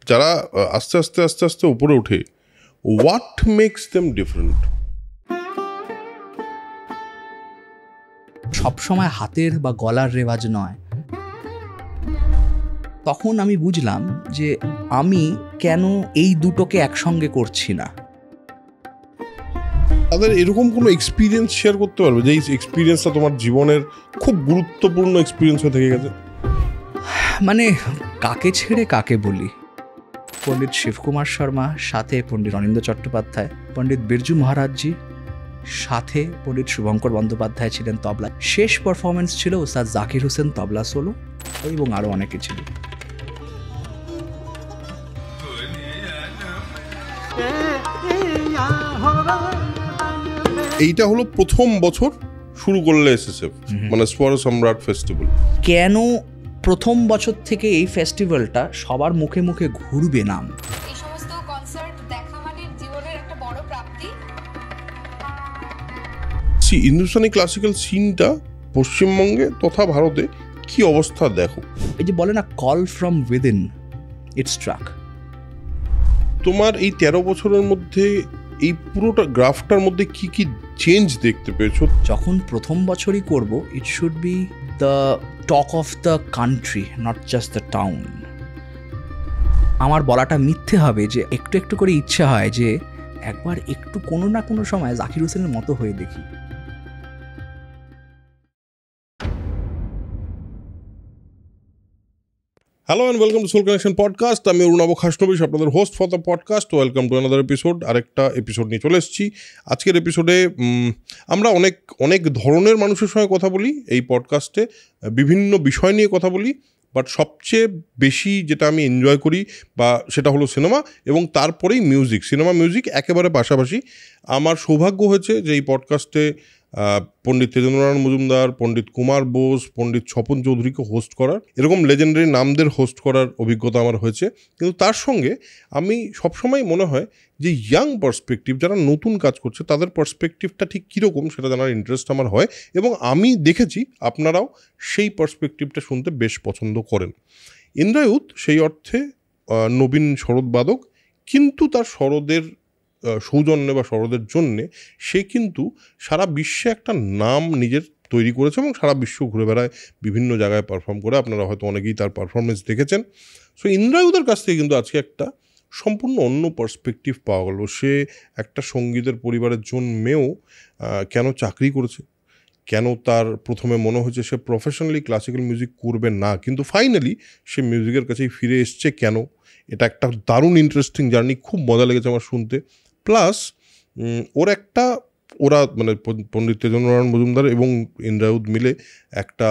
যারা আস্তে আস্তে আস্তে আস্তে উপরে ওঠে, হোয়াট মেক্স দেম ডিফারেন্ট? সবসময় হাতের বা গলার রেওয়াজ নয়। তখন আমি বুঝলাম যে আমি কেন এই দুটোকে একসঙ্গে করছি না। তাদের এরকম কোনো এক্সপিরিয়েন্স শেয়ার করতে পারবে যে এই এক্সপিরিয়েন্সটা তোমার জীবনের খুব গুরুত্বপূর্ণ এক্সপিরিয়েন্স হয়ে থেকে গেছে? মানে কাকে ছেড়ে কাকে বলি। পণ্ডিত শিবকুমার শর্মা, সাথে পণ্ডিত অনিন্দ্য চট্টোপাধ্যায়, পণ্ডিত বিরজু মহারাজজি, সাথে পণ্ডিত শুভঙ্কর বন্দ্যোপাধ্যায় ছিলেন তবলা। শেষ পারফরমেন্স ছিল ওস্তাদ জাকির হোসেন তবলা সোলো, এবং আরও অনেকে ছিল। এইটা হলো প্রথম বছর শুরু করলে এসএসএফ, মানে স্বর সম্রাট ফেস্টিভ্যাল। কেন প্রথম বছর থেকে এই ফেস্টিভ্যালটা সবার মুখে মুখে ঘুরবে নাম? এই সমস্ত কনসার্ট দেখা মানে জীবনের একটা বড় প্রাপ্তি। হিন্দুস্তানি ক্লাসিক্যাল সিনটা পশ্চিমবঙ্গে তথা ভারতে কি অবস্থা দেখো? এই যে বলে না, call from within, it struck. তোমার এই 13 বছরের মধ্যে এই পুরোটা গ্রাফটার মধ্যে কি কি চেঞ্জ দেখতে পেয়েছো? যখন প্রথম বছরই করব, it should be the talk of the country, not just the town. আমার বলাটা মিথ্যে হবে যে একটু একটু করে ইচ্ছা হয় যে একবার একটু কোনো না কোনো সময় জাকির হোসেনের মতো হয়ে দেখি। Hello and welcome to soul connection podcast. আমি অরুণাভ খাসনবিশ, আপনাদের host for the podcast. Welcome to another episode. আরেকটা এপিসোড নিয়ে চলে এসেছি। আজকের এপিসোডে আমরা অনেক ধরনের মানুষের সঙ্গে কথা বলি। এই পডকাস্টে বিভিন্ন বিষয় নিয়ে কথা বলি, বাট সবচেয়ে বেশি যেটা আমি এনজয় করি বা সেটা হলো সিনেমা, এবং তারপরেই মিউজিক। সিনেমা মিউজিক একেবারে পাশাপাশি। আমার সৌভাগ্য হয়েছে যে এই পডকাস্টে পণ্ডিত তেজেন্দ্রনারায়ণ মজুমদার, পণ্ডিত কুমার বোস, পণ্ডিত স্বপন চৌধুরীকে হোস্ট করার, এরকম লেজেন্ডারি নামদের হোস্ট করার অভিজ্ঞতা আমার হয়েছে। কিন্তু তার সঙ্গে আমি সবসময় মনে হয় যে ইয়াং পার্সপেক্টিভ, যারা নতুন কাজ করছে তাদের পার্সপেক্টিভটা ঠিক কীরকম সেটা জানার ইন্টারেস্ট আমার হয়, এবং আমি দেখেছি আপনারাও সেই পার্সপেক্টিভটা শুনতে বেশ পছন্দ করেন। ইন্দ্রায়ুধ সেই অর্থে নবীন শরৎবাদক, কিন্তু তার শরদের সৌজন্যে বা শরদের জন্যে সে কিন্তু সারা বিশ্বে একটা নাম নিজের তৈরি করেছে এবং সারা বিশ্ব ঘুরে বেড়ায়, বিভিন্ন জায়গায় পারফর্ম করে। আপনারা হয়তো অনেকেই তার পারফরমেন্স দেখেছেন। সো ইন্দ্রায়ুধের কাছ থেকে কিন্তু আজকে একটা সম্পূর্ণ অন্য পার্সপেক্টিভ পাওয়া গেল। সে একটা সঙ্গীতের পরিবারের জন্মেও কেন চাকরি করেছে, কেন তার প্রথমে মনে হয়েছে সে প্রফেশনালি ক্লাসিক্যাল মিউজিক করবে না, কিন্তু ফাইনালি সে মিউজিকের কাছেই ফিরে এসছে কেন। এটা একটা দারুণ ইন্টারেস্টিং জার্নি, খুব মজা লেগেছে আমার শুনতে। প্লাস ওরা মানে পণ্ডিত তেজেন্দ্রনারায়ণ মজুমদার এবং ইন্দ্রায়ুধ মিলে একটা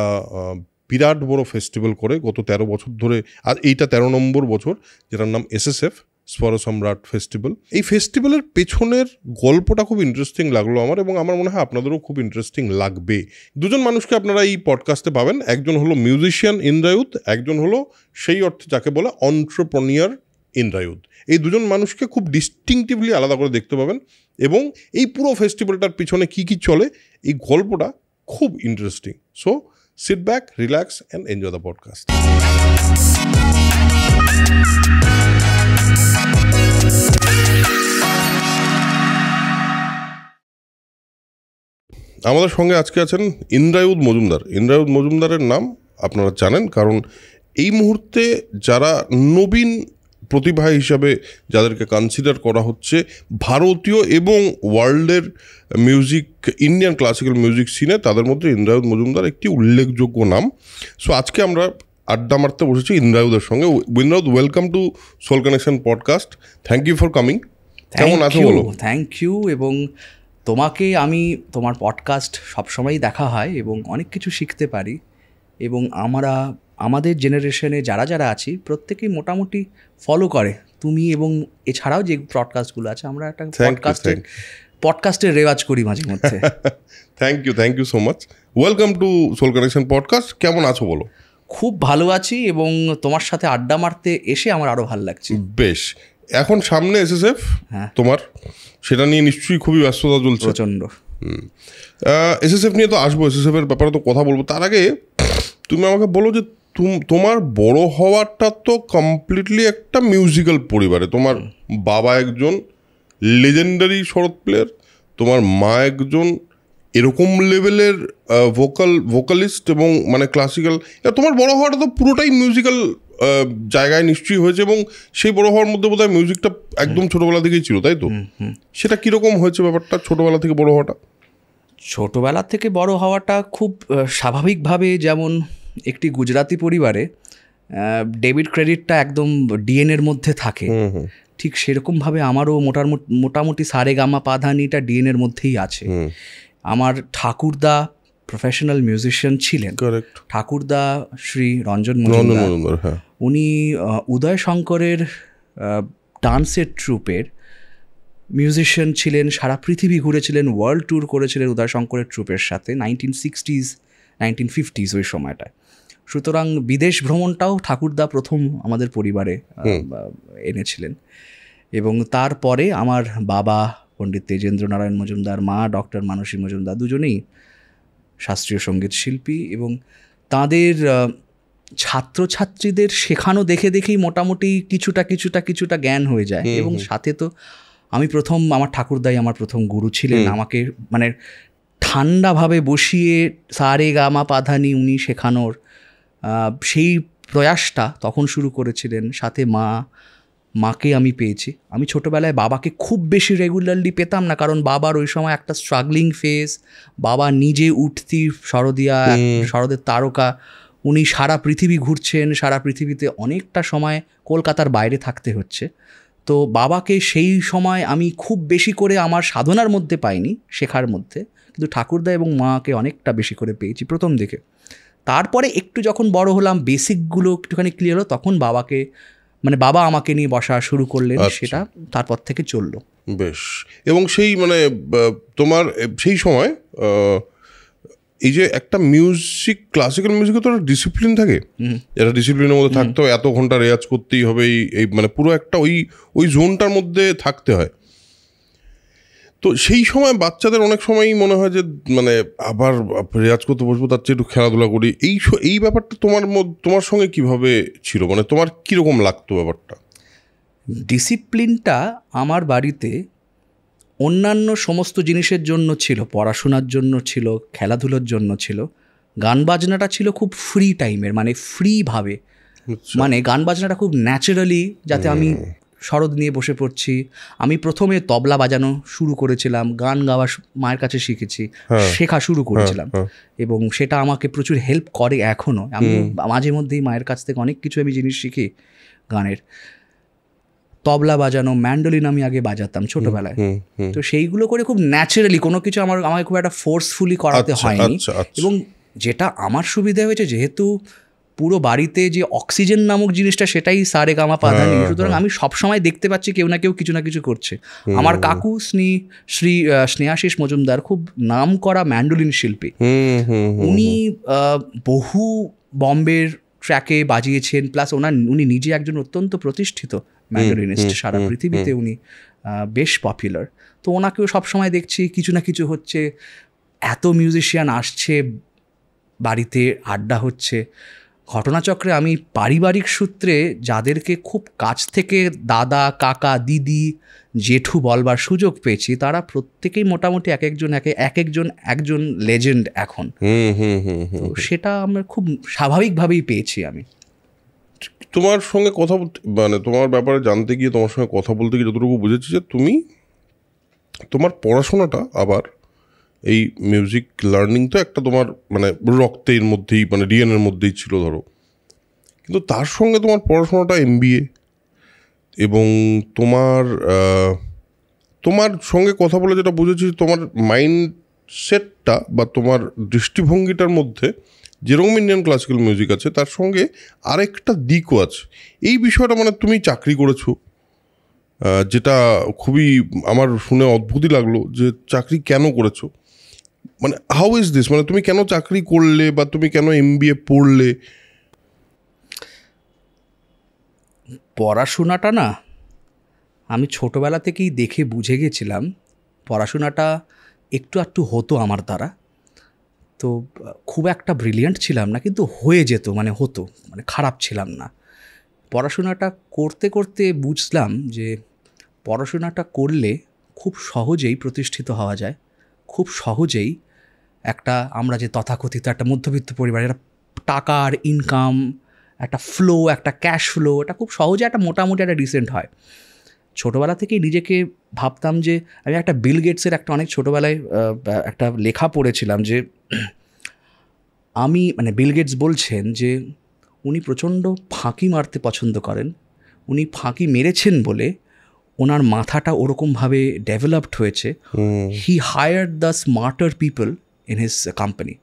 বিরাট বড় ফেস্টিভ্যাল করে গত 13 বছর ধরে। আর এইটা 13 নম্বর বছর, যেটার নাম এসএসএফ, স্বর সম্রাট ফেস্টিভ্যাল। এই ফেস্টিভ্যালের পেছনের গল্পটা খুব ইন্টারেস্টিং লাগলো আমার, এবং আমার মনে হয় আপনাদেরও খুব ইন্টারেস্টিং লাগবে। দুজন মানুষকে আপনারা এই পডকাস্টে পাবেন। একজন হলো মিউজিশিয়ান ইন্দ্রায়ুধ, একজন হলো সেই অর্থে যাকে বলে অন্ট্রপ্রেনিউর ইন্দ্রায়ুধ। এই দুজন মানুষকে খুব ডিস্টিংটিভলি আলাদা করে দেখতে পাবেন, এবং এই পুরো ফেস্টিভ্যালটার পিছনে কী কী চলে এই গল্পটা খুব interesting. So sit back, relax and enjoy the podcast. আমাদের সঙ্গে আজকে আছেন ইন্দ্রায়ুধ মজুমদার। ইন্দ্রায়ুধ মজুমদারের নাম আপনারা জানেন, কারণ এই মুহূর্তে যারা নবীন প্রতিভা হিসাবে যাদেরকে কনসিডার করা হচ্ছে ভারতীয় এবং ওয়ার্ল্ডের মিউজিক, ইন্ডিয়ান ক্লাসিক্যাল মিউজিক সিনে, তাদের মধ্যে ইন্দ্রায়ুধ মজুমদার একটি উল্লেখযোগ্য নাম। সো আজকে আমরা আড্ডা মারতে বসেছি ইন্দ্রায়ুধের সঙ্গে। Indrayudh, welcome to soul connection podcast. Thank you for coming. কেমন আছো বলো? Thank you. এবং তোমাকে আমি, তোমার পডকাস্ট সবসময়ই দেখা হয় এবং অনেক কিছু শিখতে পারি, এবং আমাদের জেনারেশনে যারা যারা আছি প্রত্যেকেই মোটামুটি ফলো করে তুমি, এবং এছাড়াও যে পডকাস্টগুলো আছে আমরা একটা পডকাস্টের রেওয়াজ করি মাঝে মধ্যে। Thank you so much. Welcome to soul connection podcast. কেমন আছো বলো? খুব ভালো আছি, এবং তোমার সাথে আড্ডা মারতে এসে আমার আরও ভালো লাগছে। বেশ, এখন সামনে এসএসএফ তোমার, সেটা নিয়ে নিশ্চয়ই খুবই ব্যস্ততা চলছে প্রচণ্ড। এসএসএফ নিয়ে তো আসবো, এসএসএফ এর ব্যাপারে তো কথা বলবো। তার আগে তুমি আমাকে বলো যে তোমার বড় হওয়াটা তো কমপ্লিটলি একটা মিউজিক্যাল পরিবারে। তোমার বাবা একজন লেজেন্ডারি শরৎ প্লেয়ার, তোমার মা একজন এরকম লেভেলের ভোকালিস্ট এবং মানে ক্লাসিক্যাল। তোমার বড় হওয়াটা তো পুরোটাই মিউজিক্যাল জায়গায় নিশ্চয়ই হয়েছে, এবং সেই বড় হওয়ার মধ্যে বোধহয় মিউজিকটা একদম ছোটোবেলা থেকেই ছিল, তাই তো? সেটা কীরকম হয়েছে ব্যাপারটা, ছোটোবেলা থেকে বড় হওয়াটা? ছোটোবেলা থেকে বড় হওয়াটা খুব স্বাভাবিকভাবে, যেমন একটি গুজরাতি পরিবারে ডেবিট ক্রেডিটটা একদম ডিএনএর মধ্যে থাকে, ঠিক সেরকমভাবে আমারও মোটামুটি সারেগামা পাধানিটা ডিএনএর মধ্যেই আছে। আমার ঠাকুরদা প্রফেশনাল মিউজিশিয়ান ছিলেন। ঠাকুরদা শ্রী রঞ্জন মজুমদার, উনি উদয় শঙ্করের ডান্সের ট্রুপের মিউজিশিয়ান ছিলেন, সারা পৃথিবী ঘুরেছিলেন, ওয়ার্ল্ড ট্যুর করেছিলেন উদয় শঙ্করের ট্রুপের সাথে 1960s 1950s ওই সময়টায়। সুতরাং বিদেশ ভ্রমণটাও ঠাকুরদা প্রথম আমাদের পরিবারে এনেছিলেন। এবং তারপরে আমার বাবা পণ্ডিত তেজেন্দ্র নারায়ণ মজুমদার, মা ডক্টর মানসী মজুমদার, দুজনেই শাস্ত্রীয় সঙ্গীত শিল্পী, এবং তাদের ছাত্রছাত্রীদের শেখানো দেখে দেখেই মোটামুটি কিছুটা জ্ঞান হয়ে যায়। এবং সাথে তো আমি আমার ঠাকুরদাই আমার প্রথম গুরু ছিলেন। আমাকে মানে ঠান্ডাভাবে বসিয়ে সারেগামা পাধানি উনি শেখানোর সেই প্রয়াসটা তখন শুরু করেছিলেন। সাথে মাকে আমি পেয়েছি। আমি ছোটোবেলায় বাবাকে খুব বেশি রেগুলারলি পেতাম না, কারণ বাবার ওই সময় একটা স্ট্রাগলিং ফেজ। বাবা নিজে উঠতি শরদের তারকা, উনি সারা পৃথিবী ঘুরছেন, সারা পৃথিবীতে অনেকটা সময় কলকাতার বাইরে থাকতে হচ্ছে। তো বাবাকে সেই সময় আমি খুব বেশি করে আমার সাধনার মধ্যে পাইনি, শেখার মধ্যে, কিন্তু ঠাকুরদা এবং মাকে অনেকটা বেশি করে পেয়েছি প্রথম দিকে। তারপরে একটু যখন বড় হলাম, বেসিকগুলো একটুখানি ক্লিয়ার হলো, তখন বাবা আমাকে নিয়ে বসা শুরু করলেন। সেটা তারপর থেকে চললো বেশ। এবং সেই মানে তোমার সেই সময় এই যে একটা মিউজিক, ক্লাসিক্যাল মিউজিকে তো একটা ডিসিপ্লিন থাকে, এটা ডিসিপ্লিনের মধ্যে থাকতে হয়, এত ঘন্টা রেয়াজ করতেই হবে, এই মানে পুরো একটা ওই জোনটার মধ্যে থাকতে হয়। তো সেই সময় বাচ্চাদের অনেক সময়ই মনে হয় যে মানে আবার রেয়াজ করতে বসবো, তার চেয়ে একটু খেলাধুলা করি। এই ব্যাপারটা তোমার সঙ্গে কিভাবে ছিল, মানে তোমার কীরকম লাগতো ব্যাপারটা? ডিসিপ্লিনটা আমার বাড়িতে অন্যান্য সমস্ত জিনিসের জন্য ছিল, পড়াশোনার জন্য ছিল, খেলাধুলোর জন্য ছিল। গান বাজনাটা ছিল খুব ফ্রি টাইমের, মানে ফ্রিভাবে, মানে গান বাজনাটা খুব ন্যাচারালি, যাতে আমি শরৎ নিয়ে বসে পড়ছি। আমি প্রথমে তবলা বাজানো শুরু করেছিলাম, গান গাওয়া মায়ের কাছে শিখেছি, শেখা শুরু করেছিলাম, এবং সেটা আমাকে প্রচুর হেল্প করে এখনও। আমি মাঝে মধ্যেই মায়ের কাছ থেকে অনেক কিছু আমি জিনিস শিখি গানের। তবলা বাজানো, ম্যান্ডোলিন আমি আগে বাজাতাম ছোটোবেলায়। তো সেইগুলো করে খুব ন্যাচারালি, কোনো কিছু আমাকে খুব একটা ফোর্সফুলি করাতে হয়নি। এবং যেটা আমার সুবিধা হয়েছে, যেহেতু পুরো বাড়িতে যে অক্সিজেন নামক জিনিসটা সেটাই সারেগামা পাধানি, সুতরাং আমি সবসময় দেখতে পাচ্ছি কেউ না কেউ কিছু না কিছু করছে। আমার কাকু শ্রী স্নেহাশিস মজুমদার খুব নাম করা ম্যান্ডোলিন শিল্পী, উনি বহু বম্বের ট্র্যাকে বাজিয়েছেন, প্লাস উনি নিজে একজন অত্যন্ত প্রতিষ্ঠিত ম্যান্ডোলিনিস্ট, সারা পৃথিবীতে উনি বেশ পপুলার। তো ওনাকেও সবসময় দেখছি কিছু না কিছু হচ্ছে, এত মিউজিশিয়ান আসছে বাড়িতে, আড্ডা হচ্ছে। ঘটনাচক্রে আমি পারিবারিক সূত্রে যাদেরকে খুব কাছ থেকে দাদা, কাকা, দিদি, জেঠু বলবার সুযোগ পেয়েছি, তারা প্রত্যেকেই মোটামুটি একজন লেজেন্ড এখন। তো সেটা আমরা খুব স্বাভাবিকভাবেই পেয়েছি। আমি তোমার সঙ্গে কথা মানে তোমার ব্যাপারে জানতে গিয়ে, তোমার সঙ্গে কথা বলতে গিয়ে যতটুকু বুঝেছি যে তোমার পড়াশোনাটা আবার এই মিউজিক লার্নিং তো একটা তোমার মানে রক্তের মধ্যেই, মানে ডিএনএর মধ্যেই ছিল ধরো, কিন্তু তার সঙ্গে তোমার পড়াশোনাটা MBA, এবং তোমার সঙ্গে কথা বলে যেটা বুঝেছি, তোমার মাইন্ডসেটটা বা তোমার দৃষ্টিভঙ্গিটার মধ্যে যেরকম ইন্ডিয়ান ক্লাসিক্যাল মিউজিক আছে, তার সঙ্গে আরেকটা দিকও আছে। এই বিষয়টা মানে তুমি চাকরি করেছো, যেটা খুবই আমার শুনে অদ্ভুতই লাগলো যে চাকরি কেন করেছো, মানে হাউ ইজ দিস, মানে তুমি কেন চাকরি করলে বা তুমি কেন MBA পড়লে? পড়াশোনাটা না, আমি ছোটোবেলা থেকেই দেখে বুঝে গেছিলাম পড়াশোনাটা একটু হতো আমার দ্বারা। তো খুব একটা ব্রিলিয়ান্ট ছিলাম না, কিন্তু হয়ে যেত, মানে হতো, মানে খারাপ ছিলাম না। পড়াশোনাটা করতে করতে বুঝলাম যে পড়াশোনাটা করলে খুব সহজেই প্রতিষ্ঠিত হওয়া যায়, খুব সহজেই একটা আমরা যে তথাকথিত একটা মধ্যবিত্ত পরিবারের একটা টাকার ইনকাম, একটা ফ্লো, একটা ক্যাশ ফ্লো, এটা খুব সহজে একটা মোটামুটি একটা রিসেন্ট হয়। ছোটোবেলা থেকেই নিজেকে ভাবতাম যে আমি একটা বিল গেটসের একটা অনেক ছোটোবেলায় একটা লেখা পড়েছিলাম যে আমি, মানে বিল গেটস বলছেন যে উনি প্রচণ্ড ফাঁকি মারতে পছন্দ করেন, উনি ফাঁকি মেরেছেন বলে ওনার মাথাটা ওরকমভাবে ডেভেলপড হয়েছে। He hired the smarter people in his company,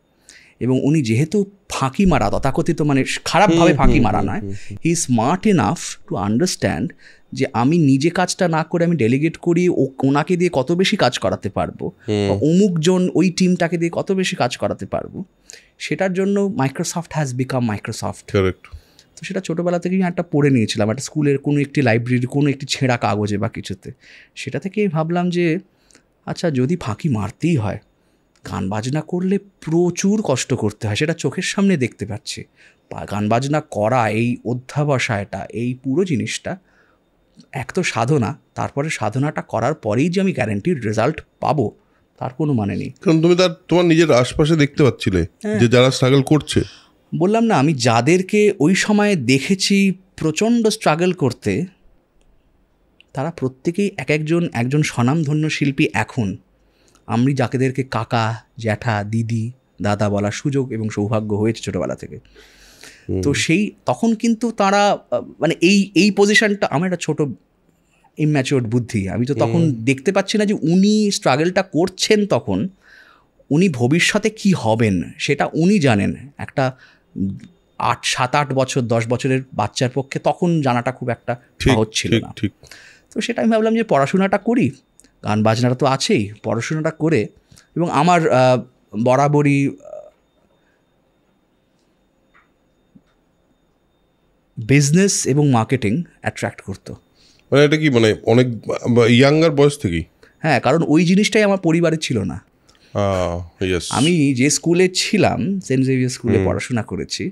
এবং উনি যেহেতু ফাঁকি মারা, তথাকথিত মানে খারাপভাবে ফাঁকি মারা নয়, হি স্মার্ট ইনাফ টু আন্ডারস্ট্যান্ড যে আমি নিজে কাজটা না করে আমি ডেলিগেট করি ওনাকে দিয়ে কত বেশি কাজ করাতে পারবো, অমুকজন ওই টিমটাকে দিয়ে কত বেশি কাজ করাতে পারবো। সেটার জন্য মাইক্রোসফট হ্যাজ বিকাম মাইক্রোসফট। তো সেটা ছোটোবেলা থেকেই একটা পড়ে নিয়েছিলাম, একটা স্কুলের কোনো একটি লাইব্রেরির কোনো একটি ছেঁড়া কাগজে বা কিছুতে। সেটা থেকেই ভাবলাম যে আচ্ছা, যদি ফাঁকি মারতেই হয়, গান বাজনা করলে প্রচুর কষ্ট করতে হয়, সেটা চোখের সামনে দেখতে পাচ্ছি। গান বাজনা করা, এই অধ্যাবসায়টা, এই পুরো জিনিসটা এক তো সাধনা, তারপরে সাধনাটা করার পরেই যে আমি গ্যারান্টিড রেজাল্ট পাবো তার কোনো মানে নেই। কারণ তুমি তোমার নিজের আশপাশে দেখতে পাচ্ছিলে যে যারা স্ট্রাগল করছে। বললাম না, আমি যাদেরকে ওই সময়ে দেখেছি প্রচণ্ড স্ট্রাগল করতে, তারা প্রত্যেকেই একজন স্বনামধন্য শিল্পী। এখন আমি যাদেরকে কাকা, জ্যাঠা, দিদি, দাদা বলার সুযোগ এবং সৌভাগ্য হয়েছে ছোটোবেলা থেকে, তো তখন কিন্তু তারা মানে এই পজিশনটা, আমার একটা ছোটো ইম্যাচিওর বুদ্ধি, আমি তো তখন দেখতে পাচ্ছি না যে উনি স্ট্রাগলটা করছেন, তখন উনি ভবিষ্যতে কি হবেন সেটা উনি জানেন। একটা 7-8 বছর 10 বছরের বাচ্চার পক্ষে তখন জানাটা খুব একটা সহজ ছিল না। তো সেটা আমি ভাবলাম যে পড়াশোনাটা করি, গান বাজনাটা তো আছেই, পড়াশোনাটা করে, এবং আমার বরাবরই বিজনেস এবং মার্কেটিং অ্যাট্রাক্ট করতো। মানে এটা কি মানে অনেক ইয়াঙ্গার বয়স থেকেই? হ্যাঁ, কারণ ওই জিনিসটাই আমার পরিবারে ছিল না। আমি যে স্কুলে ছিলাম, সেন্ট জেভিয়ার স্কুলে পড়াশোনা করেছি,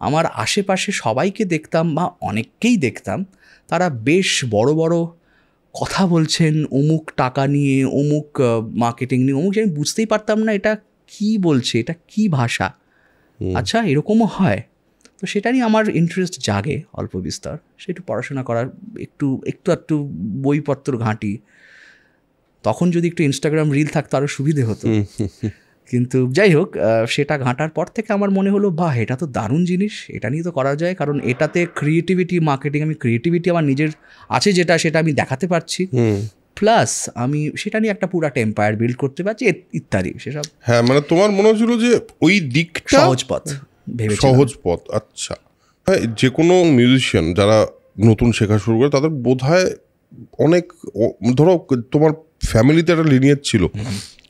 আমার আশেপাশে সবাইকে দেখতাম বা অনেককেই দেখতাম, তারা বেশ বড় বড় কথা বলছেন অমুক টাকা নিয়ে, অমুক মার্কেটিং নিয়ে, অমুক, আমি বুঝতেই পারতাম না এটা কি বলছে, এটা কি ভাষা। আচ্ছা, এরকমও হয়। তো সেটা নিয়ে আমার ইন্টারেস্ট জাগে অল্প বিস্তর, সে একটু পড়াশোনা করার, একটু বইপত্র ঘাঁটি। তখন যদি একটু ইনস্টাগ্রাম রিল থাকতো আরও সুবিধে হতো, কিন্তু যাই হোক, সেটা ঘাঁটার পর থেকে আমার মনে হলো, বাহ, এটা তো দারুণ জিনিস, এটা নিয়ে তো করা যায়। কারণ এটাতে ক্রিয়েটিভিটি, মার্কেটিং, আমি ক্রিয়েটিভিটি আমার নিজের আছে সেটা আমি দেখাতে পারছি, প্লাস আমি সেটা নিয়ে একটা পুরো একটা এম্পায়ার বিল্ড করতে পারছি ইত্যাদি সেসব। হ্যাঁ, মানে তোমার মনে হচ্ছিল যে ওই দিকটা সহজ পথ। আচ্ছা, যে কোনো মিউজিশিয়ান যারা নতুন শেখা শুরু করে, তাদের বোধহয় অনেক, ধরো তোমার ফ্যামিলিতে একটা লিনিয়েজ ছিল,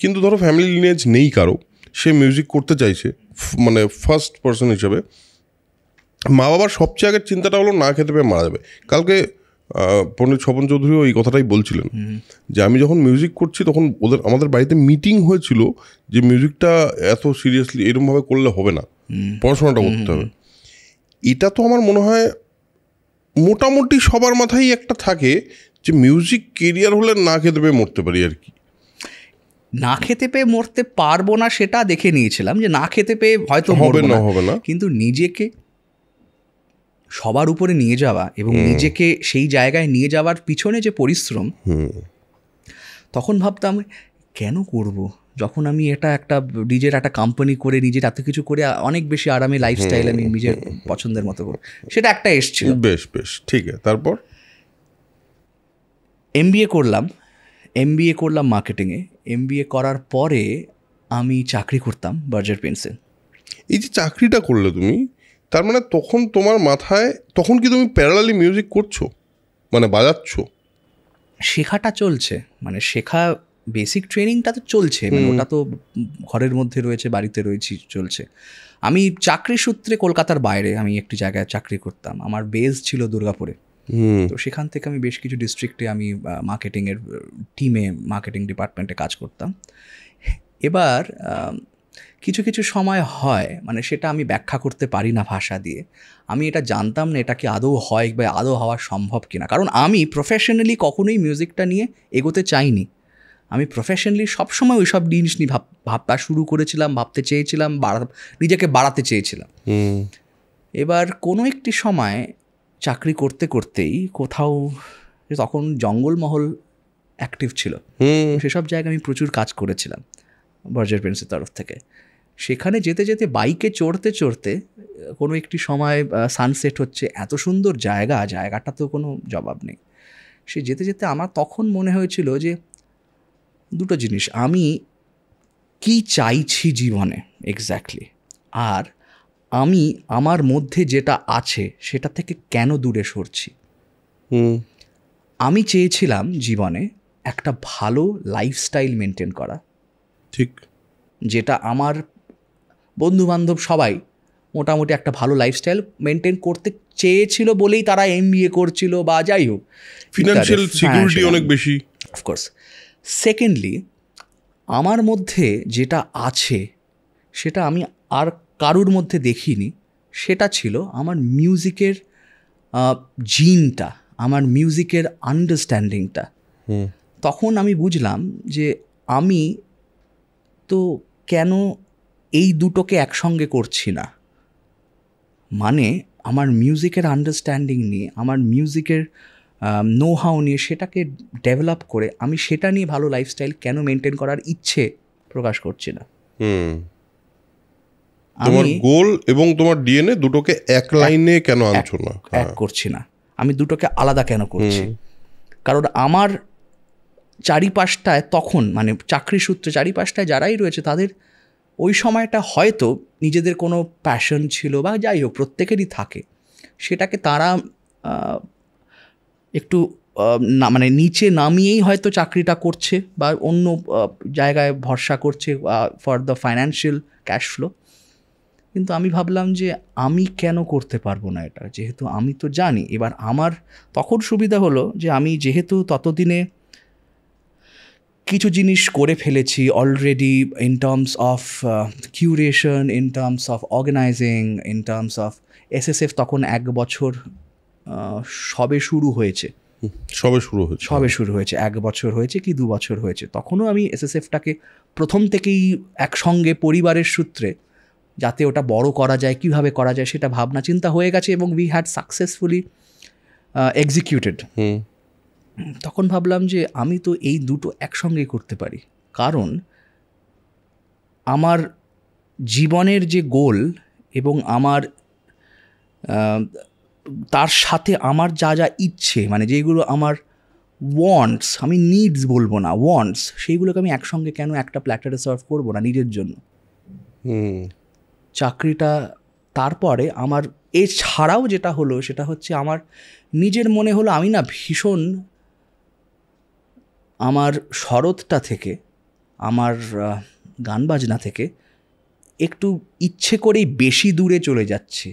কিন্তু ধরো ফ্যামিলি লিনিয়েজ নেই কারো, সে মিউজিক করতে চাইছে, মানে ফার্স্ট পার্সন হিসেবে মা বাবার সবচেয়ে আগের চিন্তাটা হলো না খেতে পেয়ে মারা যাবে। কালকে পণ্ডিত স্বপন চৌধুরীও এই কথাটাই বলছিলেন যে আমি যখন মিউজিক করছি তখন আমাদের বাড়িতে মিটিং হয়েছিল যে মিউজিকটা এত সিরিয়াসলি এরকমভাবে করলে হবে না, পড়াশোনাটা করতে হবে। এটা তো আমার মনে হয় মোটামুটি সবার মাথায় একটা থাকে যে মিউজিক কেরিয়ার হলে না খেতে পেয়ে মরতে পারি আর কি। না খেতে পেয়ে মরতে পারবো না সেটা দেখে নিয়েছিলাম, যে না খেতে পেয়ে হয়তো হবে না, কিন্তু নিজেকে সবার উপরে নিয়ে যাওয়া এবং নিজেকে সেই জায়গায় নিয়ে যাওয়ার পিছনে যে পরিশ্রম, তখন ভাবতাম কেন করব, যখন আমি একটা নিজের একটা কোম্পানি করে, নিজের এত কিছু করে, অনেক বেশি আরামে লাইফস্টাইল আমি নিজের পছন্দের মতো করে, সেটা একটা এসছিল। বেশ ঠিক আছে। তারপর এমবিএ করলাম মার্কেটিংয়ে। এমবিএ করার পরে আমি চাকরি করতাম বার্জার পেন্টসে। এই যে চাকরিটা করলে তুমি, তার মানে তখন তোমার মাথায়, তখন কি তুমি প্যারালালি মিউজিক করছো, মানে বাজাচ্ছ? শেখাটা চলছে, মানে শেখা, বেসিক ট্রেনিংটা তো চলছে, মানে ওটা তো ঘরের মধ্যে রয়েছে, বাড়িতে রয়েছি, চলছে। আমি চাকরি সূত্রে কলকাতার বাইরে আমি একটি জায়গায় চাকরি করতাম, আমার বেস ছিল দুর্গাপুরে। তো সেখান থেকে আমি বেশ কিছু ডিস্ট্রিক্টে আমি মার্কেটিংয়ের টিমে, মার্কেটিং ডিপার্টমেন্টে কাজ করতাম। এবার কিছু কিছু সময় হয়, মানে সেটা আমি ব্যাখ্যা করতে পারি না ভাষা দিয়ে। আমি এটা জানতাম না এটা কি আদৌ হয় বা আদৌ হওয়া সম্ভব কিনা, কারণ আমি প্রফেশনালি কখনোই মিউজিকটা নিয়ে এগোতে চাইনি। আমি প্রফেশনালি সবসময় ওইসব জিনিস নিয়ে ভাবতে শুরু করেছিলাম, ভাবতে চেয়েছিলাম, নিজেকে বাড়াতে চেয়েছিলাম। এবার কোনো একটি সময় চাকরি করতে করতেই কোথাও, তখন জঙ্গলমহল অ্যাক্টিভ ছিল, সেসব জায়গায় আমি প্রচুর কাজ করেছিলাম বর্জের পেন্টসের তরফ থেকে। সেখানে যেতে যেতে বাইকে চড়তে চড়তে কোনো একটি সময় সানসেট হচ্ছে, এত সুন্দর জায়গাটা তো কোনো জবাব নেই। সে যেতে যেতে আমার তখন মনে হয়েছিল যে দুটো জিনিস, আমি কি চাইছি জীবনে এক্স্যাক্টলি, আর আমি আমার মধ্যে যেটা আছে সেটা থেকে কেন দূরে সরছি। আমি চেয়েছিলাম জীবনে একটা ভালো লাইফস্টাইল মেনটেন করা, ঠিক, যেটা আমার বন্ধুবান্ধব সবাই মোটামুটি একটা ভালো লাইফস্টাইল মেনটেন করতে চেয়েছিল বলেই তারা MBA করছিল বা যাই হোক, ফিনান্সিয়াল সিকিউরিটি অনেক বেশি। অফকোর্স। সেকেন্ডলি, আমার মধ্যে যেটা আছে সেটা আমি আর কারুর মধ্যে দেখিনি, সেটা ছিল আমার মিউজিকের জিনটা, আমার মিউজিকের আন্ডারস্ট্যান্ডিংটা। তখন আমি বুঝলাম যে আমি তো কেন এই দুটোকে একসঙ্গে করছি না। মানে আমার মিউজিকের আন্ডারস্ট্যান্ডিং নিয়ে, আমার মিউজিকের নো হাউ নিয়ে, সেটাকে ডেভেলপ করে আমি সেটা নিয়ে ভালো লাইফস্টাইল কেন মেনটেন করার ইচ্ছে প্রকাশ করছি না। তোমার গোল এবং তোমার ডিএনএ দুটোকে এক লাইনে কেন আনছো না? এক করছি না, আমি দুটোকে আলাদা কেন করছি? কারণ আমার চারিপাশটায় তখন, মানে চাকরি সূত্রে চারিপাশটায় যারাই রয়েছে তাদের ওই সময়টা হয়তো নিজেদের কোনো প্যাশন ছিল বা যাই হোক, প্রত্যেকেরই থাকে, সেটাকে তারা একটু না, মানে নিচে নামিয়েই হয়তো চাকরিটা করছে বা অন্য জায়গায় ভরসা করছে for the financial cash flow. কিন্তু আমি ভাবলাম যে আমি কেন করতে পারবো না এটা, যেহেতু আমি তো জানি। এবার আমার তখন সুবিধা হলো যে আমি যেহেতু ততদিনে কিছু জিনিস করে ফেলেছি already, in terms of curation, in terms of organizing, in terms of SSF তখন 1 বছর সবে শুরু হয়েছে, 1 বছর হয়েছে কি 2 বছর হয়েছে। তখনও আমি SSFটাকে প্রথম থেকেই একসঙ্গে পরিবারের সূত্রে যাতে ওটা বড় করা যায়, কিভাবে করা যায় সেটা ভাবনা চিন্তা হয়ে গেছে এবং উই হ্যাড সাকসেসফুলি এক্সিকিউটেড। তখন ভাবলাম যে আমি তো এই দুটো একসঙ্গেই করতে পারি, কারণ আমার জীবনের যে গোল এবং আমার তার সাথে আমার যা যা ইচ্ছে, মানে যেগুলো আমার ওয়ান্টস, আমি নিডস বলবো না, ওয়ান্টস, সেইগুলোকে আমি একসঙ্গে কেন একটা প্ল্যাটারে সার্ভ করবো না নিজের জন্য। চাকরিটা তারপরে আমার এছাড়াও যেটা হলো সেটা হচ্ছে আমার নিজের মনে হলো আমি না ভীষণ আমার শরৎটা থেকে, আমার গান বাজনা থেকে একটু ইচ্ছে করেই বেশি দূরে চলে যাচ্ছি।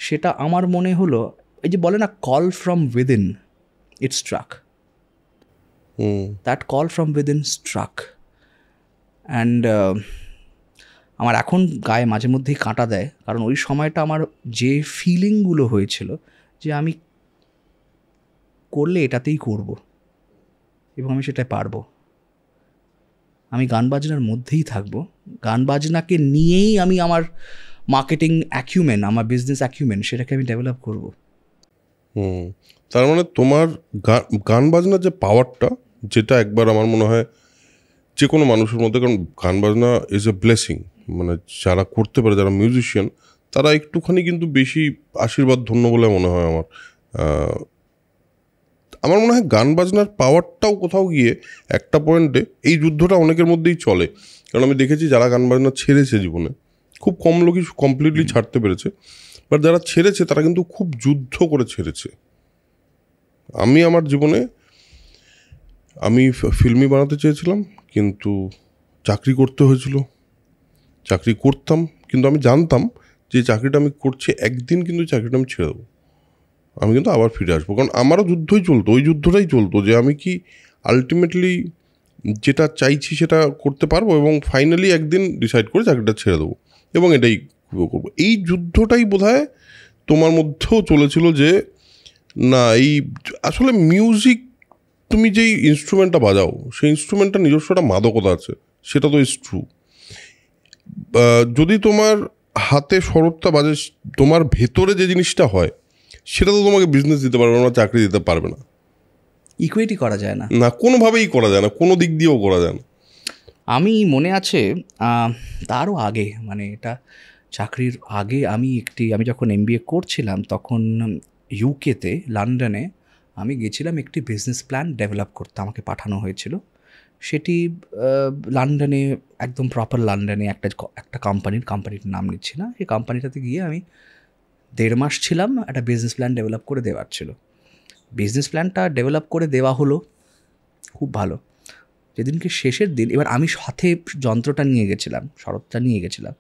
সেটা আমার মনে হলো, এই যে বলে না call from within, it struck, that call from within struck. And আমার এখন গায়ে মাঝে মধ্যেই কাঁটা দেয়, কারণ ওই সময়টা আমার যে ফিলিংগুলো হয়েছিল যে আমি করলে এটাতেই করব এবং আমি সেটা পারবো, আমি গান বাজনার মধ্যেই থাকবো, গান বাজনাকে নিয়েই আমি আমার মার্কেটিং অ্যাকিউমেন, আমার বিজনেস অ্যাকিউমেন, সেটাকে আমি ডেভেলপ করব। তার মানে তোমার গান বাজনার যে পাওয়ারটা, যেটা একবার আমার মনে হয় যে কোনো মানুষের মধ্যে, কারণ গান বাজনা ইজ এ ব্লেসিং, মানে যারা করতে পারে, যারা মিউজিশিয়ান, তারা একটুখানি কিন্তু বেশি আশীর্বাদ ধন্য বলে মনে হয় আমার মনে হয় গান বাজনার পাওয়ারটাও কোথাও গিয়ে একটা পয়েন্টে, এই যুদ্ধটা অনেকের মধ্যেই চলে, কারণ আমি দেখেছি যারা গান বাজনা ছেড়েছে জীবনে, খুব কম লোকই কমপ্লিটলি ছাড়তে পেরেছে, বাট যারা ছেড়েছে তারা কিন্তু খুব যুদ্ধ করে ছেড়েছে। আমি আমার জীবনে আমি ফিল্মই বানাতে চেয়েছিলাম, কিন্তু চাকরি করতে হয়েছিল। চাকরি করতাম, কিন্তু আমি জানতাম যে চাকরিটা আমি করছি, একদিন কিন্তু চাকরিটা আমি ছেড়ে দেবো, আমি কিন্তু আবার ফিরে আসবো, কারণ আমারও যুদ্ধই চলতো, ওই যুদ্ধটাই চলতো যে আমি কি আলটিমেটলি যেটা চাইছি সেটা করতে পারবো এবং ফাইনালি একদিন ডিসাইড করে চাকরিটা ছেড়ে দেবো এবং এটাই করবো। এই যুদ্ধটাই বোধহয় তোমার মধ্যেও চলেছিল যে না, এই আসলে মিউজিক, তুমি যেই ইনস্ট্রুমেন্টটা বাজাও সেই ইনস্ট্রুমেন্টটা নিজস্ব একটা মাদকতা আছে, সেটা তো ইজ ট্রু। যদি তোমার হাতে সরবটা বাজে, তোমার ভেতরে যে জিনিসটা হয় সেটা তো তোমাকে বিজনেস দিতে পারবে না, চাকরি দিতে পারবে না, ইকুইটি করা যায় না, না কোনোভাবেই করা যায় না, কোনো দিক দিয়েও করা যায় না। আমি মনে আছে তারও আগে, মানে এটা চাকরির আগে, আমি যখন MBA করছিলাম তখন ইউকেতে লন্ডনে আমি গেছিলাম একটি বিজনেস প্ল্যান ডেভেলপ করতে, আমাকে পাঠানো হয়েছিল। সেটি লন্ডনে, একদম প্রপার লন্ডনে একটা কোম্পানির নাম নিচ্ছি না, সেই কোম্পানিটাতে গিয়ে আমি 1.5 মাস ছিলাম। একটা বিজনেস প্ল্যান ডেভেলপ করে দেওয়ার ছিল। বিজনেস প্ল্যানটা ডেভেলপ করে দেওয়া হলো, খুব ভালো। যেদিনকে শেষের দিন, এবার আমি সাথে যন্ত্রটা নিয়ে গেছিলাম, শরৎটা নিয়ে গেছিলাম।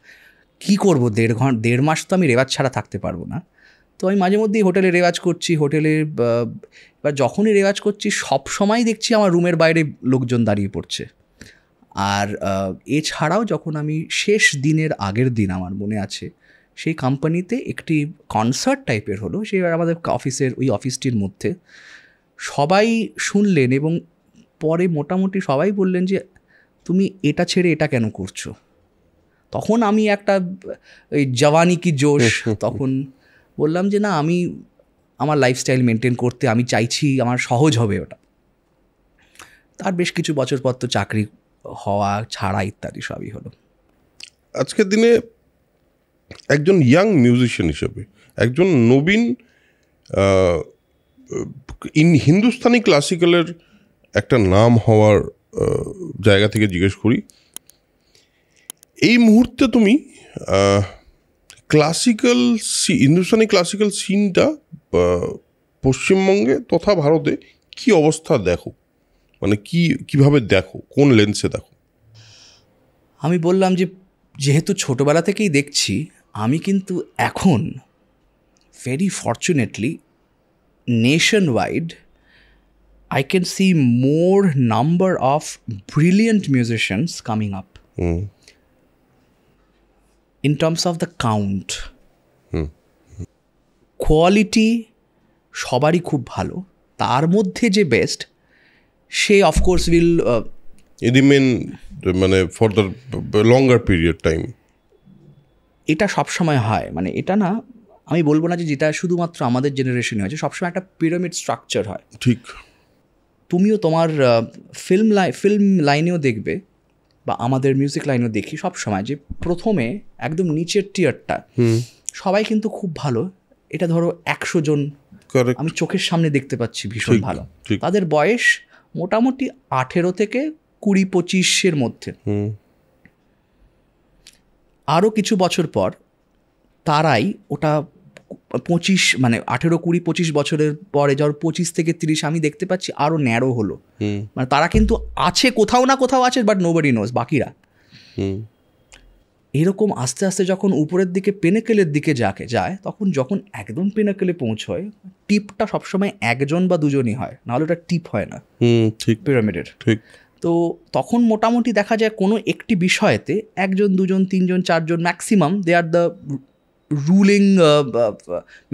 কী করবো, 1.5 মাস তো আমি রেওয়াজ ছাড়া থাকতে পারবো না। তো আমি মাঝে মধ্যেই হোটেলে রেওয়াজ করছি, এবার যখনই রেওয়াজ করছি সব সময় দেখছি আমার রুমের বাইরে লোকজন দাঁড়িয়ে পড়ছে। আর এছাড়াও যখন আমি শেষ দিনের আগের দিন, আমার মনে আছে সেই কোম্পানিতে একটি কনসার্ট টাইপের হলো, সেবার আমাদের ওই অফিসটির মধ্যে সবাই শুনলেন এবং পরে মোটামুটি সবাই বললেন যে তুমি এটা ছেড়ে এটা কেন করছো। তখন আমি একটা ওই জওয়ানি কি জোশ, তখন বললাম যে না, আমি আমার লাইফস্টাইল মেনটেন করতে আমি চাইছি, আমার সহজ হবে ওটা। তার বেশ কিছু বছর পর তো চাকরি হওয়া, ছাড়া ইত্যাদি সবই হলো। আজকের দিনে একজন ইয়াং মিউজিশিয়ান হিসেবে, একজন নবীন হিন্দুস্তানি ক্লাসিক্যালের একটা নাম হওয়ার জায়গা থেকে জিজ্ঞেস করি, এই মুহূর্তে তুমি হিন্দুস্তানি ক্লাসিক্যাল সিনটা পশ্চিমবঙ্গে তথা ভারতে কি অবস্থা দেখো, মানে কিভাবে দেখো, কোন লেন্সে দেখো? আমি বললাম যে যেহেতু ছোটোবেলা থেকেই দেখছি, আমি কিন্তু এখন very fortunately nation wide I can see more number of brilliant musicians coming up in terms of the count. Quality সবারই খুব ভালো, তার মধ্যে যে বেস্ট সে অফকোর্স উইল রিমেন, মানে for the longer period time. এটা সবসময় হয়, মানে এটা না, আমি বলবো না যে যেটা শুধুমাত্র আমাদের জেনারেশনে হয়েছে, সবসময় একটা পিরামিড স্ট্রাকচার হয়। ঠিক, তুমিও তোমার ফিল্ম লাইনেও দেখবে, বা আমাদের মিউজিক লাইনেও দেখি সব সময় যে প্রথমে একদম নিচের টিয়ারটা সবাই কিন্তু খুব ভালো। এটা ধরো 100 জন আমি চোখের সামনে দেখতে পাচ্ছি ভীষণ ভালো, তাদের বয়স মোটামুটি 18 থেকে 20-25 মধ্যে। আরও কিছু বছর পর তারাই ওটা 25, মানে 18, 20, 25 বছরের পরে যাওয়ার 25 থেকে 30 আমি দেখতে পাচ্ছি আরও ন্যারো হলো। মানে তারা কিন্তু আছে, কোথাও না কোথাও আছে, বাট নোবডি নোজ, বাকিরা। এরকম আস্তে আস্তে যখন উপরের দিকে পেনাকেলের দিকে যায়, তখন যখন একদম পেনাকেলে পৌঁছয়, টিপটা সবসময় 1জন বা 2জনই হয়, নাহলে ওটা টিপ হয় না পিরামিডের। তো তখন মোটামুটি দেখা যায় কোনো একটি বিষয়েতে 1জন, 2জন, 3জন, 4জন maximum, they are the ruling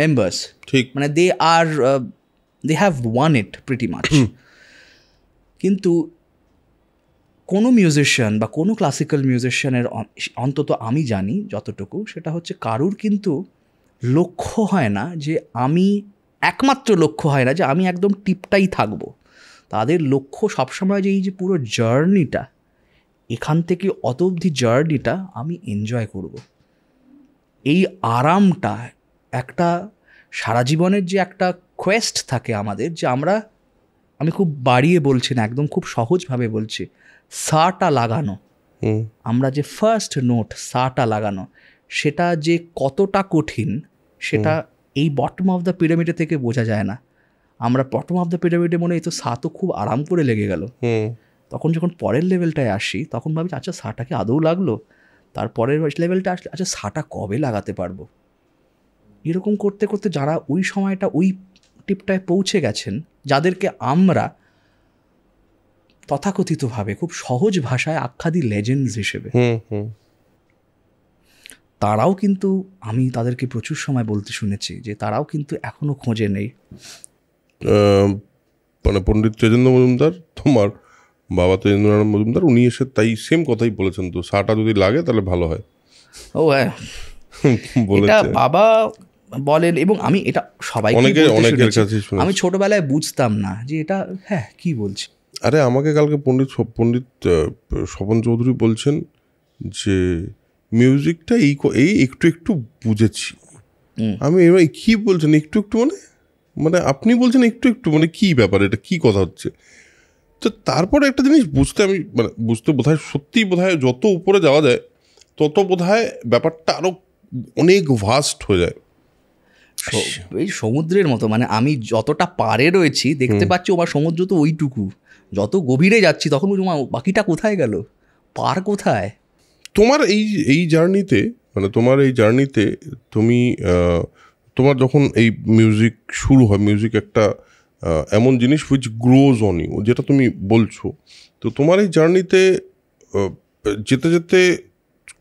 members, মানে they have won it pretty much. কিন্তু কোনো মিউজিশিয়ান বা কোনো ক্লাসিক্যাল মিউজিশিয়ানের, অন্তত আমি জানি যতটুকু, সেটা হচ্ছে কারুর কিন্তু লক্ষ্য হয় না যে একমাত্র লক্ষ্য হয় না যে আমি একদম টিপটাই থাকবো। তাদের লক্ষ্য সবসময় যে এই যে পুরো জার্নিটা, এখান থেকে অত অবধি জার্নিটা আমি এনজয় করব। এই আরামটা, একটা সারা জীবনের যে একটা কোয়েস্ট থাকে আমাদের, যে আমি খুব বাড়িয়ে বলছি না, একদম খুব সহজভাবে বলছি, সাটা লাগানো, আমরা যে ফার্স্ট নোট সাটা লাগানো, সেটা যে কতটা কঠিন সেটা এই বটম অফ দ্য পিরামিডে থেকে বোঝা যায় না। আমরা বটম অফ দ্য পিরামিডে মনে হয় তো সা তো খুব আরাম করে লেগে গেল, তখন যখন পরের লেভেলটায় আসি তখন ভাবছি আচ্ছা সাটাকে আদৌ লাগলো, তারপরের লেভেলটা আসলে আচ্ছা সাটা কবে লাগাতে পারবো। এরকম করতে করতে যারা ওই সময়টা ওই টিপটায় পৌঁছে গেছেন, যাদেরকে আমরা তথাকথিতভাবে খুব সহজ ভাষায় আখ্যা দিই লেজেন্ডস হিসেবে, তারাও কিন্তু, আমি তাদেরকে প্রচুর সময় বলতে শুনেছি যে তারাও কিন্তু এখনো খোঁজে নেই। মানে পণ্ডিত তেজেন্দ্র মজুমদার, তোমার বাবা তেজেন্দ্রনারায়ণ মজুমদার, উনি এসে তাই সেম কথাই বলেছেন, তো সাটা যদি লাগে তাহলে ভালো হয়। ও হ্যাঁ, এটা বলেছে বাবা বলেন, এবং আমি এটা সবাইকে অনেকের কাছে শুনেছি। আমি ছোটবেলায় বুঝতাম না যে এটা হ্যাঁ কি বলছি। আরে আমাকে কালকে পণ্ডিত স্বপন চৌধুরী বলছেন যে মিউজিকটা এই একটু একটু বুঝেছি। আমি এবার কি বলছেন একটু একটু, মানে আপনি বলছেন একটু একটু, মানে কি ব্যাপার, এটা কি কথা হচ্ছে? তো তারপরে একটা জিনিস বুঝতে বোধহয় সত্যিই বোধহয় যত উপরে যাওয়া যায় তত বোধহয় ব্যাপারটা আরো অনেক ভাস্ট হয়ে যায়। এই সমুদ্রের মতো, মানে আমি যতটা পারে রয়েছি দেখতে পাচ্ছি আমার সমুদ্র তো ওইটুকু, যত গভীরে যাচ্ছি তখন বাকিটা কোথায় গেল, পার কোথায়? তোমার এই জার্নিতে, মানে তোমার এই জার্নিতে তুমি তোমার যখন এই মিউজিক শুরু হয়, মিউজিক একটা এমন জিনিস হুইচ গ্রোজ অন ইউ, যেটা তুমি বলছো, তো তোমার এই জার্নিতে যেতে যেতে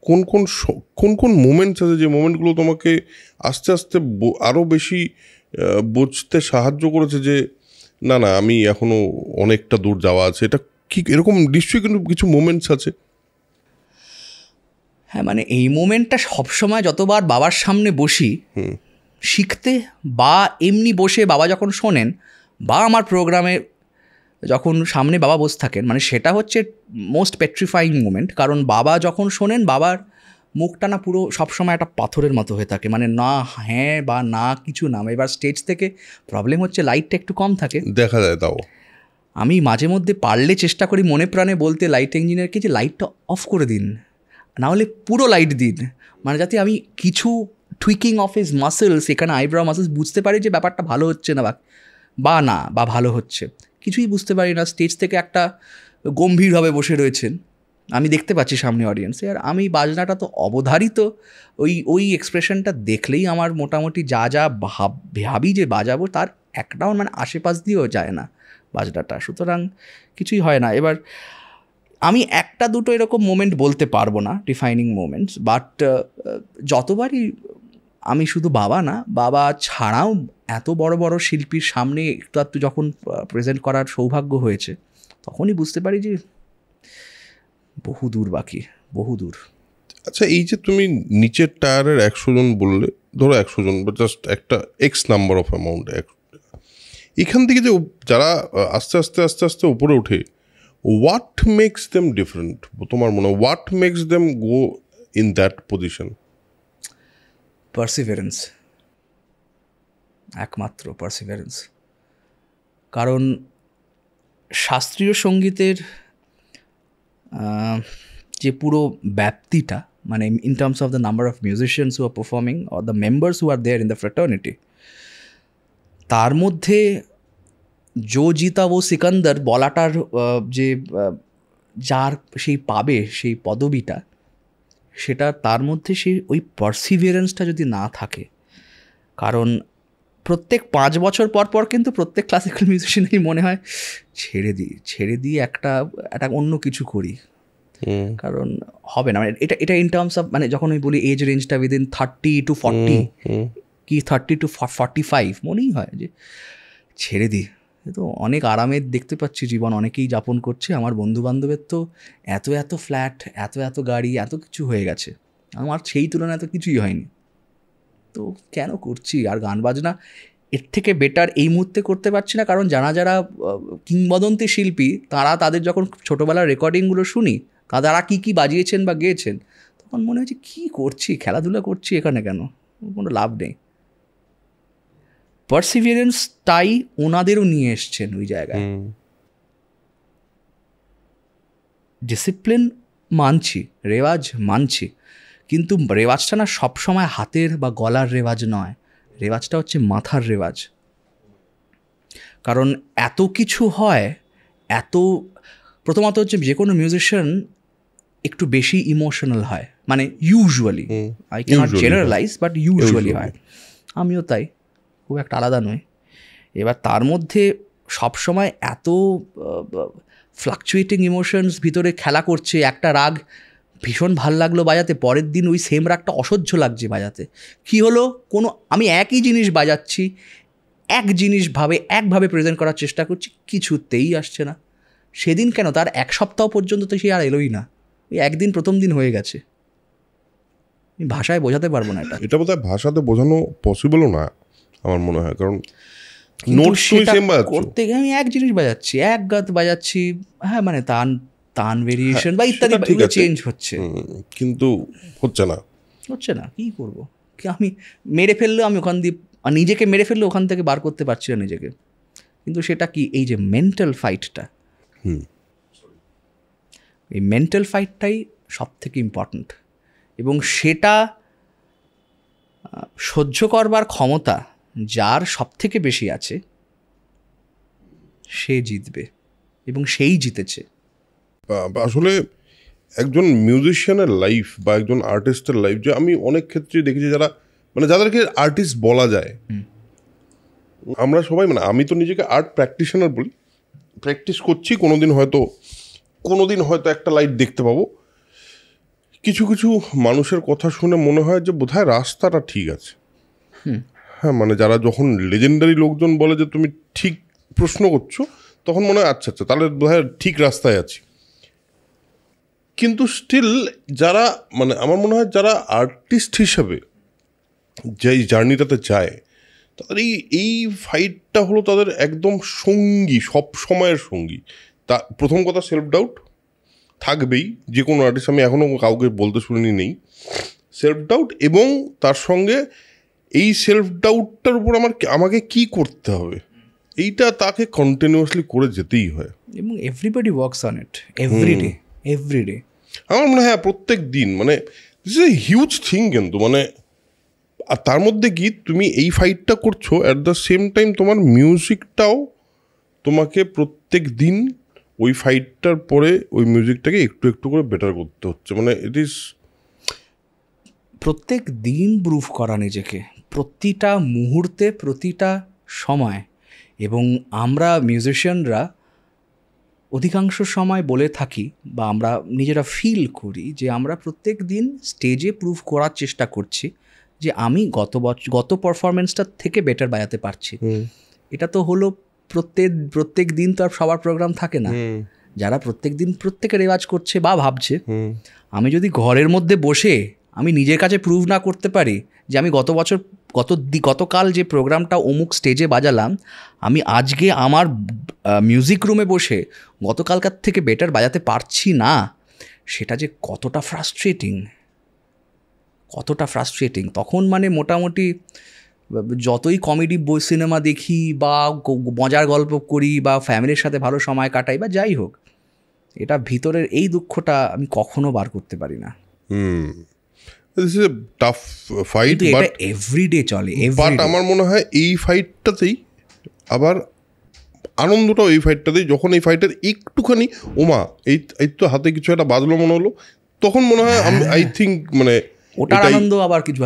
কোন কোন মোমেন্টস আছে যে মোমেন্টগুলো তোমাকে আস্তে আস্তে আরও বেশি বুঝতে সাহায্য করেছে যে না না আমি এখনও অনেকটা দূর যাওয়া আছে? এটা কি এরকম নিশ্চয়ই কিন্তু কিছু মোমেন্টস আছে। হ্যাঁ, মানে এই মোমেন্টটা সবসময় যতবার বাবার সামনে বসি শিখতে, বা এমনি বসে বাবা যখন শোনেন, বা আমার প্রোগ্রামে যখন সামনে বাবা বসে থাকেন, মানে সেটা হচ্ছে মোস্ট পেট্রিফাইং মোমেন্ট। কারণ বাবা যখন শোনেন, বাবার মুখটা না পুরো সবসময় একটা পাথরের মতো হয়ে থাকে, মানে না হ্যাঁ বা না কিছু না। এবার স্টেজ থেকে প্রবলেম হচ্ছে লাইটটা একটু কম থাকে, দেখা যায়। তাও আমি মাঝে মধ্যে পারলে চেষ্টা করি মনে প্রাণে বলতে লাইট ইঞ্জিনিয়ারকে যে লাইটটা অফ করে দিন, না হলে পুরো লাইট দিন, মানে যাতে আমি কিছু টুইকিং অফ হিজ মাসেলস, এখানে আইব্রো মাসেলস, বুঝতে পারি যে ব্যাপারটা ভালো হচ্ছে না বা ভালো হচ্ছে। কিছুই বুঝতে পারি না, স্টেজ থেকে একটা গম্ভীরভাবে বসে রয়েছেন, আমি দেখতে পাচ্ছি সামনে অডিয়েন্সে, আর আমি বাজনাটা তো অবধারিত, ওই এক্সপ্রেশনটা দেখলেই আমার মোটামুটি যা ভাবি যে বাজাবো তার একটাও মানে আশেপাশ দিয়েও যায় না বাজনাটা, সুতরাং কিছুই হয় না। এবার আমি একটা দুটো এরকম মোমেন্ট বলতে পারবো না, ডিফাইনিং মোমেন্টস, বাট যতবারই আমি শুধু বাবা না, বাবা ছাড়াও এত বড় বড় শিল্পীর সামনে একটু যখন প্রেজেন্ট করার সৌভাগ্য হয়েছে, তখনই বুঝতে পারি যে বহু দূর বাকি, বহু দূর। আচ্ছা, এই যে তুমি নিচের টায়ারের 100 জন বললে, ধরো 100 জন বা জাস্ট একটা এক্স নাম্বার অফ অ্যামাউন্ট, এখান থেকে যে যারা আস্তে আস্তে আস্তে আস্তে উপরে ওঠে, হোয়াট মেক্স দেম ডিফারেন্ট তোমার মনে হয়? What makes them go in that position? Perseverance, একমাত্র পার্সিভারেন্স। কারণ শাস্ত্রীয় সঙ্গীতের যে পুরো ব্যাপ্তিটা, মানে in terms of the number of musicians who are performing or the members who are there in the fraternity, তার মধ্যে জো জিতা ও সিকান্দার বলাটার যে যার সেই পাবে সেই পদবিটা, সেটা তার মধ্যে সেই ওই পার্সিভিয়ারেন্সটা যদি না থাকে, কারণ প্রত্যেক 5 বছর পর পর কিন্তু প্রত্যেক ক্লাসিক্যাল মিউজিশিয়ানই মনে হয় ছেড়ে দিই একটা অন্য কিছু করি, কারণ হবে না। মানে এটা ইন টার্মস অফ, মানে যখন আমি বলি এজ রেঞ্জটা উইদিন 30 to 40 কি 30 to 45, মনেই হয় যে ছেড়ে দিই। তো অনেক আরামের দেখতে পাচ্ছি জীবন অনেকেই যাপন করছে, আমার বন্ধুবান্ধবের তো এত ফ্ল্যাট, এত গাড়ি, এত কিছু হয়ে গেছে, আমার সেই তুলনায় এত কিছুই হয়নি। তো কেন করছি? আর গান বাজনা এর থেকে বেটার এই মুহূর্তে করতে পারছি না, কারণ যারা কিংবদন্তি শিল্পী, তাদের যখন ছোটোবেলার রেকর্ডিংগুলো শুনি, তারা কী বাজিয়েছেন বা গেয়েছেন, তখন মনে হচ্ছে কী করছি, খেলাধুলা করছি এখানে, কেন কোনো লাভ নেই। পার্সিভিয়ারেন্সটাই ওনাদেরও নিয়ে এসছেন ওই জায়গায়। ডিসিপ্লিন মানছি, রেওয়াজ মানছি, কিন্তু রেওয়াজটা না সবসময় হাতের বা গলার রেওয়াজ নয়, রেওয়াজটা হচ্ছে মাথার রেওয়াজ। কারণ এত কিছু হয়, প্রথমত হচ্ছে যে কোনো মিউজিশিয়ান একটু বেশি ইমোশনাল হয়, মানে usually, I can't generalize, but usually হয়, আমিও তাই, খুব একটা আলাদা নয়। এবার তার মধ্যে সবসময় এত ফ্লাকচুয়েটিং ইমোশনস ভিতরে খেলা করছে। একটা রাগ ভীষণ ভাল লাগলো বাজাতে, পরের দিন ওই সেম রাগটা অসহ্য লাগছে বাজাতে। কি হলো, কোনো আমি একই জিনিস বাজাচ্ছি, একভাবে প্রেজেন্ট করার চেষ্টা করছি, কিছুতেই আসছে না। সেদিন কেন, তার এক সপ্তাহ পর্যন্ত তো সে আর এলোই না। ওই একদিন প্রথম দিন হয়ে গেছে। আমি ভাষায় বোঝাতে পারবো না এটা। এটা বোধহয় ভাষাতে বোঝানো পসিবলও না আমার মনে হয়, কারণ কিন্তু নোটস তুমি সেটা সেম বাজাচ্ছ। করতে গিয়ে আমি এক জিনিস বাজাচ্ছি, এক গাত বাজাচ্ছি, হ্যাঁ মানে তান ভেরিয়েশন বা ইত্যাদি সেটা ঠিক আছে। চেঞ্জ হচ্ছে, কিন্তু হচ্ছে না। কি করবো, কি আমি মেরে ফেললে আমি ওখান দিয়ে নিজেকে মেরে ফেললে ওখান থেকে বার করতে পারছি না নিজেকে। কিন্তু সেটা কি, এই যে মেন্টাল ফাইটটা, এই মেন্টাল ফাইটটাই সব থেকে ইম্পর্ট্যান্ট। এবং সেটা সহ্য করবার ক্ষমতা যার সব থেকে বেশি আছে সে জিতবে, এবং সেই জিতেছে। আসলে একজন মিউজিশিয়ানের লাইফ বা একজন আর্টিস্টের লাইফ, যে আমি অনেক ক্ষেত্রে দেখেছি যারা মানে যাদেরকে আর্টিস্ট বলা যায়, আমরা সবাই মানে আমি তো নিজেকে আর্ট প্র্যাকটিশনার বলি, প্র্যাকটিস করছি, কোনোদিন হয়তো একটা লাইট দেখতে পাবো। কিছু কিছু মানুষের কথা শুনে মনে হয় যে বোধহয় রাস্তাটা ঠিক আছে। হ্যাঁ, মানে যারা যখন লেজেন্ডারি লোকজন বলে যে তুমি ঠিক প্রশ্ন করছো, তখন মনে হয় আচ্ছা তাহলে বোধহয় ঠিক রাস্তায় আছি। কিন্তু স্টিল যারা মানে আমার মনে হয় যারা আর্টিস্ট হিসাবে যেই জার্নিটাতে যায়, তাদের এই ফাইটটা হলো তাদের একদম সঙ্গী, সব সময়ের সঙ্গী। তা প্রথম কথা সেলফ ডাউট থাকবেই, যে কোনো আর্টিস্ট, আমি এখনও কাউকে বলতে শুনিনি নেই সেলফ ডাউট, এবং তার সঙ্গে এই সেলফ ডাউটটার উপর আমাকে কি করতে হবে, এইটা তাকে কন্টিনিউয়াসলি করে যেতেই হয়। এবং everybody works on it everyday. আমার মনে হয় প্রত্যেক দিন, মানে this is a huge thing কিন্তু, মানে আর তার মধ্যে কি তুমি এই ফাইটটা করছো, অ্যাট দ্য সেম টাইম তোমার মিউজিকটাও তোমাকে প্রত্যেক দিন ওই ফাইটটার পরে ওই মিউজিকটাকে একটু একটু করে বেটার করতে হচ্ছে। মানে ইট ইজ প্রত্যেক দিন প্রুভ করা নিজেকে, প্রতিটা মুহূর্তে, প্রতিটা সময়। এবং আমরা মিউজিশিয়ানরা অধিকাংশ সময় বলে থাকি বা আমরা নিজেরা ফিল করি যে আমরা প্রত্যেক দিন স্টেজে প্রুভ করার চেষ্টা করছি যে আমি গত পারফরমেন্সটার থেকে বেটার বাজাতে পারছি। এটা তো হলো প্রত্যেক দিন তো আর সবার প্রোগ্রাম থাকে না। যারা প্রত্যেক দিন প্রত্যেকে রেওয়াজ করছে বা ভাবছে, আমি যদি ঘরের মধ্যে বসে আমি নিজের কাছে প্রুভ না করতে পারি যে আমি গতকাল যে প্রোগ্রামটা অমুক স্টেজে বাজালাম, আমি আজকে আমার মিউজিক রুমে বসে গতকালকার থেকে বেটার বাজাতে পারছি না, সেটা যে কতটা ফ্রাস্ট্রেটিং। তখন মানে মোটামুটি যতই কমেডি সিনেমা দেখি বা মজার গল্প করি বা ফ্যামিলির সাথে ভালো সময় কাটাই বা যাই হোক, এটা ভিতরের এই দুঃখটা আমি কখনো বার করতে পারি না। This is a tough fight, but everyday চলে। বাট আমার মনে হয় এই ফাইটটাতেই আবার আনন্দটাও এই ফাইটটাতেই, যখন এই ফাইটের একটুখানি ওমা এই তো হাতে কিছু একটা বাজলো মনে হলো, তখন মনে হয় আই থিঙ্ক মানে ওটার আনন্দ আবার কিছু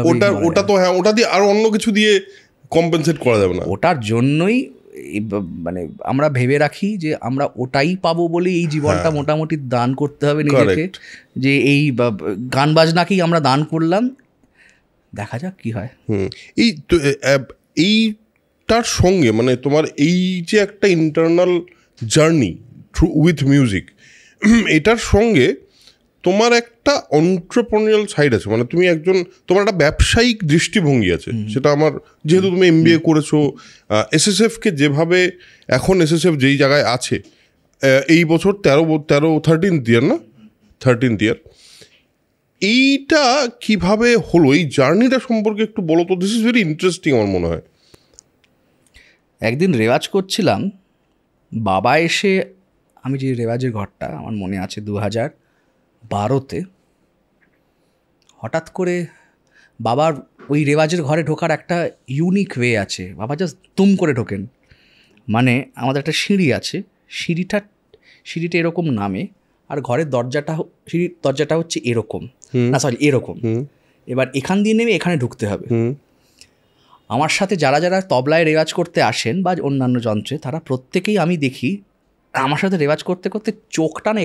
ওটা তো হ্যাঁ, ওটা দিয়ে আর অন্য কিছু দিয়ে কম্পেনসেট করা যাবে না। ওটার জন্যই মানে আমরা ভেবে রাখি যে আমরা ওটাই পাবো বলে এই জীবনটা মোটামুটি দান করতে হবে নিজেকে, যে এই গান বাজনাকেই আমরা দান করলাম, দেখা যাক কি হয়। এইটার সঙ্গে মানে তোমার এই যে একটা internal journey through with music, এটার সঙ্গে তোমার একটা এন্টারপ্রেনিউরিয়াল সাইড আছে, মানে তুমি তোমার একটা ব্যবসায়িক দৃষ্টিভঙ্গি আছে। সেটা আমার, যেহেতু তুমি MBA করেছো, SSFকে যেভাবে এখন SSF যেই জায়গায় আছে, এই বছর 13th ইয়ার, এইটা কিভাবে হলো, এই জার্নিটা সম্পর্কে একটু বলো তো। দিস ইজ ভেরি ইন্টারেস্টিং আমার মনে হয়। একদিন রেওয়াজ করছিলাম, বাবা এসে, আমি যে রেওয়াজের ঘরটা আমার মনে আছে 2012-তে, হঠাৎ করে বাবার ওই রেওয়াজের ঘরে ঢোকার একটা ইউনিক ওয়ে আছে। বাবা জাস্ট তুম করে ঢোকেন, মানে আমাদের একটা সিঁড়ি আছে, সিঁড়িটা এরকম নামে, আর ঘরের সিঁড়ির দরজাটা হচ্ছে এরকম, এরকম। এবার এখান দিয়ে নেমে এখানে ঢুকতে হবে। আমার সাথে যারা তবলায় রেওয়াজ করতে আসেন বা অন্যান্য যন্ত্রে, তারা প্রত্যেকেই আমি দেখি আমার সাথে রেওয়াজ করতে করতে চোখটা না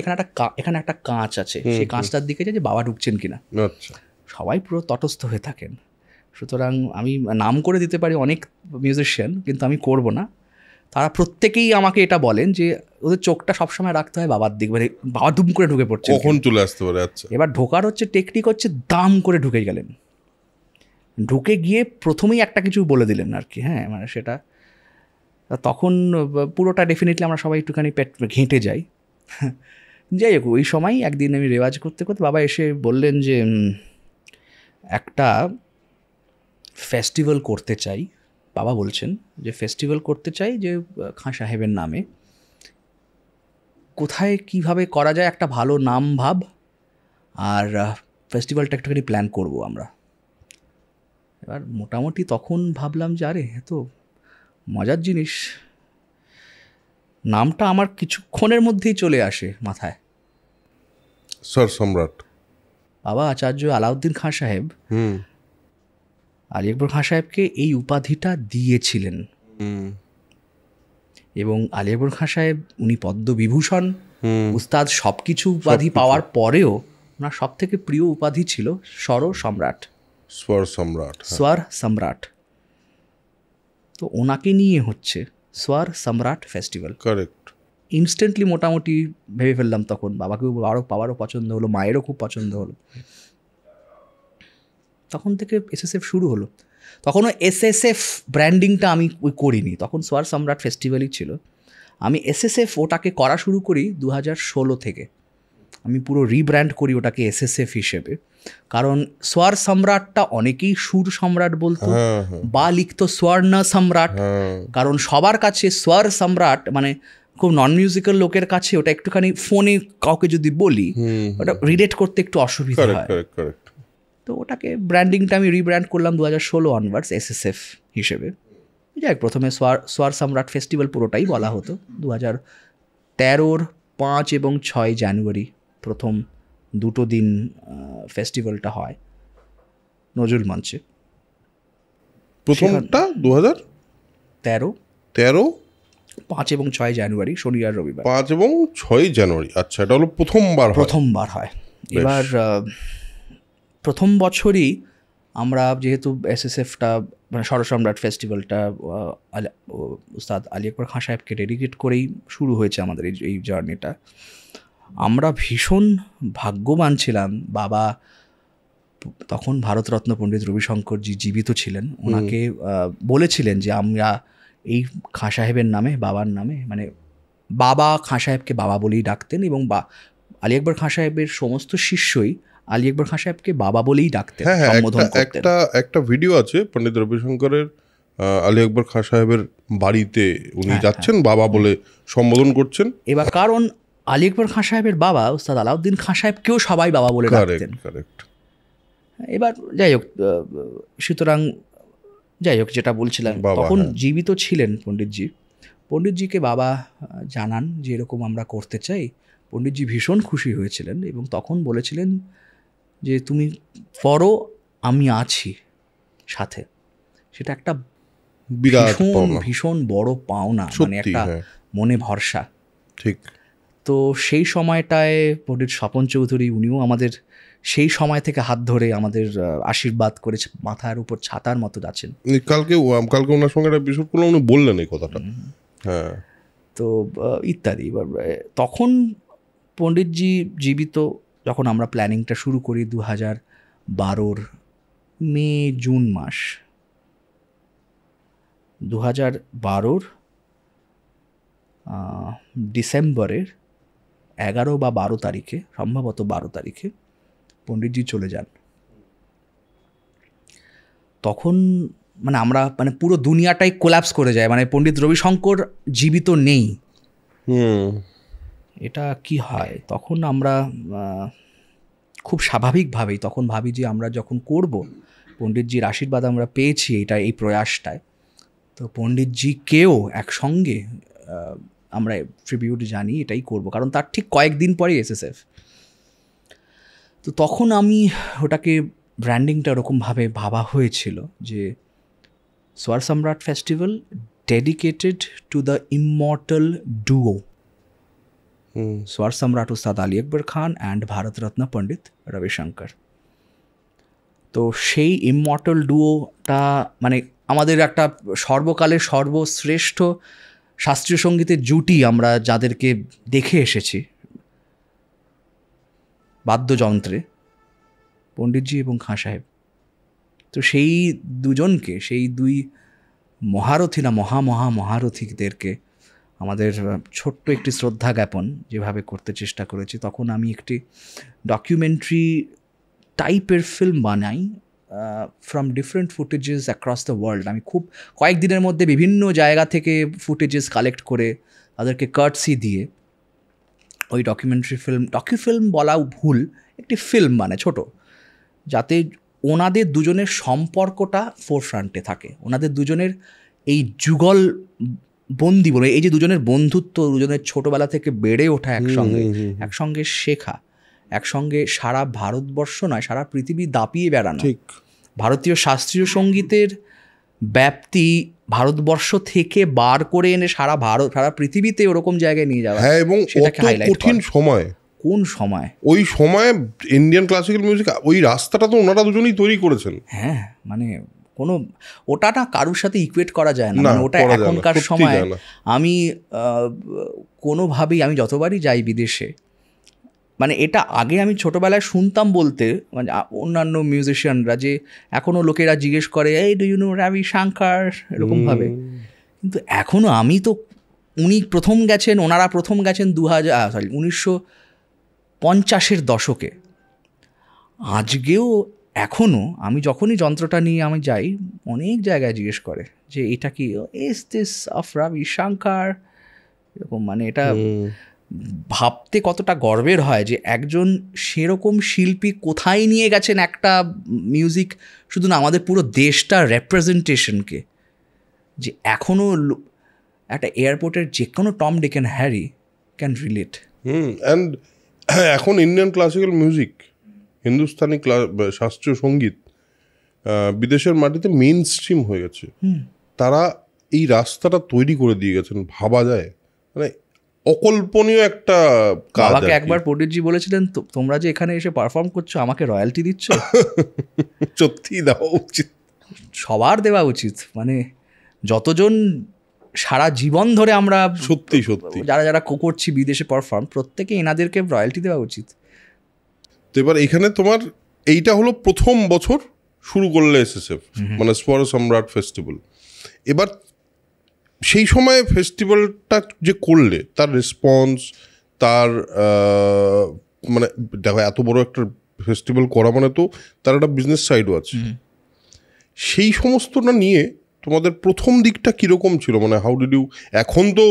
এখানে একটা কাঁচ আছে, সেই কাঁচটার দিকে যায় যে বাবা ঢুকছেন কিনা। আচ্ছা, সবাই পুরো তটস্থ হয়ে থাকেন। সুতরাং আমি নাম করে দিতে পারি অনেক মিউজিশিয়ান, কিন্তু আমি করব না। তারা প্রত্যেকেই আমাকে এটা বলেন যে ওদের চোখটা সবসময় রাখতে হয় বাবার দিক, মানে বাবা দুম করে ঢুকে পড়ছে, কখন চলে আসতে পারে। আচ্ছা, এবার ঢোকার টেকনিক হচ্ছে দাম করে ঢুকে গেলেন, ঢুকে গিয়ে প্রথমেই একটা কিছু বলে দিলেন আর কি। হ্যাঁ, মানে সেটা তখন পুরোটা ডেফিনেটলি আমরা সবাই একটুখানি পেট ঘেঁটে যাই। যাই হোক, ওই সময় একদিন আমি রেওয়াজ করতে করতে বাবা এসে বললেন যে একটা ফেস্টিভ্যাল করতে চাই। বাবা বলছেন যে ফেস্টিভ্যাল করতে চাই, যে খাঁ সাহেবের নামে। কোথায় কিভাবে করা যায় একটা ভালো নাম ভাব, আর ফেস্টিভ্যালটা একটুখানি প্ল্যান করব আমরা। এবার মোটামুটি তখন ভাবলাম যে আরে এ তো মজার জিনিস। নামটা আমার কিছুক্ষণের মধ্যেই চলে আসে মাথায়। স্বর সম্রাট। বাবা আচার্য আলাউদ্দিন খাঁ সাহেব আলী আকবর খাঁ সাহেবকে এই উপাধিটা দিয়েছিলেন, এবং আলী আকবর খাঁ সাহেব উনি পদ্মবিভূষণ উস্তাদ সব কিছু উপাধি পাওয়ার পরেও ওনার সব থেকে প্রিয় উপাধি ছিল স্বর সম্রাট, স্বর সম্রাট, স্বর সম্রাট। তো ওনাকে নিয়ে হচ্ছে স্বর সম্রাট ফেস্টিভ্যাল। কারেক্ট। ইনস্ট্যান্টলি মোটামুটি ভেবে ফেললাম তখন, বাবাকেও বাবারও পছন্দ হলো, মায়েরও খুব পছন্দ হলো। তখন থেকে এসএসএফ শুরু হলো। তখনও এসএসএফ ব্র্যান্ডিংটা আমি করিনি, তখন স্বর সম্রাট ফেস্টিভ্যালই ছিল। আমি এসএসএফ ওটাকে করা শুরু করি 2016 থেকে। আমি পুরো রিব্র্যান্ড করি ওটাকে এসএসএফ হিসেবে, কারণ স্বর সম্রাটটা অনেকেই সুর সম্রাট বলতো বা লিখতো স্বর্ণ সম্রাট, কারণ সবার কাছে স্বর সম্রাট মানে খুব নন মিউজিক্যাল লোকের কাছে ওটা একটুখানি ফোনে কাউকে যদি বলি ওটা রিলেট করতে একটু অসুবিধা হয়। তো ওটাকে ব্র্যান্ডিংটা আমি রিব্র্যান্ড করলাম 2016 অনওয়ার্ডস এসএসএফ হিসেবে। যাই হোক, প্রথমে স্বর সম্রাট ফেস্টিভ্যাল পুরোটাই বলা হতো। 2013 5 এবং 6 জানুয়ারি প্রথম দুটো দিন ফেস্টিভ্যালটা হয় নজরুল মঞ্চে। প্রথমটা 2013 5 এবং 6 জানুয়ারি, শনি আর রবিবার। 5 এবং 6 জানুয়ারি। আচ্ছা, এটা হলো প্রথমবার হয়। এবার প্রথম বছরই আমরা যেহেতু এসএসএফটা মানে স্বরসম্রাট ফেস্টিভ্যালটা উস্তাদ আলী আকবর খাঁ সাহেবকে ডেডিকেট করেই শুরু হয়েছে আমাদের এই জার্নিটা। আমরা ভীষণ ভাগ্যবান ছিলাম। বাবা তখন ভারতরত্ন পণ্ডিত রবিশঙ্করজি জীবিত ছিলেন, ওনাকে বলেছিলেন যে আমরা এই খাঁ সাহেবের নামে, বাবার নামে, মানে বাবা খাঁ সাহেবকে বাবা বলেই ডাকতেন, এবং আলী আকবর খাঁ সাহেবের সমস্ত শিষ্যই আলী আকবর খাঁ সাহেবকে বাবা বলেই ডাকতেন, সম্বোধন করতেন। একটা ভিডিও আছে পণ্ডিত রবিশঙ্করের, আলী আকবর খাঁ সাহেবের বাড়িতে উনি যাচ্ছেন, বাবা বলে সম্বোধন করছেন। এবার কারণ আলী আকবর খাঁ সাহেবের বাবা উস্তাদ আলাউদ্দিন খাঁ সাহেবকেও সবাই বাবা বলে ডাকতেন। এবার যাই হোক, সুতরাং যাই হোক, যেটা বলছিলাম, তখন জীবিত ছিলেন পণ্ডিতজিকে বাবা জানান যে এরকম আমরা করতে চাই। পণ্ডিতজি ভীষণ খুশি হয়েছিলেন এবং তখন বলেছিলেন যে তুমি করো, আমি আছি সাথে। সেটা একটা ভীষণ বড় পাওনা, মানে একটা মনে ভরসা। ঠিক। তো সেই সময়টায় পণ্ডিত স্বপন চৌধুরী উনিও আমাদের সেই সময় থেকে হাত ধরে আমাদের আশীর্বাদ করেছে, মাথার উপর ছাতার মতো যাচ্ছেন। কালকে ওনার সঙ্গে একটা এপিসোড করলাম, উনি বললেন এই কথাটা। হ্যাঁ, তো ইত্যাদি। তখন পণ্ডিতজি জীবিত, যখন আমরা প্ল্যানিংটা শুরু করি 2012 মে জুন মাস, 2012 ডিসেম্বরের 11 বা 12 তারিখে, সম্ভবত 12 তারিখে পণ্ডিতজি চলে যান। তখন মানে আমরা মানে পুরো দুনিয়াটাই কোল্যাপস করে যায়, মানে পণ্ডিত রবিশঙ্কর জীবিত নেই। এটা কি হয়, তখন আমরা খুব স্বাভাবিকভাবেই তখন ভাবি যে আমরা যখন করব, পণ্ডিতজির আশীর্বাদ আমরা পেয়েছি এই প্রয়াসটায়, তো পণ্ডিতজিকেও একসঙ্গে আমরা ট্রিবিউট জানি, এটাই করব, কারণ তার ঠিক কয়েকদিন পরেই এসএসএফ। তো তখন আমি ওটাকে ব্র্যান্ডিংটা ওরকমভাবে ভাবা হয়েছিল যে স্বর সম্রাট festival dedicated to the immortal duo স্বর সম্রাট উস্তাদ আলী আকবর খান অ্যান্ড ভারতরত্ন পণ্ডিত রবিশঙ্কর। তো সেই ইমমর্টাল ডুওটা মানে আমাদের একটা সর্বকালের সর্বশ্রেষ্ঠ শাস্ত্রীয় সঙ্গীতের জুটি আমরা যাদেরকে দেখে এসেছি বাদ্যযন্ত্রে, পণ্ডিতজি এবং খাঁ সাহেব। তো সেই দুজনকে, সেই দুই মহারথীরা, মহারথীদেরকে আমাদের ছোট্ট একটি শ্রদ্ধা জ্ঞাপন যেভাবে করতে চেষ্টা করেছি, তখন আমি একটি ডকুমেন্টারি টাইপের ফিল্ম বানাই from different footages across the world. আমি খুব কয়েকদিনের মধ্যে বিভিন্ন জায়গা থেকে ফুটেজেস কালেক্ট করে তাদেরকে কার্টসি দিয়ে ওই ডকুফিল্ম বলা ভুল, একটি ফিল্ম মানে ছোট, যাতে ওনাদের দুজনের সম্পর্কটা ফোরফ্রন্টে থাকে, ওনাদের দুজনের এই যুগল বন্দি বলে, এই যে দুজনের বন্ধুত্ব, দুজনের ছোটোবেলা থেকে বেড়ে ওঠা একসঙ্গে শেখা, একসঙ্গে সারা ভারতবর্ষ নয় সারা পৃথিবী দাপিয়ে বেড়ানো, ভারতীয় শাস্ত্রীয় সঙ্গীতের ব্যাপ্তি ভারতবর্ষ থেকে বার করে এনে সারা পৃথিবীতে ওরকম জায়গায় নিয়ে যাওয়া। হ্যাঁ, এবং কঠিন সময়, কোন সময়, ওই সময় ইন্ডিয়ান ক্লাসিক্যাল মিউজিক, ওই রাস্তাটা তো ওনারা দুজনেই তৈরি করেছেন। হ্যাঁ, মানে কোনো ওটা না কারোর সাথে ইকুয়েট করা যায় না, মানে ওটা এখনকার সময় আমি কোনোভাবেই, আমি যতবারই যাই বিদেশে, মানে এটা আগে আমি ছোটোবেলায় শুনতাম বলতে, মানে অন্যান্য মিউজিশিয়ানরা, যে এখনও লোকেরা জিজ্ঞেস করে এই ডু ইউ নো রবিশঙ্কর এরকমভাবে, কিন্তু এখনও আমি তো, ওনারা প্রথম গেছেন 1950-এর দশকে। আজকেও এখনও আমি যখনই যন্ত্রটা নিয়ে আমি যাই, অনেক জায়গায় জিজ্ঞেস করে যে এটা কি, ইজ দিস অফ রবিশঙ্কর, এরকম। মানে এটা ভাবতে কতটা গর্বের হয় যে একজন সেরকম শিল্পী কোথায় নিয়ে গেছেন একটা মিউজিক, শুধু না আমাদের পুরো দেশটার রেপ্রেজেন্টেশনকে, যে এখনও একটা এয়ারপোর্টের যে কোনো Tom Dick and Harry can relate. And এখন ইন্ডিয়ান ক্লাসিক্যাল মিউজিক, হিন্দুস্তানি শাস্ত্রীয় সঙ্গীত বিদেশের মাটিতে মেইন স্ট্রিম হয়ে গেছে। তারা এই রাস্তাটা তৈরি করে দিয়ে গেছেন, ভাবা যায়, মানে অকল্পনীয় একটা কাজ। আমাকে একবার পণ্ডিতজি বলেছিলেন, তোমরা যে এখানে এসে পারফর্ম করছো আমাকে রয়্যালটি দিচ্ছ? সত্যি দেওয়া উচিত, সবার দেওয়া উচিত। মানে যতজন সারা জীবন ধরে আমরা সত্যি যারা করছি বিদেশে পারফর্ম, প্রত্যেকে এনাদেরকে রয়্যালটি দেওয়া উচিত। তো এবার এখানে তোমার এইটা হলো প্রথম বছর শুরু করলে এসএসএফ, মানে স্বর সম্রাট ফেস্টিভ্যাল। এবার সেই সময় ফেস্টিভ্যালটা যে করলে, তার রেসপন্স, তার মানে দেখো এত বড় একটা ফেস্টিভ্যাল করা মানে তো তার একটা বিজনেস সাইডও আছে। সেই সমস্তটা নিয়ে তোমাদের প্রথম দিকটা কীরকম ছিল? মানে হাউ ডিড ইউ, এখন তো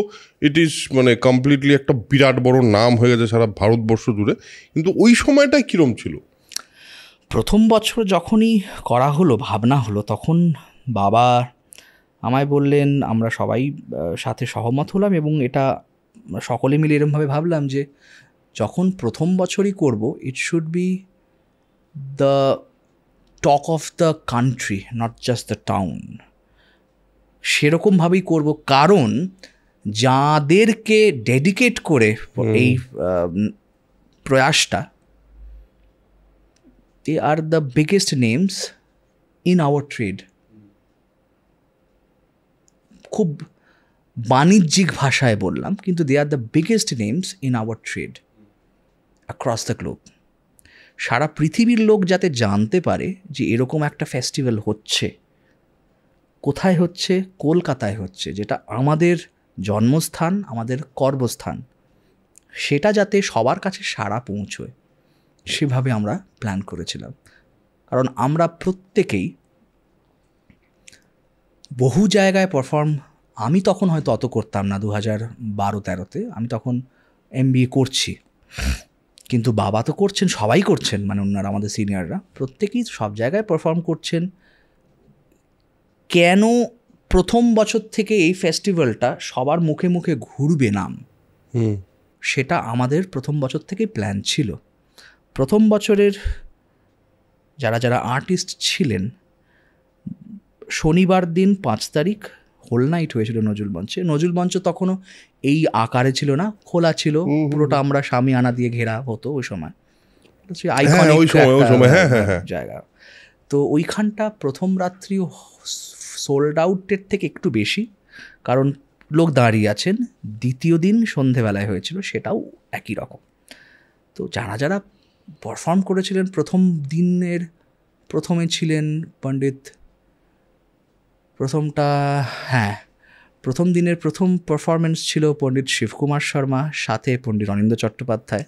ইট ইজ মানে কমপ্লিটলি একটা বিরাট বড় নাম হয়ে গেছে সারা ভারতবর্ষ জুড়ে, কিন্তু ওই সময়টাই কীরকম ছিল? প্রথম বছর যখনই করা হলো, ভাবনা হলো, তখন বাবা আমায় বললেন, আমরা সবাই সাথে সহমত হলাম, এবং এটা সকলে মিলে এরমভাবে ভাবলাম যে যখন প্রথম বছরই করব, it should be the talk of the country, not just the town. সেরকমভাবেই করব, কারণ যাদেরকে ডেডিকেট করে এই প্রয়াসটা, they are the biggest names in our trade. খুব বাণিজ্যিক ভাষায় বললাম, কিন্তু they are the biggest names in our trade across the globe. সারা পৃথিবীর লোক যাতে জানতে পারে যে এরকম একটা ফেস্টিভ্যাল হচ্ছে, কোথায় হচ্ছে, কলকাতায় হচ্ছে, যেটা আমাদের জন্মস্থান, আমাদের কর্মস্থান, সেটা যাতে সবার কাছে সাড়া পৌঁছয়, সেভাবে আমরা প্ল্যান করেছিলাম। কারণ আমরা প্রত্যেকেই বহু জায়গায় পারফর্ম, আমি তখন হয়তো অত করতাম না, 2012-13-তে আমি তখন MBA করছি, কিন্তু বাবা তো করছেন, সবাই করছেন, মানে ওনারা আমাদের সিনিয়ররা প্রত্যেকেই সব জায়গায় পারফর্ম করছেন। কেন প্রথম বছর থেকে এই ফেস্টিভ্যালটা সবার মুখে মুখে ঘুরবে নাম, সেটা আমাদের প্রথম বছর থেকেই প্ল্যান ছিল। প্রথম বছরের যারা আর্টিস্ট ছিলেন, শনিবার দিন 5 তারিখ হোল নাইট হয়েছিল নজরুল মঞ্চে। নজরুল মঞ্চ তখনও এই আকারে ছিল না, খোলা ছিল পুরোটা, আমরা শামিয়ানা দিয়ে ঘেরা হতো ওই সময়, জায়গা। তো ওইখানটা প্রথম রাত্রি সোল্ড আউটের থেকে একটু বেশি, কারণ লোক দাঁড়িয়ে আছেন। দ্বিতীয় দিন সন্ধেবেলায় হয়েছিল, সেটাও একই রকম। তো যারা যারা পারফর্ম করেছিলেন প্রথম দিনের, প্রথমে ছিলেন পণ্ডিত, প্রথম দিনের প্রথম পারফরমেন্স ছিল পণ্ডিত শিবকুমার শর্মা, সাথে পণ্ডিত অনিন্দ্য চট্টোপাধ্যায়।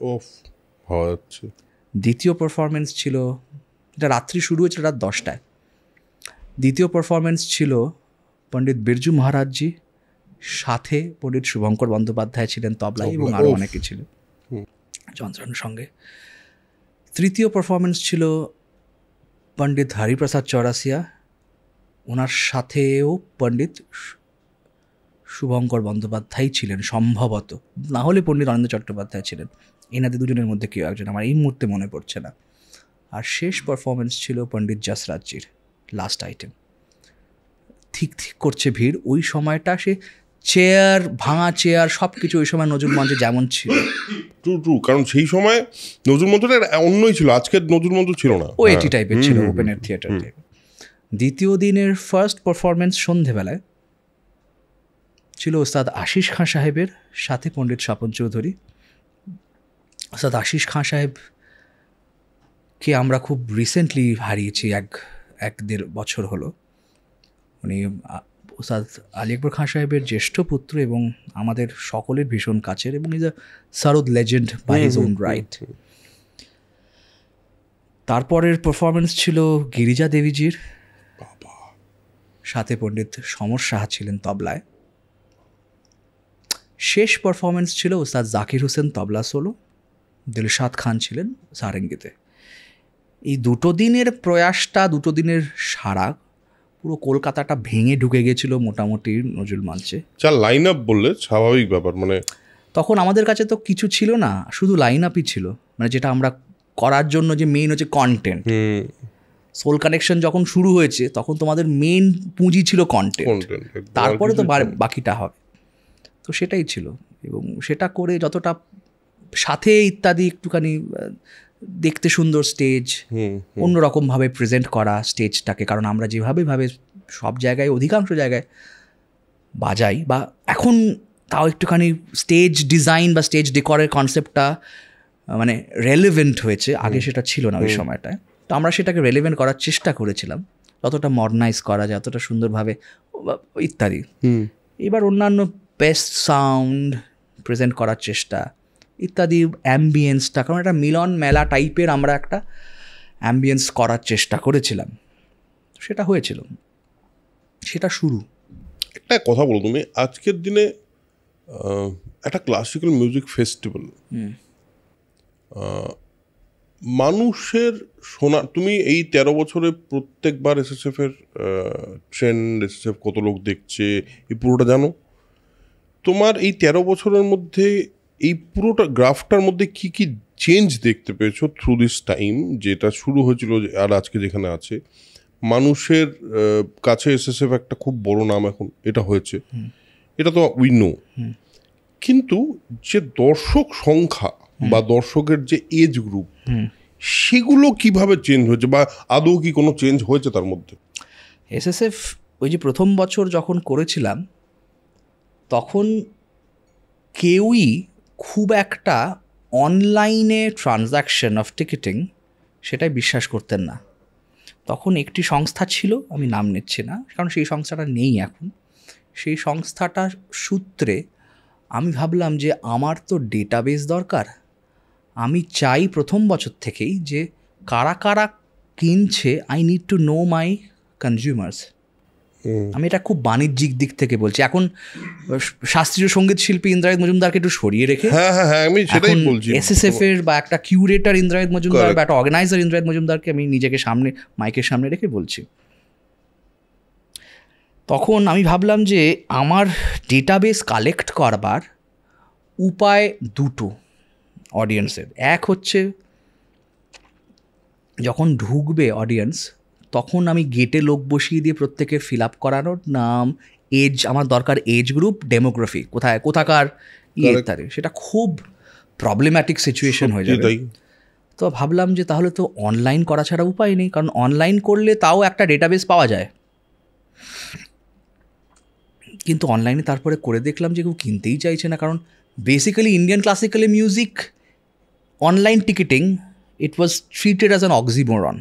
দ্বিতীয় পারফরমেন্স ছিল, এটা রাত্রি শুরু হয়েছিল রাত 10টায়। দ্বিতীয় পারফরমেন্স ছিল পণ্ডিত বিরজু মহারাজজি, সাথে পণ্ডিত শুভঙ্কর বন্দ্যোপাধ্যায় ছিলেন তবলায়, এবং আরও অনেকে ছিল যন্ত্রণার সঙ্গে। তৃতীয় পারফরমেন্স ছিল পণ্ডিত হরিপ্রসাদ চৌরাসিয়া, ওনার সাথেও পণ্ডিত শুভঙ্কর বন্দ্যোপাধ্যায় ছিলেন সম্ভবত, না হলে পণ্ডিত অনিন্দ্য চট্টোপাধ্যায় ছিলেন। এনাদের দুজনের মধ্যে কেউ একজন, আমার এই মুহূর্তে মনে পড়ছে না। আর শেষ পারফরমেন্স ছিল পণ্ডিত যশরাজজির, লাস্ট আইটেম। ঠিক করছে ভিড় ওই সময়টা, সে চেয়ার, ভাঙা চেয়ার, সব কিছু ওই সময় নজরুল মঞ্চে যেমন ছিল। ট্রু, কারণ সেই সময় নজরুল মঞ্চটা অন্যই ছিল, আজকের নজরুল মঞ্চ ছিল না, ওএটি টাইপের ছিল, ওপেন এয়ার থিয়েটার টাইপের। দ্বিতীয় দিনের ফার্স্ট পারফরমেন্স সন্ধেবেলায় ছিল ওস্তাদ আশিস খাঁ সাহেবের, সাথে পণ্ডিত স্বপন চৌধুরী। ওস্তাদ আশিস খাঁ সাহেবকে আমরা খুব রিসেন্টলি হারিয়েছি, 1-1.5 বছর হলো। উনি ওস্তাদ আলী আকবর খাঁ সাহেবের জ্যেষ্ঠ পুত্র এবং আমাদের সকলের ভীষণ কাছের, এবং is a sarod legend by his own right. তারপরের পারফরমেন্স ছিল গিরিজা দেবীজির, সাথে পণ্ডিত সমর সাহা ছিলেন তবলায়। শেষ পারফরমেন্স ছিল ওস্তাদ জাকির হোসেন তবলা সোলো, দিলশাদ খান ছিলেন সারেঙ্গিতে। এই দুটো দিনের প্রয়াসটা, দুটো দিনের সারা, পুরো কলকাতাটা ভেঙে ঢুকে গেছিল মোটামুটি নজরুল মঞ্চে। লাইন আপ বললে স্বাভাবিক ব্যাপার, মানে তখন আমাদের কাছে তো কিছু ছিল না, শুধু লাইন আপই ছিল, মানে যেটা আমরা করার জন্য যে মেইন হচ্ছে কন্টেন্ট। সোল কানেকশন যখন শুরু হয়েছে তখন তোমাদের মেইন পুঁজি ছিল কন্টেন্ট, তারপরে তো বাকিটা হবে। তো সেটাই ছিল, এবং সেটা করে যতটা সাথে ইত্যাদি একটুখানি দেখতে সুন্দর স্টেজ, অন্যরকমভাবে প্রেজেন্ট করা স্টেজটাকে, কারণ আমরা যেভাবে সব জায়গায়, অধিকাংশ জায়গায় বাজাই, বা এখন তাও একটুখানি স্টেজ ডিজাইন বা স্টেজ ডেকরের কনসেপ্টটা মানে রেলেভেন্ট হয়েছে, আগে সেটা ছিল না ওই সময়টায়। তো আমরা সেটাকে রেলেভেন্ট করার চেষ্টা করেছিলাম, যতটা মডার্নাইজ করা যায়, যতটা সুন্দরভাবে ইত্যাদি। এবার অন্যান্য বেস্ট সাউন্ড প্রেজেন্ট করার চেষ্টা ইত্যাদি, অ্যাম্বিয়েন্সটা, কারণ একটা মিলন মেলা টাইপের আমরা একটা অ্যাম্বিয়েন্স করার চেষ্টা করেছিলাম, সেটা হয়েছিল, সেটা শুরু। একটা কথা বলো তুমি, আজকের দিনে একটা ক্লাসিক্যাল মিউজিক ফেস্টিভ্যাল, মানুষের শোনা, তুমি এই 13 বছরে প্রত্যেকবার এসএসএফ এর ট্রেন্ড, এসএসএফ কত লোক দেখছে, এই পুরোটা জানো? তোমার এই 13 বছরের মধ্যে এই পুরোটা গ্রাফটার মধ্যে কি কি চেঞ্জ দেখতে পেয়েছো থ্রু দিস টাইম, যেটা শুরু হয়েছিল আর আজকে যেখানে আছে? মানুষের কাছে এসএসএফ একটা খুব বড় নাম এখন এটা হয়েছে, এটা তো উই নো, কিন্তু যে দর্শক সংখ্যা বা দর্শকের যে এজ গ্রুপ, সেগুলো কিভাবে চেঞ্জ হয়েছে, বা আদৌ কি কোনো চেঞ্জ হয়েছে তার মধ্যে? এসএসএফ ওই যে প্রথম বছর যখন করেছিলাম, তখন কেউই খুব একটা অনলাইনে ট্রানজ্যাকশন অফ টিকিটিং সেটাই বিশ্বাস করতেন না। তখন একটি সংস্থা ছিল, আমি নাম নিচ্ছি না কারণ সেই সংস্থাটা নেই এখন। সেই সংস্থাটার সূত্রে আমি ভাবলাম যে আমার তো ডেটাবেস দরকার, আমি চাই প্রথম বছর থেকেই যে কারা কারা কিনছে, I need to know my consumers. আমি এটা খুব বাণিজ্যিক দিক থেকে বলছি। এখন শাস্ত্রীয় সঙ্গীত শিল্পী ইন্দ্রাজিৎ মজুমদারকে একটু সরিয়ে রেখে আমি সেটাই বলছি, এসএসএফ এর বা একটা কিউরেটর ইন্দ্রাজিৎ মজুমদার বা একটা অর্গানাইজার ইন্দ্রাজিৎ মজুমদারকে আমি নিজেকে সামনে, মাইকের সামনে রেখে বলছি। তখন আমি ভাবলাম যে আমার ডেটাবেস কালেক্ট করবার উপায় দুটো অডিয়েন্সের। এক হচ্ছে যখন ঢুকবে অডিয়েন্স, তখন আমি গেটে লোক বসিয়ে দিয়ে প্রত্যেকের ফিল আপ করানোর, নাম, এজ, আমার দরকার এজ গ্রুপ, ডেমোগ্রাফি, কোথাকার ইত্যাদি। সেটা খুব প্রবলেম্যাটিক সিচুয়েশন হয়ে যাবে। তো ভাবলাম যে তাহলে তো অনলাইন করা ছাড়া উপায় নেই, কারণ অনলাইন করলে তাও একটা ডেটাবেস পাওয়া যায়। কিন্তু অনলাইনে তারপরে করে দেখলাম যে কেউ কিনতেই চাইছে না, কারণ basically Indian classical music online ticketing it was treated as an oxymoron.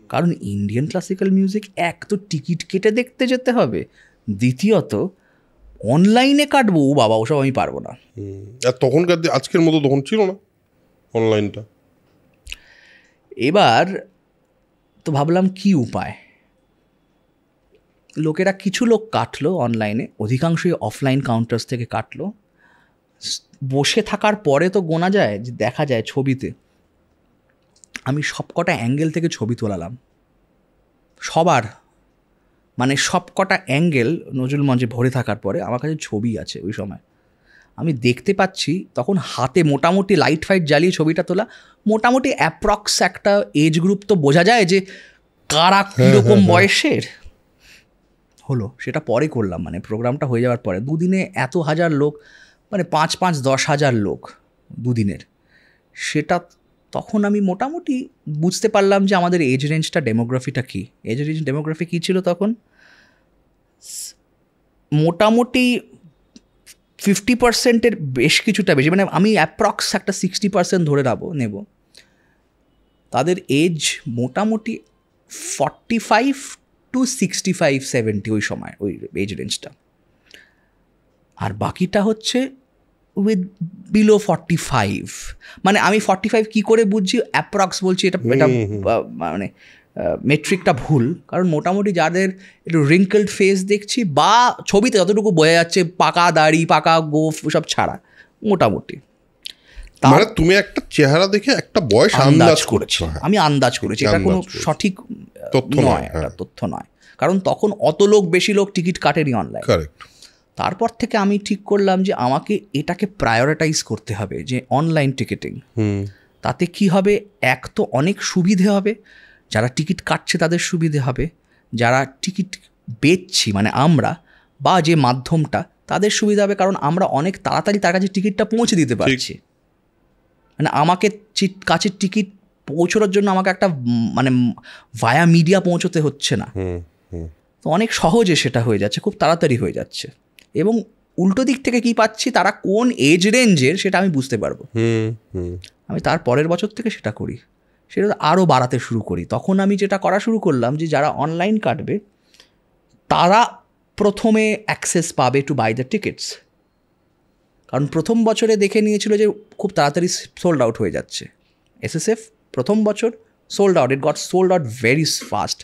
কারণ ইন্ডিয়ান ক্লাসিক্যাল মিউজিক এক তো টিকিট কেটে দেখতে যেতে হবে, দ্বিতীয়ত অনলাইনে কাটবো, ও বাবা ওসব আমি পারবো না। আর তখনকার আজকের মতো তখন ছিল না অনলাইনটা। এবার তো ভাবলাম কি উপায়। লোকেরা কিছু লোক কাটলো অনলাইনে, অধিকাংশই অফলাইন কাউন্টার্স থেকে কাটলো। বসে থাকার পরে তো গোনা যায়, যে দেখা যায় ছবিতে। আমি সবকটা অ্যাঙ্গেল থেকে ছবি তোলালাম, সবার, মানে সবকটা অ্যাঙ্গেল নজরুল মঞ্চে ভরে থাকার পরে আমার কাছে ছবি আছে। ওই সময় আমি দেখতে পাচ্ছি তখন হাতে মোটামুটি লাইট ফাইট জ্বালিয়ে ছবিটা তোলা, মোটামুটি অ্যাপ্রক্স একটা এজ গ্রুপ তো বোঝা যায় যে কারা কীরকম বয়সের। হলো সেটা পরে করলাম, মানে প্রোগ্রামটা হয়ে যাওয়ার পরে। দুদিনে এত হাজার লোক, মানে 5-10 হাজার লোক দুদিনের, সেটা তখন আমি মোটামুটি বুঝতে পারলাম যে আমাদের এজ রেঞ্জটা, ডেমোগ্রাফিটা কী। এজ রেঞ্জ ডেমোগ্রাফি কী ছিল তখন? মোটামুটি 50%-এর বেশ কিছুটা বেশি, মানে আমি অ্যাপ্রক্স একটা 60% ধরে নেব। তাদের এজ মোটামুটি 45 to 65-70 ওই সময়, ওই এজ রেঞ্জটা। আর বাকিটা হচ্ছে উইথ বিলো 45। মানে আমি 45 কী করে বুঝছি, অ্যাপ্রক্স বলছি, এটা মানে মেট্রিকটা ভুল। কারণ মোটামুটি যাদের একটু রিঙ্কলড ফেস দেখছি, বা ছবিতে যতটুকু বোঝা যাচ্ছে পাকা দাড়ি, পাকা গোফ সব ছাড়া মোটামুটি। মানে তুমি একটা চেহারা দেখে একটা বয়স আন্দাজ করেছো। আমি আন্দাজ করেছি, এটা কোনো সঠিক তথ্য নয়, এটা তথ্য নয়। কারণ তখন অত লোক, বেশি লোক টিকিট কাটেনি অনলাইন। তারপর থেকে আমি ঠিক করলাম যে আমাকে এটাকে প্রায়োরিটাইজ করতে হবে, যে অনলাইন টিকিটিং। তাতে কি হবে, এক তো অনেক সুবিধে হবে, যারা টিকিট কাটছে তাদের সুবিধে হবে, যারা টিকিট বেচছি মানে আমরা, বা যে মাধ্যমটা, তাদের সুবিধা হবে। কারণ আমরা অনেক তাড়াতাড়ি তার কাছে টিকিটটা পৌঁছে দিতে পারছি। মানে আমাকে কাছের টিকিট পৌঁছানোর জন্য আমাকে একটা মানে ভায়া মিডিয়া পৌঁছতে হচ্ছে না। তো অনেক সহজে সেটা হয়ে যাচ্ছে, খুব তাড়াতাড়ি হয়ে যাচ্ছে। এবং উল্টো দিক থেকে কি পাচ্ছি, তারা কোন এজ রেঞ্জের সেটা আমি বুঝতে পারবো। আমি তার পরের বছর থেকে সেটা করি, সেটা আরও বাড়াতে শুরু করি। তখন আমি যেটা করা শুরু করলাম, যে যারা অনলাইন কাটবে তারা প্রথমে অ্যাক্সেস পাবে টু বাই দ্য টিকিটস। কারণ প্রথম বছরে দেখে নিয়েছিল যে খুব তাড়াতাড়ি সোল্ড আউট হয়ে যাচ্ছে। এসএসএফ প্রথম বছর sold out, it got sold out very fast.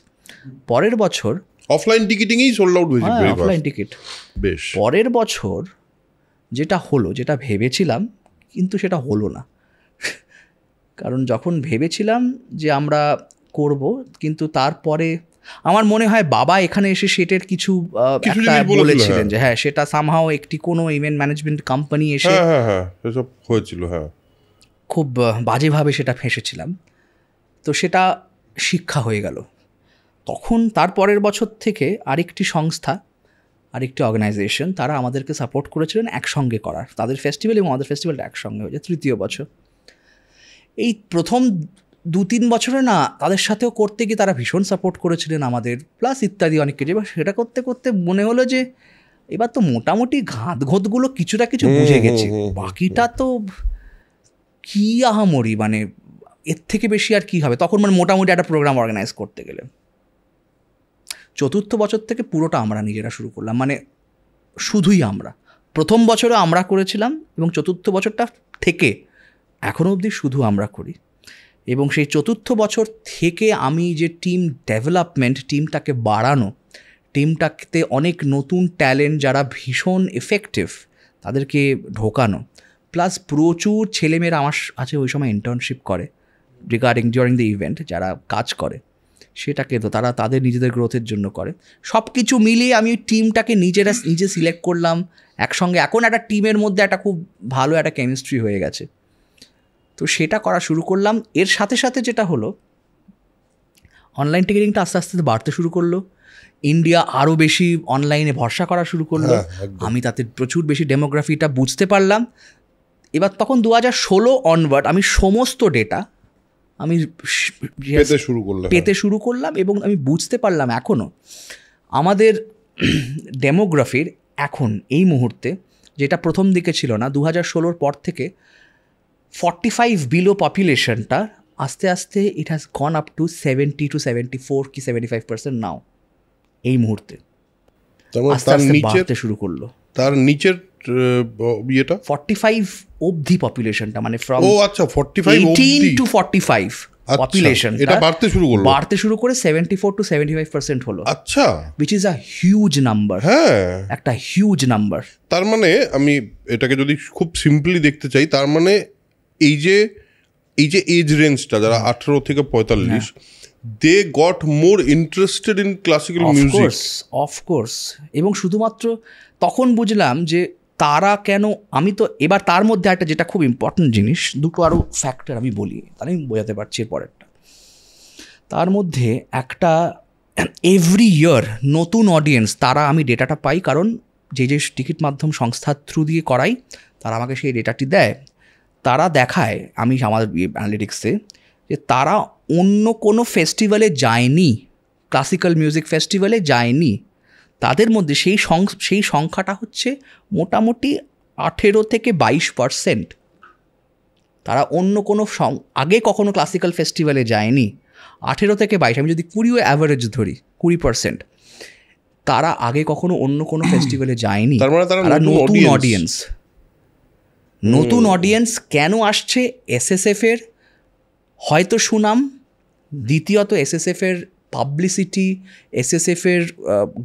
পরের বছর অফলাইন টিকিটিংই সোল্ড আউট হয়েছে, অফলাইন টিকিট। বেশ, পরের বছর যেটা হলো, যেটা ভেবেছিলাম কিন্তু সেটা হলো না। কারণ যখন ভেবেছিলাম যে আমরা করব, কিন্তু তারপরে আমার মনে হয় বাবা এখানে এসে সেটের কিছু একটা বলেছিলেন যে হ্যাঁ সেটা সামহাও একটি কোনো ইভেন্ট ম্যানেজমেন্ট কোম্পানি এসে এসব হয়েছিল, খুব বাজেভাবে সেটা ফেঁসেছিলাম। তো সেটা শিক্ষা হয়ে গেল। তখন তারপরের বছর থেকে আরেকটি সংস্থা, আরেকটি অর্গানাইজেশন, তারা আমাদেরকে সাপোর্ট করেছিলেন একসঙ্গে করার। তাদের ফেস্টিভ্যাল এবং আমাদের ফেস্টিভ্যালটা একসঙ্গে হয়েছে তৃতীয় বছর। এই প্রথম 2-3 বছরে না তাদের সাথেও করতে গিয়ে তারা ভীষণ সাপোর্ট করেছিলেন আমাদের, প্লাস ইত্যাদি অনেক কিছু। এবার সেটা করতে করতে মনে হলো যে এবার তো মোটামুটি ঘাতঘোতগুলো কিছুটা কিছু বুঝে গেছি, বাকিটা তো কী আহামরি, মানে এর থেকে বেশি আর কী হবে। তখন মানে মোটামুটি একটা প্রোগ্রাম অর্গানাইজ করতে গেলে চতুর্থ বছর থেকে পুরোটা আমরা নিজেরা শুরু করলাম, মানে শুধুই আমরা। প্রথম বছরে আমরা করেছিলাম এবং চতুর্থ বছরটা থেকে এখনও অবধি শুধু আমরা করি। এবং সেই চতুর্থ বছর থেকে আমি যে টিম ডেভেলপমেন্ট, টিমটাকে বাড়ানো, টিমটাতে অনেক নতুন ট্যালেন্ট যারা ভীষণ এফেক্টিভ তাদেরকে ঢোকানো, প্লাস প্রচুর ছেলেমেয়েরা আমার আছে ওই সময় ইন্টার্নশিপ করে ডিউরিং দ্য ইভেন্ট, যারা কাজ করে সেটাকে তো তারা তাদের নিজেদের গ্রোথের জন্য করে। সব কিছু মিলিয়ে আমি টিমটাকে নিজে সিলেক্ট করলাম একসঙ্গে। এখন একটা টিমের মধ্যে একটা খুব ভালো একটা কেমিস্ট্রি হয়ে গেছে। তো সেটা করা শুরু করলাম। এর সাথে সাথে যেটা হলো, অনলাইন টিকিটিংটা আস্তে আস্তে বাড়তে শুরু করলো। ইন্ডিয়া আরও বেশি অনলাইনে ভরসা করা শুরু করলো, আমি তাতে প্রচুর বেশি ডেমোগ্রাফিটা বুঝতে পারলাম। এবার তখন 2016 অনওয়ার্ড আমি সমস্ত ডেটা আমি পেতে শুরু করলাম এবং আমি বুঝতে পারলাম এখনও আমাদের ডেমোগ্রাফির এখন এই মুহূর্তে, যেটা প্রথম দিকে ছিল না, 2016 পর থেকে 45 বিলো পপুলেশনটা আস্তে আস্তে it has gone up to 70 to 74 কি 75% নাও এই মুহূর্তে আস্তে আস্তে বাড়তে শুরু করলো। তার নিচের ইয়েটা 45 অবধি পপুলেশনটা, মানে ফ্রম 18 to 45 পপুলেশন এটা বাড়তে শুরু করে 74 to 75% হলো। আচ্ছা, which is a huge number, হ্যাঁ একটা হিউজ নাম্বার। তার মানে আমি এটাকে যদি খুব সিম্পলি দেখতে চাই, তার মানে এই যে এজ রেঞ্জটা যারা 18 থেকে 45, they got more interested in classical music. Of course, এবং শুধুমাত্র তখন বুঝলাম যে তারা কেন, আমি তো এবার তার মধ্যে একটা যেটা খুব ইম্পর্টেন্ট জিনিস, দুটো আরও ফ্যাক্টর আমি বলি, তাহলে আমি বোঝাতে পারছি এরপরেরটা। তার মধ্যে একটা এভরি ইয়ার নতুন অডিয়েন্স, তারা আমি ডেটাটা পাই, কারণ যে টিকিট মাধ্যম সংস্থার থ্রু দিয়ে করাই, তারা আমাকে সেই ডেটাটি দেয়। তারা দেখায় আমি আমার অ্যানালিটিক্সে যে তারা অন্য কোনো ফেস্টিভ্যালে যায়নি, ক্লাসিক্যাল মিউজিক ফেস্টিভ্যালে যায়নি, তাদের মধ্যে সেই সংখ্যাটা হচ্ছে মোটামুটি 18 থেকে 22%। তারা অন্য কোনো আগে কখনো ক্লাসিক্যাল ফেস্টিভ্যালে যায়নি। 18 থেকে 22, আমি যদি 20 অ্যাভারেজ ধরি 20%, তারা আগে কখনো অন্য কোনো ফেস্টিভ্যালে যায়নি। তার মানে তারা নতুন অডিয়েন্স। নতুন অডিয়েন্স কেন আসছে? এসএসএফ এর হয়তো সুনাম, দ্বিতীয়ত এসএসএফ এর পাবলিসিটি, এসএসএফ এর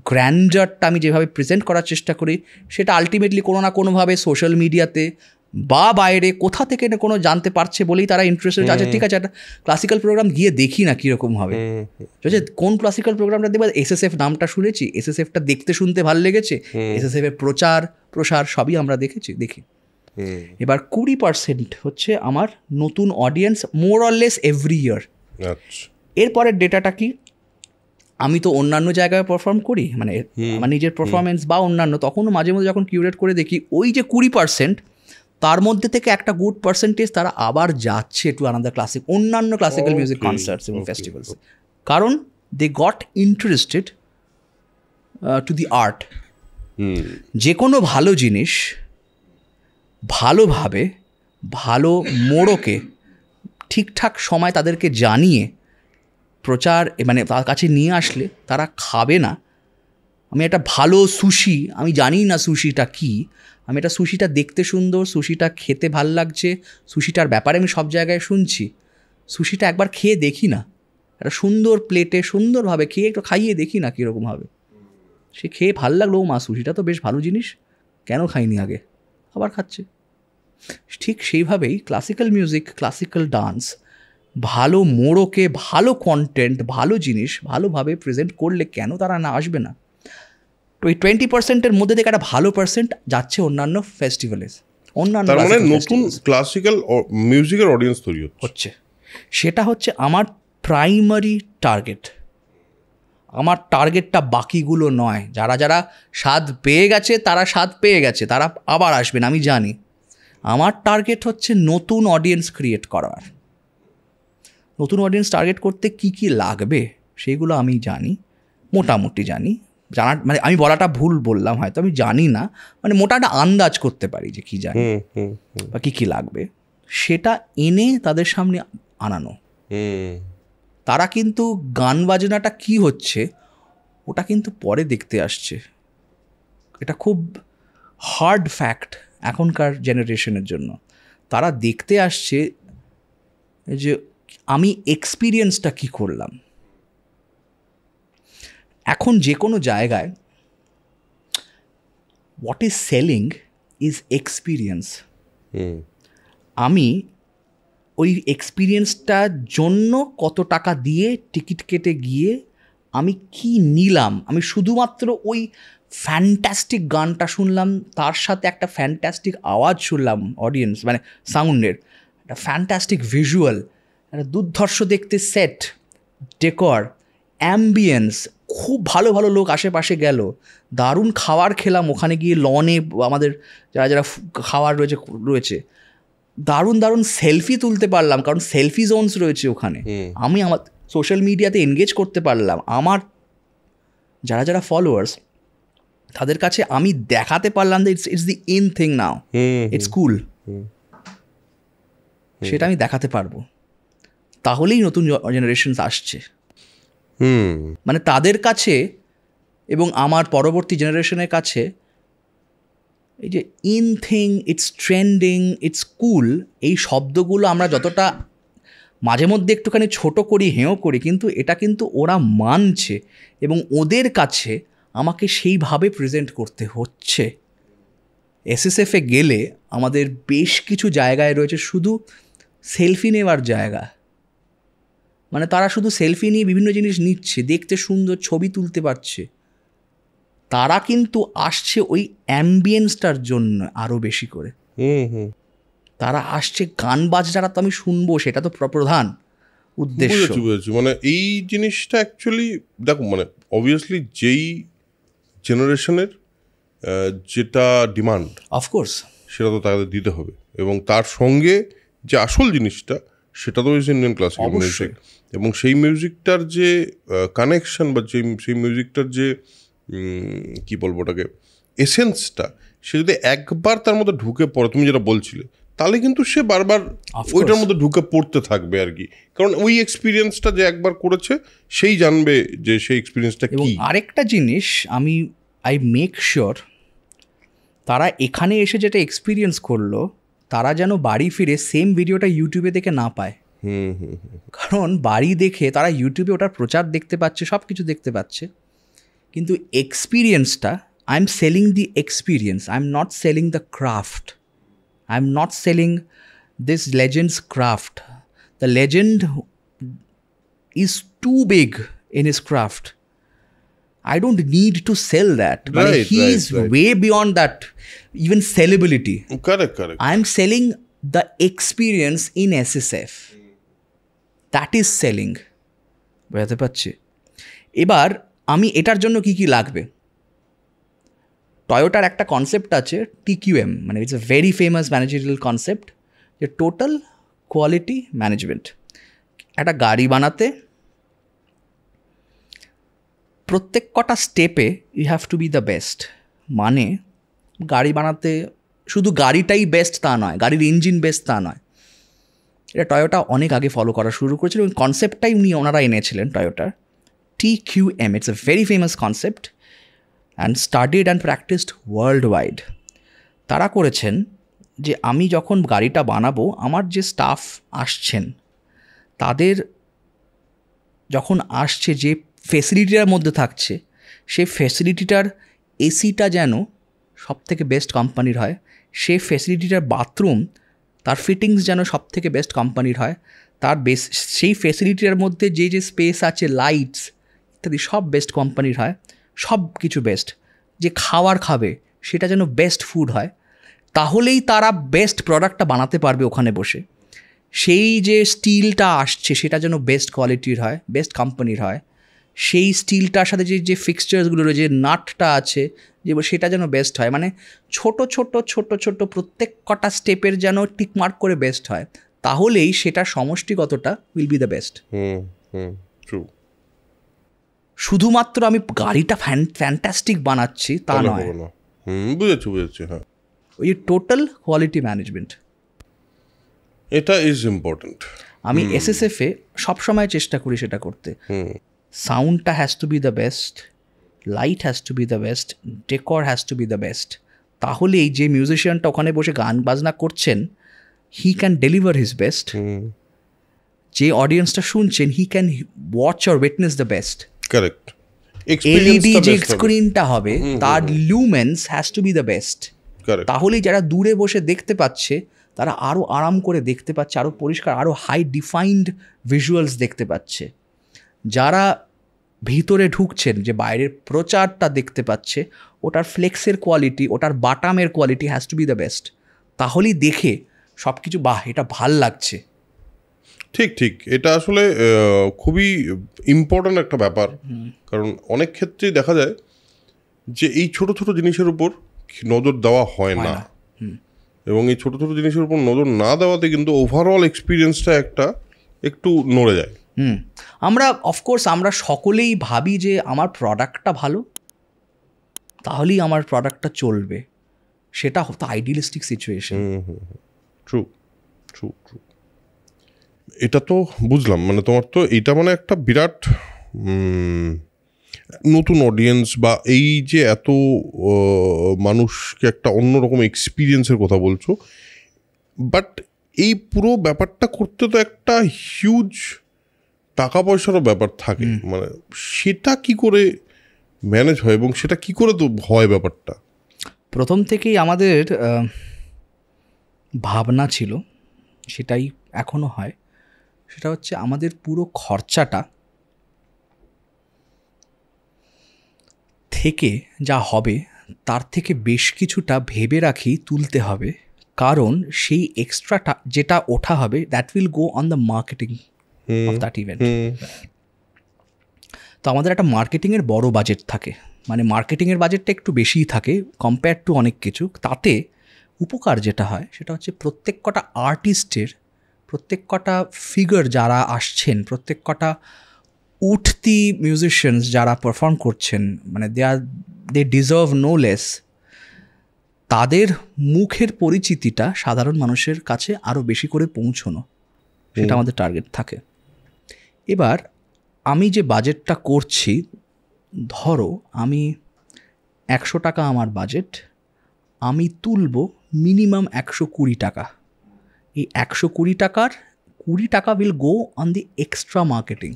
গ্র্যান্ডারটা আমি যেভাবে প্রেজেন্ট করার চেষ্টা করি, সেটা আলটিমেটলি কোনো না কোনোভাবে সোশ্যাল মিডিয়াতে বা বাইরে কোথা থেকে না কোনো জানতে পারছে বলেই তারা ইন্টারেস্টেড আছে। ঠিক আছে, একটা ক্লাসিক্যাল প্রোগ্রাম গিয়ে দেখি না কীরকম হবে, ঠিক আছে, কোন ক্লাসিক্যাল প্রোগ্রামটা দেখবে, এসএসএফ নামটা শুনেছি, এসএসএফটা দেখতে শুনতে ভালো লেগেছে, এসএসএফ এর প্রসার সবই আমরা দেখি। এবার 20% হচ্ছে আমার নতুন audience, more or less every year. এরপরের ডেটাটা কি, আমি তো অন্যান্য জায়গায় পারফর্ম করি, মানে আমার নিজের পারফরমেন্স বা অন্যান্য, তখনও মাঝে মধ্যে যখন কিউরেট করে দেখি, ওই যে 20%, তার মধ্যে থেকে একটা গুড পার্সেন্টেজ তারা আবার যাচ্ছে টু আনাদার অন্যান্য ক্লাসিক্যাল মিউজিক কনসার্টস এবং ফেস্টিভ্যালস, কারণ they got interested to the art. যে কোনো ভালো জিনিস ভালোভাবে, ভালো মোড়কে ঠিকঠাক সময় তাদেরকে জানিয়ে প্রচার, মানে তার কাছে নিয়ে আসলে তারা খাবে না। আমি একটা ভালো সুশি, আমি জানি না সুশিটা কী, আমি এটা সুশিটা দেখতে সুন্দর, সুশিটা খেতে ভাল লাগছে, সুশিটার ব্যাপারে আমি সব জায়গায় শুনছি, সুশিটা একবার খেয়ে দেখি না, একটা সুন্দর প্লেটে সুন্দরভাবে খেয়ে একটু খাইয়ে দেখি না কীরকম হবে। সে খেয়ে ভাল লাগলো, মা সুশিটা তো বেশ ভালো জিনিস, কেন খাইনি আগে, আবার খাচ্ছে। ঠিক সেইভাবেই ক্লাসিক্যাল মিউজিক, ক্লাসিক্যাল ডান্স ভালো মোড়কে, ভালো কন্টেন্ট, ভালো জিনিস ভালোভাবে প্রেজেন্ট করলে কেন তারা না আসবে না? তো এই 20%-এর মধ্যে থেকে একটা ভালো পার্সেন্ট যাচ্ছে অন্যান্য ফেস্টিভ্যালে, অন্যান্য নতুন ক্লাসিক্যাল মিউজিকের অডিয়েন্স তৈরি হচ্ছে। সেটা হচ্ছে আমার প্রাইমারি টার্গেট। আমার টার্গেটটা বাকিগুলো নয়। যারা স্বাদ পেয়ে গেছে তারা স্বাদ পেয়ে গেছে, তারা আবার আসবেন আমি জানি। আমার টার্গেট হচ্ছে নতুন অডিয়েন্স ক্রিয়েট করার। নতুন অডিয়েন্স টার্গেট করতে কি কি লাগবে সেগুলো আমি জানি, মোটামুটি জানি। জানার মানে আমি বলাটা ভুল বললাম হয়তো, আমি জানি না, মানে মোটা একটা আন্দাজ করতে পারি যে কী জানি বা কী কী লাগবে, সেটা এনে তাদের সামনে আনানো। তারা কিন্তু গান বাজনাটা কি হচ্ছে ওটা কিন্তু পরে দেখতে আসছে। এটা খুব হার্ড ফ্যাক্ট এখনকার জেনারেশনের জন্য। তারা দেখতে আসছে যে আমি এক্সপিরিয়েন্সটা কী করলাম। এখন যে কোনো জায়গায় what is selling is experience. আমি ওই এক্সপিরিয়েন্সটার জন্য কত টাকা দিয়ে টিকিট কেটে গিয়ে আমি কি নিলাম, আমি শুধুমাত্র ওই ফ্যান্টাস্টিক গানটা শুনলাম, তার সাথে একটা ফ্যান্টাস্টিক আওয়াজ শুনলাম অডিয়েন্স মানে সাউন্ডের, একটা ফ্যান্টাস্টিক ভিজুয়াল, একটা দুর্ধর্ষ দেখতে সেট, ডেকর, অ্যাম্বিয়েন্স, খুব ভালো ভালো লোক আশেপাশে গেল, দারুণ খাবার খেলাম ওখানে গিয়ে, লনে আমাদের যারা যারা খাবার রয়েছে দারুণ দারুণ সেলফি তুলতে পারলাম, কারণ সেলফি জোনস রয়েছে ওখানে। আমি আমার সোশ্যাল মিডিয়াতে এনগেজ করতে পারলাম, আমার যারা যারা ফলোয়ার্স তাদের কাছে আমি দেখাতে পারলাম যে it's the in thing now, it's cool, সেটা আমি দেখাতে পারবো। তাহলেই নতুন জেনারেশন আসছে, মানে তাদের কাছে এবং আমার পরবর্তী জেনারেশনের কাছে এই যে in thing, it's trending, it's cool, এই শব্দগুলো আমরা যতটা মাঝে মধ্যে একটুখানি ছোট করি, হেঁও করি, কিন্তু এটা কিন্তু ওরা মানছে এবং ওদের কাছে আমাকে সেইভাবে প্রেজেন্ট করতে হচ্ছে। এসএসএফে গেলে আমাদের বেশ কিছু জায়গায় রয়েছে শুধু সেলফি নেওয়ার জায়গা, মানে তারা শুধু সেলফি নিয়ে বিভিন্ন জিনিস নিচ্ছে, দেখতে সুন্দর ছবি তুলতে পারছে। তারা কিন্তু আসছে ওই অ্যাম্বিয়েন্সটার জন্য আরও বেশি করে, তারা আসছে গান বাজনাটা তো আমি শুনবো, সেটা তো প্রধান উদ্দেশ্য। মানে এই জিনিসটা অ্যাকচুয়ালি দেখো, মানে অবভিয়াসলি যেই জেনারেশনের যেটা ডিমান্ড অফকোর্স সেটা তো তাদের দিতে হবে, এবং তার সঙ্গে যে আসল জিনিসটা সেটা তো হচ্ছে ইন্ডিয়ান ক্লাসিক্যাল মিউজিক, এবং সেই মিউজিকটার যে কানেকশন বা সেই মিউজিকটার যে কী বলবো ওটাকে এসেন্সটা, সে যদি একবার তার মধ্যে ঢুকে পড়ে, তুমি যেটা বলছিলে, তাহলে কিন্তু সে বারবার ওইটার মধ্যে ঢুকে পড়তে থাকবে আর কি, কারণ ওই এক্সপিরিয়েন্সটা যে একবার করেছে সেই জানবে যে সেই এক্সপিরিয়েন্সটা কি। আরেকটা জিনিস আমি মেক শিওর তারা এখানে এসে যেটা এক্সপিরিয়েন্স করলো তারা যেন বাড়ি ফিরে সেম ভিডিওটা ইউটিউবে দেখে না পায়। কারণ বাড়ি দেখে তারা ইউটিউবে ওটার প্রচার দেখতে পাচ্ছে, সব কিছু দেখতে পাচ্ছে, কিন্তু এক্সপিরিয়েন্সটা, I am selling the experience, I am not selling the craft, I am not selling this legends craft. The legend is too big in his craft, I don't need to sell that. Right, he is way beyond that, even sellability. Correct. I am selling the experience in SSF. That is selling. বুঝতে পারছি। এবার আমি এটার জন্য কি কি লাগবে, টয়োটার একটা কনসেপ্ট আছে TQM, মানে it's a very famous managerial concept, যে টোটাল কোয়ালিটি ম্যানেজমেন্ট। একটা গাড়ি বানাতে প্রত্যেক কটা স্টেপে you have to be the best. মানে গাড়ি বানাতে শুধু গাড়িটাই বেস্ট তা নয়, গাড়ির ইঞ্জিন বেস্ট তা নয়, এটা টয়োটা অনেক আগে ফলো করা শুরু করেছিল এবং কনসেপ্টটাই ওনারা এনেছিলেন টয়োটার, TQM। It's a very famous concept and studied and practised world wide. তারা করেছেন যে আমি যখন গাড়িটা বানাবো, আমার যে স্টাফ আসছেন তাদের যখন আসছে যে ফেসিলিটিটার মধ্যে থাকছে, সেই ফেসিলিটিটার এসিটা যেন সব থেকে বেস্ট কোম্পানির হয়, সেই ফেসিলিটিটার বাথরুম তার ফিটিংস যেন সব থেকে বেস্ট কোম্পানির হয়, তার সেই ফেসিলিটিটার মধ্যে যে যে স্পেস আছে, লাইটস ইত্যাদি সব বেস্ট কোম্পানির হয়, সব কিছু বেস্ট। যে খাবার খাবে সেটা যেন বেস্ট ফুড হয়, তাহলেই তারা বেস্ট প্রোডাক্টটা বানাতে পারবে ওখানে বসে। সেই যে স্টিলটা আসছে সেটা যেন বেস্ট কোয়ালিটির হয়, বেস্ট কোম্পানির হয়, সেই স্টিলটার সাথে যে ফিক্সচার্সগুলো রয়েছে, যে নাটটা আছে যে সেটা যেন বেস্ট হয়। মানে ছোট ছোট ছোট ছোট প্রত্যেক কটা স্টেপের যেন টিকমার্ক করে বেস্ট হয়, তাহলেই সেটা সমষ্টিগতটা উইল বি দ্য বেস্ট। শুধুমাত্র আমি গাড়িটা ফ্যান্টাস্টিক বানাচ্ছি তা নয়, বুঝেছি। হ্যাঁ, ওই টোটাল কোয়ালিটি ম্যানেজমেন্ট, এটা ইজ ইম্পর্টেন্ট। আমি এসএসএফে সবসময় চেষ্টা করি সেটা করতে। সাউন্ডটা has to be the best, light has to be the best, decor has to be the best, তাহলেই যে মিউজিশিয়ানটা ওখানে বসে গান বাজনা করছেন he can deliver his best, যে অডিয়েন্সটা শুনছেন he can watch or witness the best. Correct. LED যে স্ক্রিনটা হবে তার lumens has to be the best, তাহলেই যারা দূরে বসে দেখতে পাচ্ছে তারা আরও আরাম করে দেখতে পাচ্ছে, আরও পরিষ্কার, আরও হাই ডিফাইন্ড ভিজুয়ালস দেখতে পাচ্ছে। যারা ভিতরে ঢুকছেন, যে বাইরের প্রচারটা দেখতে পাচ্ছে, ওটার ফ্লেক্সের কোয়ালিটি, ওটার বাটামের quality has to be the best, তাহলেই দেখে সব কিছু বাহ এটা ভাল লাগছে। ঠিক ঠিক, এটা আসলে খুবই ইম্পর্ট্যান্ট একটা ব্যাপার। কারণ অনেক ক্ষেত্রেই দেখা যায় যে এই ছোট ছোট জিনিসের উপর নজর দেওয়া হয় না, এবং এই ছোট ছোট জিনিসের উপর নজর না দেওয়াতে কিন্তু ওভারঅল এক্সপিরিয়েন্সটা একটু নড়ে যায়। আমরা অফকোর্স আমরা সকলেই ভাবি যে আমার প্রোডাক্টটা ভালো, তাহলেই আমার প্রোডাক্টটা চলবে। সেটা হতো idealistic situation. True true true. এটা তো বুঝলাম, মানে তোমার তো এটা মানে একটা বিরাট নতুন অডিয়েন্স, বা এই যে এত মানুষকে একটা অন্যরকম এক্সপিরিয়েন্সের কথা বলছো, বাট এই পুরো ব্যাপারটা করতে তো একটা হিউজ টাকা পয়সারও ব্যাপার থাকে, মানে সেটা কি করে ম্যানেজ হয় এবং সেটা কি করে তো হয় ব্যাপারটা? প্রথম থেকেই আমাদের ভাবনা ছিল, সেটাই এখনও হয়, সেটা হচ্ছে আমাদের পুরো খরচাটা থেকে যা হবে তার থেকে বেশ কিছুটা ভেবে রাখি তুলতে হবে, কারণ সেই এক্সট্রাটা যেটা ওঠা হবে that will go on the marketing of that event. তো আমাদের একটা মার্কেটিংয়ের বড় বাজেট থাকে, মানে মার্কেটিংয়ের বাজেটটা একটু বেশিই থাকে কম্পেয়ার টু অনেক কিছু। তাতে উপকার যেটা হয় সেটা হচ্ছে প্রত্যেক কটা আর্টিস্টের, প্রত্যেক কটা ফিগার যারা আসছেন, প্রত্যেক কটা উঠতি মিউজিশিয়ানস যারা পারফর্ম করছেন, মানে দে ডিজার্ভ নো লেস, তাদের মুখের পরিচিতিটা সাধারণ মানুষের কাছে আরও বেশি করে পৌঁছানো, সেটা আমাদের টার্গেট থাকে। এবার আমি যে বাজেটটা করছি, ধরো আমি 100 টাকা আমার বাজেট, আমি তুলব মিনিমাম 120 টাকা। এই 120 টাকার 20 টাকা will go on the extra marketing.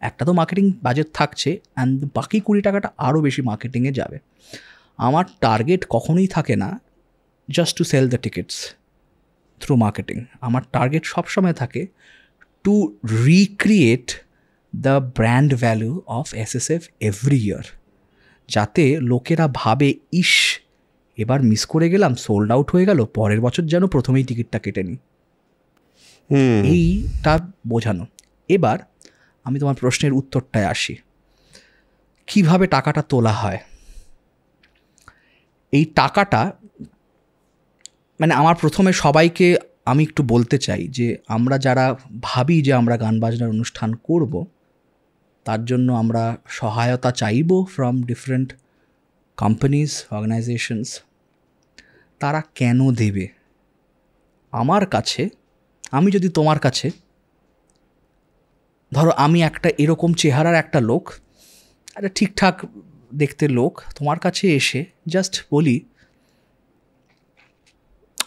একটা তো মার্কেটিং বাজেট থাকছে, অ্যান্ড বাকি 20 টাকাটা আরও বেশি মার্কেটিংয়ে যাবে। আমার টার্গেট কখনোই থাকে না just to sell the tickets through marketing. আমার টার্গেট সবসময় থাকে to recreate the brand value of SSF every year, যাতে লোকেরা ভাবে ইস এবার মিস করে গেলাম, সোল্ড আউট হয়ে গেল, পরের বছর যেন প্রথমেই টিকিটটা কেটে নিই। এইটা বোঝানো। এবার আমি তোমার প্রশ্নের উত্তরটায় আসি, কিভাবে টাকাটা তোলা হয়। এই টাকাটা মানে আমার প্রথমে সবাইকে আমি একটু বলতে চাই যে আমরা যারা ভাবি যে আমরা গান বাজনার অনুষ্ঠান করব, তার জন্য আমরা সহায়তা চাইব ফ্রম ডিফারেন্ট কোম্পানিজ, অর্গানাইজেশনস। তারা কেন দেবে আমার কাছে? আমি যদি তোমার কাছে, ধরো আমি একটা এরকম চেহারার একটা লোক, একটা ঠিকঠাক দেখতে লোক, তোমার কাছে এসে জাস্ট বলি,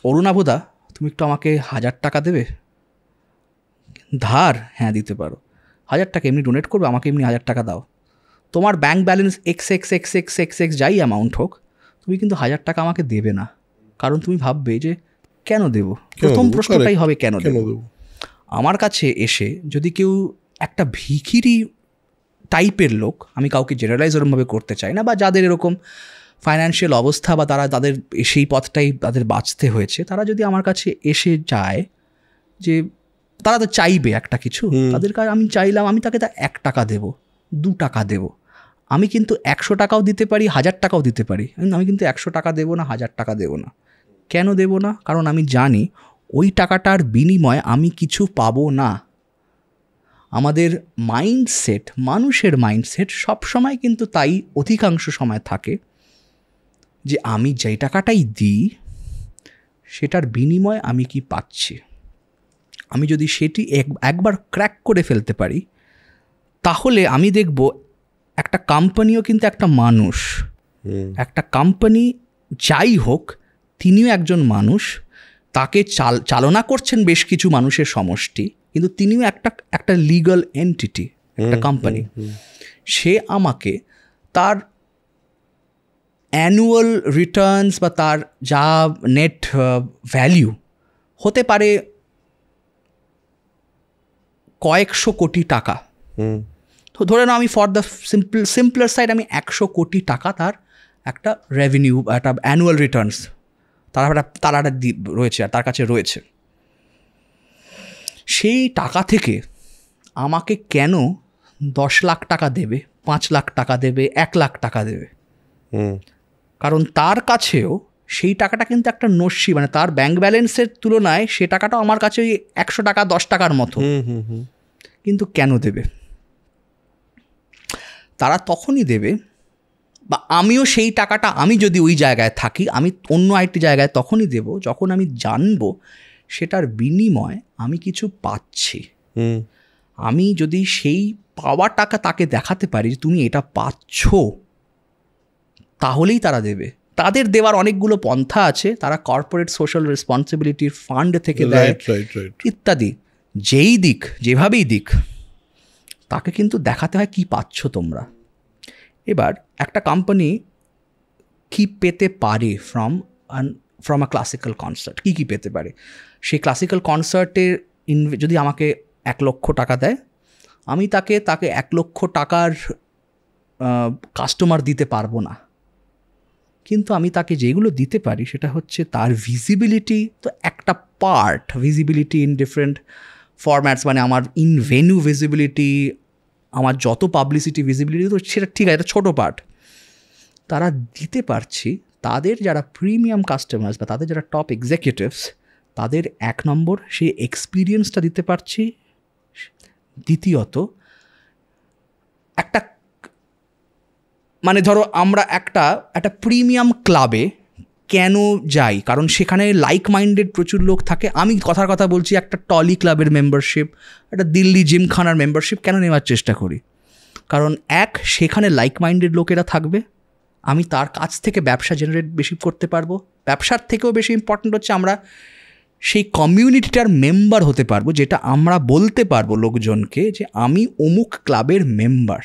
অরুণাভদা তুমি একটু আমাকে 1000 টাকা দেবে ধার? হ্যাঁ দিতে পারো। 1000 টাকা এমনি ডোনেট করবে, আমাকে এমনি 1000 টাকা দাও। তোমার ব্যাঙ্ক ব্যালেন্স XXXXXX যাই অ্যামাউন্ট হোক, তুমি কিন্তু 1000 টাকা আমাকে দেবে না, কারণ তুমি ভাববে যে কেন দেবো। প্রথম প্রশ্নটাই হবে কেন দেবো। আমার কাছে এসে যদি কেউ একটা ভিখিরি টাইপের লোক, আমি কাউকে জেনারেলাইজ ওরমভাবে করতে চাই না, বা যাদের এরকম ফাইন্যান্সিয়াল অবস্থা বা তাদের সেই পথটাই তাদের বাঁচতে হয়েছে, তারা যদি আমার কাছে এসে যায় যে তারা তো চাইবে একটা কিছু, তাদের কাছে আমি চাইলাম, আমি তাকে 1 টাকা দেবো, 2 টাকা দেবো। আমি কিন্তু 100 টাকাও দিতে পারি, 1000 টাকাও দিতে পারি, আমি কিন্তু 100 টাকা দেবো না, 1000 টাকা দেবো না। কেন দেবো না? কারণ আমি জানি ওই টাকাটার বিনিময়ে আমি কিছু পাবো না। আমাদের মাইন্ডসেট, মানুষের মাইন্ডসেট সবসময় কিন্তু তাই অধিকাংশ সময় থাকে যে আমি যেই টাকাটাই দিই সেটার বিনিময়ে আমি কি পাচ্ছি। আমি যদি সেটি একবার ক্র্যাক করে ফেলতে পারি, তাহলে আমি দেখব একটা কোম্পানিও কিন্তু একটা মানুষ। একটা কোম্পানি যাই হোক, তিনিও একজন মানুষ, তাকে চালনা করছেন বেশ কিছু মানুষের সমষ্টি, কিন্তু তিনিও একটা লিগাল এন্টিটি, একটা কোম্পানি। সে আমাকে তার অ্যানুয়াল রিটার্নস বা তার যা নেট ভ্যালিউ হতে পারে কয়েকশো কোটি টাকা, তো ধরে নাও আমি ফর দ্য সিম্পলার সাইড আমি 100 কোটি টাকা তার একটা রেভিনিউ, একটা অ্যানুয়াল রিটার্নস তার একটা রয়েছে, আর তার কাছে রয়েছে। সেই টাকা থেকে আমাকে কেন 10 লাখ টাকা দেবে, 5 লাখ টাকা দেবে, 1 লাখ টাকা দেবে? কারণ তার কাছেও সেই টাকাটা কিন্তু একটা নস্যি, মানে তার ব্যাংক ব্যালেন্সের তুলনায় সে টাকাটা আমার কাছে ওই 100 টাকা 10 টাকার মতো। কিন্তু কেন দেবে? তারা তখনই দেবে, বা আমিও সেই টাকাটা, আমি যদি ওই জায়গায় থাকি, আমি অন্য আরেকটি জায়গায় তখনই দেব যখন আমি জানবো সেটার বিনিময় আমি কিছু পাচ্ছি। আমি যদি সেই পাওয়া টাকা তাকে দেখাতে পারি যে তুমি এটা পাচ্ছ, তাহলেই তারা দেবে। তাদের দেওয়ার অনেকগুলো পন্থা আছে, তারা কর্পোরেট সোশ্যাল রেসপন্সিবিলিটির ফান্ড থেকে দেয় ইত্যাদি। যেই দিক, যেভাবেই দিক, তাকে কিন্তু দেখাতে হয় কি পাচ্ছ তোমরা। এবার একটা কোম্পানি কি পেতে পারে ফ্রম আ ক্লাসিক্যাল কনসার্ট, কী পেতে পারে? সেই ক্লাসিক্যাল কনসার্টের যদি আমাকে 1 লক্ষ টাকা দেয়, আমি তাকে 1 লক্ষ টাকার কাস্টমার দিতে পারবো না, কিন্তু আমি তাকে যেগুলো দিতে পারি সেটা হচ্ছে তার ভিজিবিলিটি। তো একটা part, visibility in different formats, মানে আমার ইন ভেন্যু ভিজিবিলিটি, আমার যত পাবলিসিটি ভিজিবিলিটি, তো সেটা ঠিক আছে, এটা ছোটো পার্ট। তারা দিতে পারছি তাদের যারা প্রিমিয়াম কাস্টমার্স বা তাদের যারা টপ এক্সিকিউটিভস, তাদের 1 নম্বর সেই এক্সপিরিয়েন্সটা দিতে পারছি। দ্বিতীয়ত, একটা মানে ধরো আমরা একটা প্রিমিয়াম ক্লাবে কেন যাই? কারণ সেখানে লাইক মাইন্ডেড প্রচুর লোক থাকে। আমি কথার কথা বলছি, একটা টলি ক্লাবের মেম্বারশিপ, একটা দিল্লি জিমখানার মেম্বারশিপ কেন নেওয়ার চেষ্টা করি? কারণ সেখানে লাইক মাইন্ডেড লোকেরা থাকবে, আমি তার কাছ থেকে ব্যবসা জেনারেট বেশি করতে পারবো। ব্যবসার থেকেও বেশি ইম্পর্ট্যান্ট হচ্ছে আমরা সেই কমিউনিটিটার মেম্বার হতে পারবো, যেটা আমরা বলতে পারবো লোকজনকে যে আমি অমুক ক্লাবের মেম্বার।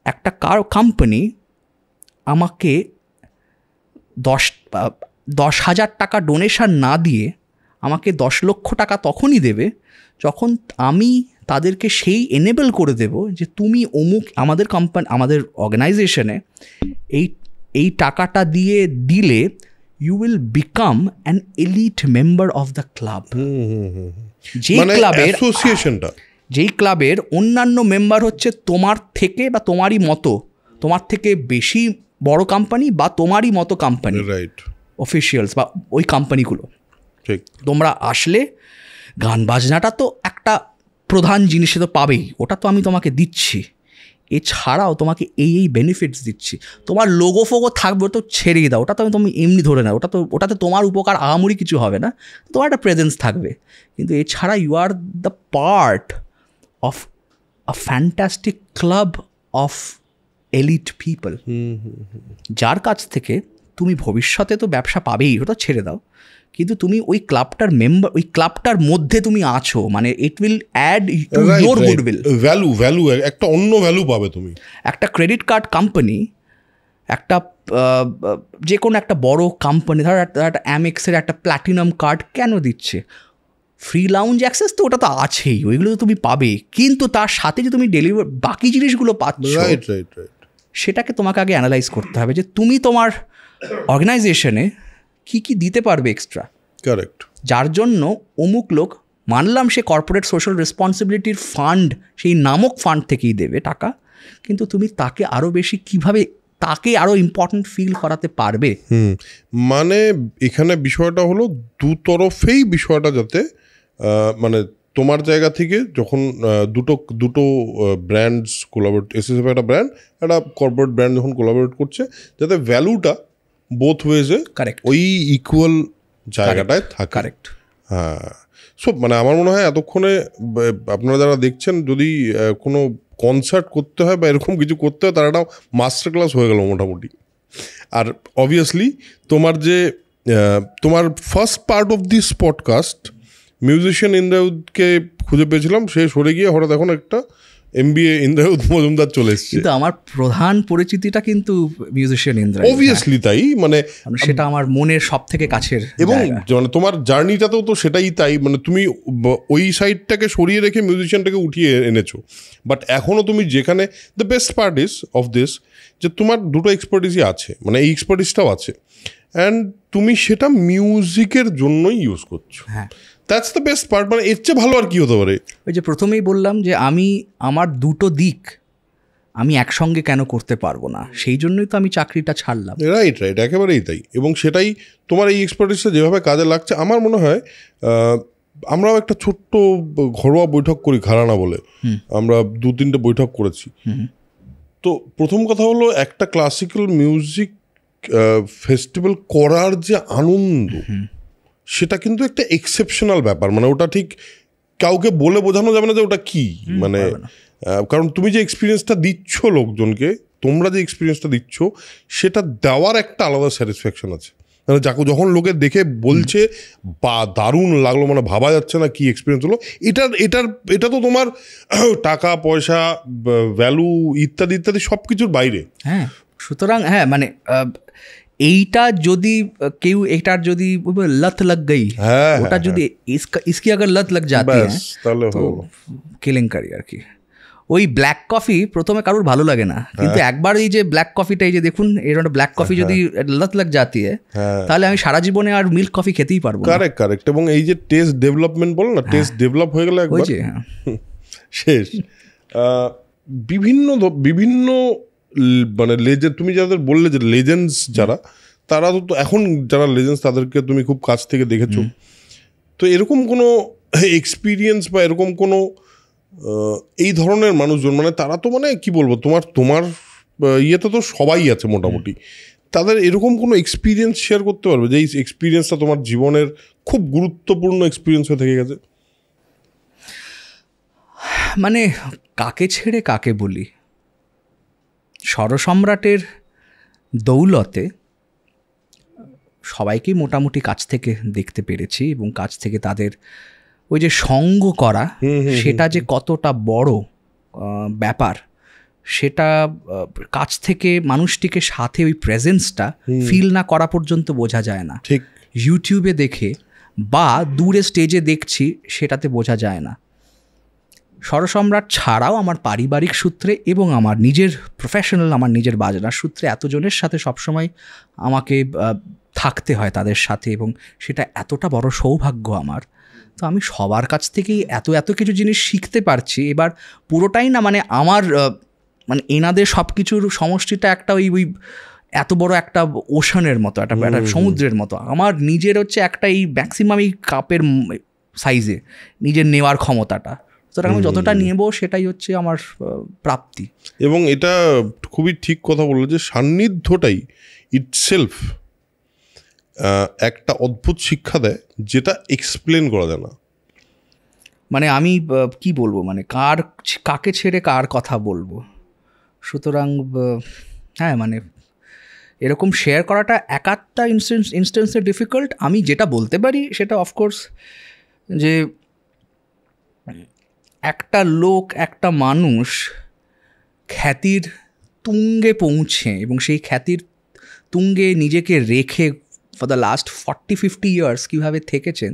একটা কোম্পানি আমাকে 10,000 টাকা ডোনেশন না দিয়ে আমাকে 10 লক্ষ টাকা তখনই দেবে যখন আমি তাদেরকে সেই এনেবল করে দেব যে তুমি অমুক আমাদের কোম্পানি, আমাদের অর্গানাইজেশনে এই টাকাটা দিলে you will become an elite member of the club. যেই ক্লাবের অন্যান্য মেম্বার হচ্ছে তোমার থেকে বা তোমারই মতো, তোমার থেকে বেশি বড় কোম্পানি বা তোমারই মতো কোম্পানি, রাইট, অফিসিয়ালস বা ওই কোম্পানিগুলো। ঠিক, তোমরা আসলে গান বাজনাটা তো একটা প্রধান জিনিসে তো পাবেই, ওটা তো আমি তোমাকে দিচ্ছি। এছাড়াও তোমাকে এই বেনিফিটস দিচ্ছি। তোমার লোগো ফোগো থাকবে, তো ছেড়েই দাও, ওটা তো তুমি এমনি ধরে নাও, ওটাতে তোমার উপকার আহামরি কিছু হবে না, তোমার একটা প্রেজেন্স থাকবে। কিন্তু এছাড়া you are the part of a fantastic club of elite people, যার কাছ থেকে তুমি ভবিষ্যতে তো ব্যবসা পাবেই, ওটা ছেড়ে দাও, কিন্তু তুমি ওই ক্লাবটার মেম্বার, ওই ক্লাবটার মধ্যে তুমি আছো, মানে it will add to your goodwill, value একটা অন্য ভ্যালু পাবে তুমি। একটা ক্রেডিট কার্ড কোম্পানি, একটা যে কোনো একটা বড় কোম্পানি, ধরো একটা অ্যামেক্সের একটা প্ল্যাটিনাম কার্ড কেন দিচ্ছে? ফ্রি লাউঞ্জ অ্যাক্সেস তো ওটা তো আছেই, ওইগুলো তো তুমি পাবে, কিন্তু তার সাথে যে তুমি বাকি জিনিসগুলো পাচ্ছ, সেটাকে তোমাকে আগে অ্যানালাইজ করতে হবে যে তুমি তোমার অর্গানাইজেশনে কি দিতে পারবে এক্সট্রা। কারেক্ট। যার জন্য অমুক লোক, মানলাম সে কর্পোরেট সোশ্যাল রেসপন্সিবিলিটির ফান্ড, সেই নামক ফান্ড থেকেই দেবে টাকা, কিন্তু তুমি তাকে আরও বেশি কিভাবে তাকে আরও ইম্পর্টেন্ট ফিল করাতে পারবে। মানে এখানে বিষয়টা হলো দুতরফেই বিষয়টা, যাতে মানে তোমার জায়গা থেকে যখন দুটো ব্র্যান্ডস কোলাবোরেট, এসএসএফ একটা ব্র্যান্ড, একটা কর্পোরেট ব্র্যান্ড যখন কোলাবোরেট করছে, যাতে ভ্যালুটা বোথ ওয়েজে ওই ইকুয়াল জায়গাটায় থাকে। কারেক্ট। হ্যাঁ, সো মানে আমার মনে হয় এতক্ষণে আপনারা যারা দেখছেন, যদি কোনো কনসার্ট করতে হয় বা এরকম কিছু করতে হয়, তার একটা মাস্টার ক্লাস হয়ে গেল মোটামুটি। আর অবভিয়াসলি তোমার first part of this podcast, musician ইন্দ্রায়ুধকে খুঁজে পেয়েছিলাম, সে সরে গিয়ে হঠাৎ এখন একটা MBA ইন্দ্রায়ুধ মজুমদার চলে এসেছে। কিন্তু আমার প্রধান পরিচিতিটা কিন্তু মিউজিশিয়ান ইন্দ্রায়ুধ, অবভিয়াসলি তাই, মানে সেটা আমার মনের সব থেকে কাছের, এবং তোমার জার্নিটাতেও তো সেটাই তাই, মানে তুমি ওই সাইডটাকে সরিয়ে রেখে মিউজিশিয়ানটাকে উঠিয়ে এনেছো। বাট এখনও তুমি যেখানে, the best part is of this, যে তোমার দুটো এক্সপার্টিসই আছে, মানে এই এক্সপার্টিসটাও আছে। অ্যান্ড তুমি সেটা মিউজিকের জন্যই ইউজ করছো। হ্যাঁ, দ্যাটস দ্য বেস্ট পার্ট। মানে এর চেয়ে ভালো আর কি হতে পারে? ওই যে প্রথমেই বললাম যে আমার দুটো দিক আমি একসঙ্গে কেন করতে পারবো না, সেই জন্যই তো আমি চাকরিটা ছাড়লাম। রাইট, একেবারেই তাই। এবং সেটাই তোমার এই এক্সপার্টিসটা যেভাবে কাজে লাগছে, আমার মনে হয় আমরাও একটা ছোট্ট ঘরোয়া বৈঠক করি ঘরানা বলে, আমরা 2-3টে বৈঠক করেছি। তো প্রথম কথা হলো, একটা ক্লাসিক্যাল মিউজিক ফেস্টিভ্যাল করার যে আনন্দ, সেটা কিন্তু একটা এক্সেপশনাল ব্যাপার। মানে ওটা ঠিক কাউকে বলে বোঝানো যাবে না যে ওটা কি, মানে কারণ তুমি যে এক্সপিরিয়েন্সটা দিচ্ছ লোকজনকে, তোমরা যে এক্সপিরিয়েন্সটা দিচ্ছ, সেটা দেওয়ার একটা আলাদা স্যাটিসফ্যাকশন আছে। মানে যখন লোকে দেখে বলছে বা দারুণ লাগলো, মানে ভাবা যাচ্ছে না কি এক্সপিরিয়েন্স হলো, এটা তো তোমার টাকা পয়সা, ভ্যালু ইত্যাদি ইত্যাদি সব কিছুর বাইরে। হ্যাঁ, সুতরাং হ্যাঁ, মানে এইটা যদি কেউ এটার যদি লত লাগ গই, ওটা যদি ইসকি আগর লত লাগ যাতি হ্যাঁ, তাহলে কেলেঙ্কারি আর কি। ওই ব্ল্যাক কফি প্রথমে কারোর ভালো লাগে না, কিন্তু একবার এই যে ব্ল্যাক কফিটা, এই যে দেখুন এরকম ব্ল্যাক কফি যদি লত লাগ যাতি তাহলে আমি সারা জীবনে আর মিল্ক কফি খেতেই পারবো। কারেক্ট। এবং এই যে টেস্ট ডেভেলপমেন্ট বলো না, টেস্ট ডেভেলপ হয়ে গেলে একবার শেষ। বিভিন্ন মানে লেজেন্ড, তুমি যাদের বললে যে লেজেন্ডস যারা, তারা তো এখন যারা লেজেন্ডস তাদেরকে তুমি খুব কাছ থেকে দেখেছো। তো এরকম কোনো এক্সপিরিয়েন্স বা এরকম কোনো এই ধরনের মানুষজন, মানে তারা তো মানে কি বলবো, তোমার ইয়েতে তো সবাই আছে মোটামুটি, তাদের এরকম কোনো এক্সপিরিয়েন্স শেয়ার করতে পারবে যে এই এক্সপিরিয়েন্সটা তোমার জীবনের খুব গুরুত্বপূর্ণ এক্সপিরিয়েন্স হয়ে থেকে গেছে? মানে কাকে ছেড়ে কাকে বলি, স্বরসম্রাটের দৌলতে সবাইকেই মোটামুটি কাছ থেকে দেখতে পেরেছি, এবং কাছ থেকে তাদের ওই যে সঙ্গ করা, সেটা যে কতটা বড় ব্যাপার, সেটা কাছ থেকে মানুষটিকে সাথে ওই প্রেজেন্সটা ফিল না করা পর্যন্ত বোঝা যায় না। ঠিক, ইউটিউবে দেখে বা দূরে স্টেজে দেখছি সেটাতে বোঝা যায় না। স্বরসম্রাট ছাড়াও আমার পারিবারিক সূত্রে এবং আমার নিজের প্রফেশনাল, আমার নিজের বাজনার সূত্রে এতজনের সাথে সবসময় আমাকে থাকতে হয় তাদের সাথে, এবং সেটা এতটা বড় সৌভাগ্য আমার। তো আমি সবার কাছ থেকেই এত কিছু জিনিস শিখতে পারছি। এবার পুরোটাই না, মানে আমার মানে এনাদের সব কিছুর সমষ্টিটা একটা ওই এত বড় একটা ওশানের মতো, একটা সমুদ্রের মতো। আমার নিজের হচ্ছে একটা এই ম্যাক্সিমাম এই কাপের সাইজে নিজের নেওয়ার ক্ষমতাটা, সুতরাং আমি যতটা নেবো সেটাই হচ্ছে আমার প্রাপ্তি। এবং এটা খুবই ঠিক কথা বললো যে সান্নিধ্যটাই ইটসেলফ একটা অদ্ভুত শিক্ষা দেয়, যেটা এক্সপ্লেন করা যায় না। মানে আমি কি বলবো, মানে কাকে ছেড়ে কার কথা বলবো। সুতরাং হ্যাঁ, মানে এরকম শেয়ার করাটা একটা ইনস্টেন্সে ডিফিকাল্ট। আমি যেটা বলতে পারি সেটা অফকোর্স যে একটা লোক, একটা মানুষ খ্যাতির তুঙ্গে পৌঁছে এবং সেই খ্যাতির তুঙ্গে নিজেকে রেখে ফর দ্য লাস্ট 40-50 ইয়ার্স কীভাবে থেকেছেন,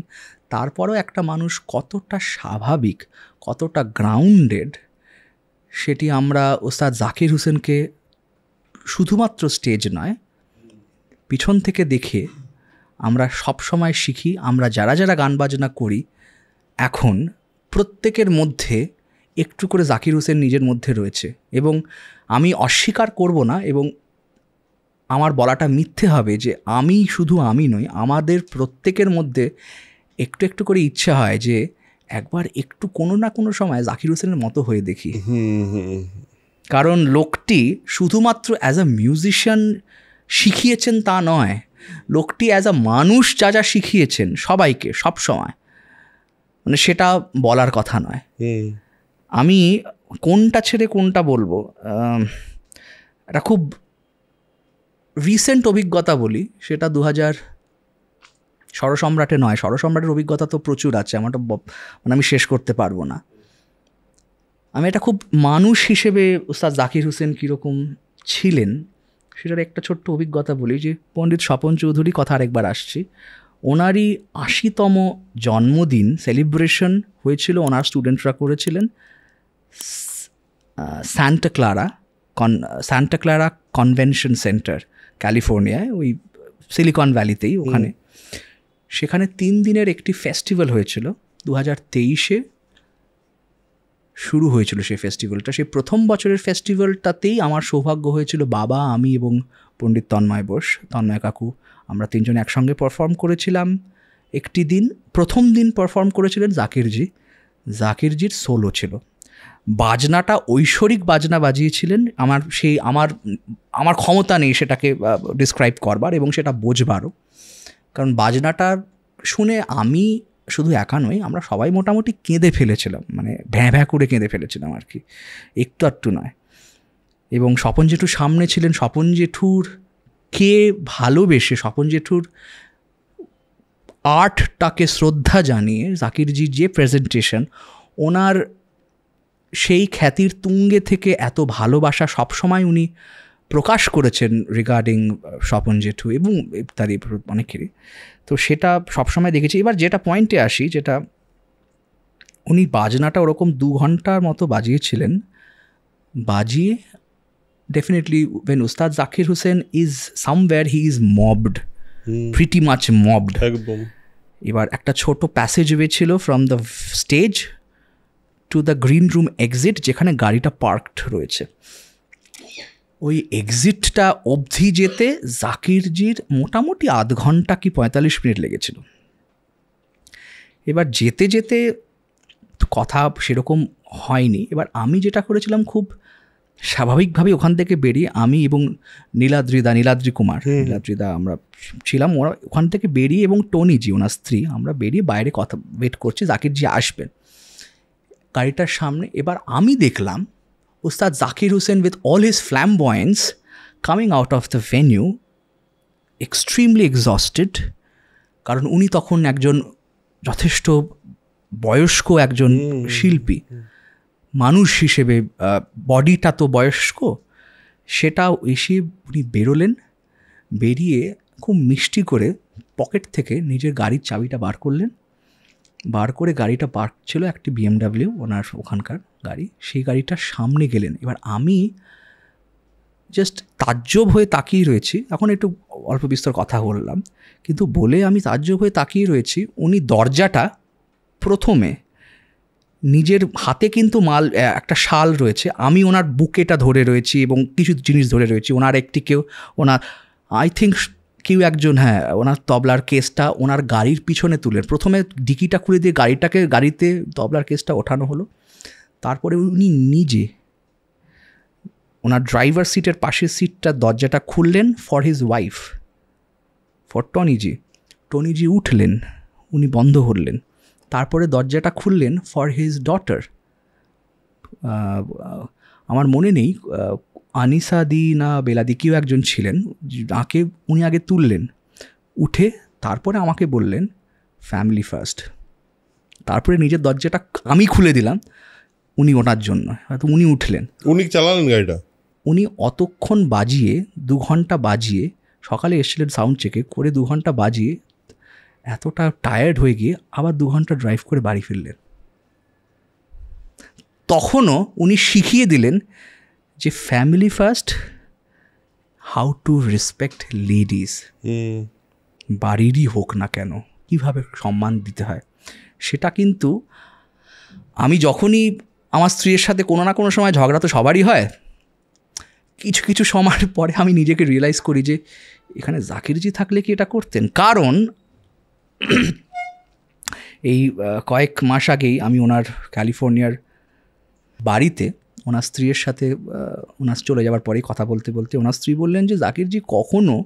তারপরও একটা মানুষ কতটা স্বাভাবিক, কতটা গ্রাউন্ডেড, সেটি আমরা ওস্তাদ জাকির হুসেনকে শুধুমাত্র স্টেজ নয়, পিছন থেকে দেখে আমরা সবসময় শিখি। আমরা যারা গান বাজনা করি এখন, প্রত্যেকের মধ্যে একটু করে জাকির হোসেন নিজের মধ্যে রয়েছে, এবং আমি অস্বীকার করব না, এবং আমার বলাটা মিথ্যে হবে যে আমি নই, আমাদের প্রত্যেকের মধ্যে একটু একটু করে ইচ্ছা হয় যে একবার একটু কোনো না কোনো সময় জাকির হোসেনের মতো হয়ে দেখি। কারণ লোকটি শুধুমাত্র অ্যাজ আ মিউজিশিয়ান শিখিয়েছেন তা নয়, লোকটি অ্যাজ আ মানুষ যা শিখিয়েছেন সবাইকে সব সময়, মানে সেটা বলার কথা নয়। আমি কোনটা ছেড়ে কোনটা বলবো, এটা খুব রিসেন্ট অভিজ্ঞতা বলি, সেটা 2000 স্বরসম্রাটে নয়, স্বরসম্রাটের অভিজ্ঞতা তো প্রচুর আছে, আমারটা মানে আমি শেষ করতে পারবো না। আমি এটা খুব মানুষ হিসেবে ওস্তাদ জাকির হোসেন কীরকম ছিলেন সেটার একটা ছোট্ট অভিজ্ঞতা বলি। যে পণ্ডিত স্বপন চৌধুরী কথা আরেকবার আসছি, ওনারই 80তম জন্মদিন সেলিব্রেশন হয়েছিল, ওনার স্টুডেন্টরা করেছিলেন সান্টা ক্লারা কনভেনশন সেন্টার ক্যালিফোর্নিয়ায়, ওই সিলিকন ভ্যালিতেই ওখানে। সেখানে 3 দিনের একটি ফেস্টিভ্যাল হয়েছিল 2023-এ শুরু হয়েছিল সেই ফেস্টিভ্যালটা। সেই প্রথম বছরের ফেস্টিভ্যালটাতেই আমার সৌভাগ্য হয়েছিল বাবা, আমি এবং পণ্ডিত তন্ময় বোস, তন্ময় কাকু, আমরা 3 জন একসঙ্গে পারফর্ম করেছিলাম একটি দিন। প্রথম দিন পারফর্ম করেছিলেন জাকিরজির সোলো ছিল। বাজনাটা ঐশ্বরিক বাজনা বাজিয়েছিলেন। আমার ক্ষমতা নেই সেটাকে ডিসক্রাইব করবার এবং সেটা বোঝবারও, কারণ বাজনাটা শুনে আমি শুধু একা নই, আমরা সবাই মোটামুটি কেঁদে ফেলেছিলাম, মানে ভ্যাঁ ভ্যাঁ করে কেঁদে ফেলেছিলাম আর কি, একটু নয়। এবং স্বপন জেঠু সামনে ছিলেন। স্বপন জেঠুর কে ভালোবেসে, স্বপন জেঠুর আর্টটাকে শ্রদ্ধা জানিয়ে জাকিরজির যে প্রেজেন্টেশন, ওনার সেই খ্যাতির তুঙ্গে থেকে এত ভালোবাসা সবসময় উনি প্রকাশ করেছেন রিগার্ডিং স্বপন জেঠু এবং তারই অনেকেরই। তো সেটা সবসময় দেখেছি। এবার যেটা পয়েন্টে আসি, যেটা উনি বাজনাটা ওরকম 2 ঘন্টার মতো বাজিয়েছিলেন। বাজিয়ে definitely when Ustad Zakir Hussain is somewhere, he is mobbed, pretty much mobbed. একদম। এবার একটা ছোট প্যাসেজওয়ে ছিল from the stage to the green room exit, যেখানে গাড়িটা পার্কড রয়েছে। ওই এক্সিটটা অবধি যেতে জাকিরজির মোটামুটি 0.5 ঘন্টা কি 45 মিনিট লেগেছিল। এবার যেতে যেতে কথা সেরকম হয়নি। এবার আমি যেটা করেছিলাম, খুব স্বাভাবিকভাবে ওখান থেকে বেরিয়ে আমি এবং নীলাদ্রি কুমার, নীলাদ্রিদা আমরা ছিলাম, ওরা ওখান থেকে বেরিয়ে, এবং টনিজি ওনার স্ত্রী, আমরা বেরিয়ে বাইরে কথা ওয়েট করছি জাকিরজি আসবেন গাড়িটার সামনে। এবার আমি দেখলাম উস্তাদ Zakir Hussain with all his flamboyance coming out of the venue, extremely exhausted, কারণ উনি তখন একজন যথেষ্ট বয়স্ক একজন শিল্পী মানুষ হিসেবে, বডিটা তো বয়স্ক, সেটাও এসে উনি বেরোলেন। বেরিয়ে খুব মিষ্টি করে পকেট থেকে নিজের গাড়ির চাবিটা বার করলেন, বার করে গাড়িটা পার্ক ছিল একটি BMW, ওনার ওখানকার গাড়ি, সেই গাড়িটার সামনে গেলেন। এবার আমি জাস্ট তাজ্জব হয়ে তাকিয়ে রয়েছি। এখন একটু অল্প বিস্তর কথা বললাম, কিন্তু বলে আমি তাজ্জব হয়ে তাকিয়ে রয়েছি। উনি দরজাটা প্রথমে নিজের হাতে, কিন্তু একটা শাল রয়েছে, আমি ওনার বুকেটা ধরে রয়েছি এবং কিছু জিনিস ধরে রয়েছি, ওনার ওনার আই থিঙ্ক কেউ একজন, ওনার তবলার কেসটা ওনার গাড়ির পিছনে তুলেন। প্রথমে ডিকিটা খুলে দিয়ে গাড়িতে তবলার কেসটা ওঠানো হলো। তারপরে উনি নিজে ওনার ড্রাইভার সিটের পাশের সিটটার দরজাটা খুললেন ফর হিজ ওয়াইফ, ফর টনিজি উঠলেন, উনি বন্ধ করলেন। তারপরে দরজাটা খুললেন ফর হিজ ডটার, আমার মনে নেই আনিসা দি না বেলাদি কেউ একজন ছিলেন, উনি আগে তুললেন। উঠে তারপরে আমাকে বললেন ফ্যামিলি ফার্স্ট। তারপরে নিজের দরজাটা আমি খুলে দিলাম উনি ওনার জন্য। হয়তো উনি উঠলেন, উনি চালালেন গাড়িটা। উনি অতক্ষণ বাজিয়ে 2 ঘন্টা বাজিয়ে, সকালে এসেছিলেন সাউন্ড চেকে করে, 2 ঘন্টা বাজিয়ে এতটা টায়ার্ড হয়ে গিয়ে আবার 2 ঘন্টা ড্রাইভ করে বাড়ি ফিরলেন। তখনও উনি শিখিয়ে দিলেন যে family first, how to respect ladies, বাড়িরই হোক না কেন, কীভাবে সম্মান দিতে হয়। সেটা কিন্তু আমি যখনই আমার স্ত্রীর সাথে কোনো না কোনো সময় ঝগড়া তো সবারই হয়, কিছু সময়ের পরে আমি নিজেকে রিয়েলাইজ করি যে এখানে জাকিরজি থাকলে কি এটা করতেন। কারণ এই কয়েক মাস আগেই আমি ওনার ক্যালিফোর্নিয়ার বাড়িতে ওনার স্ত্রীর সাথে, ওনার চলে যাওয়ার পরেই কথা বলতে বলতে ওনার স্ত্রী বললেন যে জাকিরজি কখনও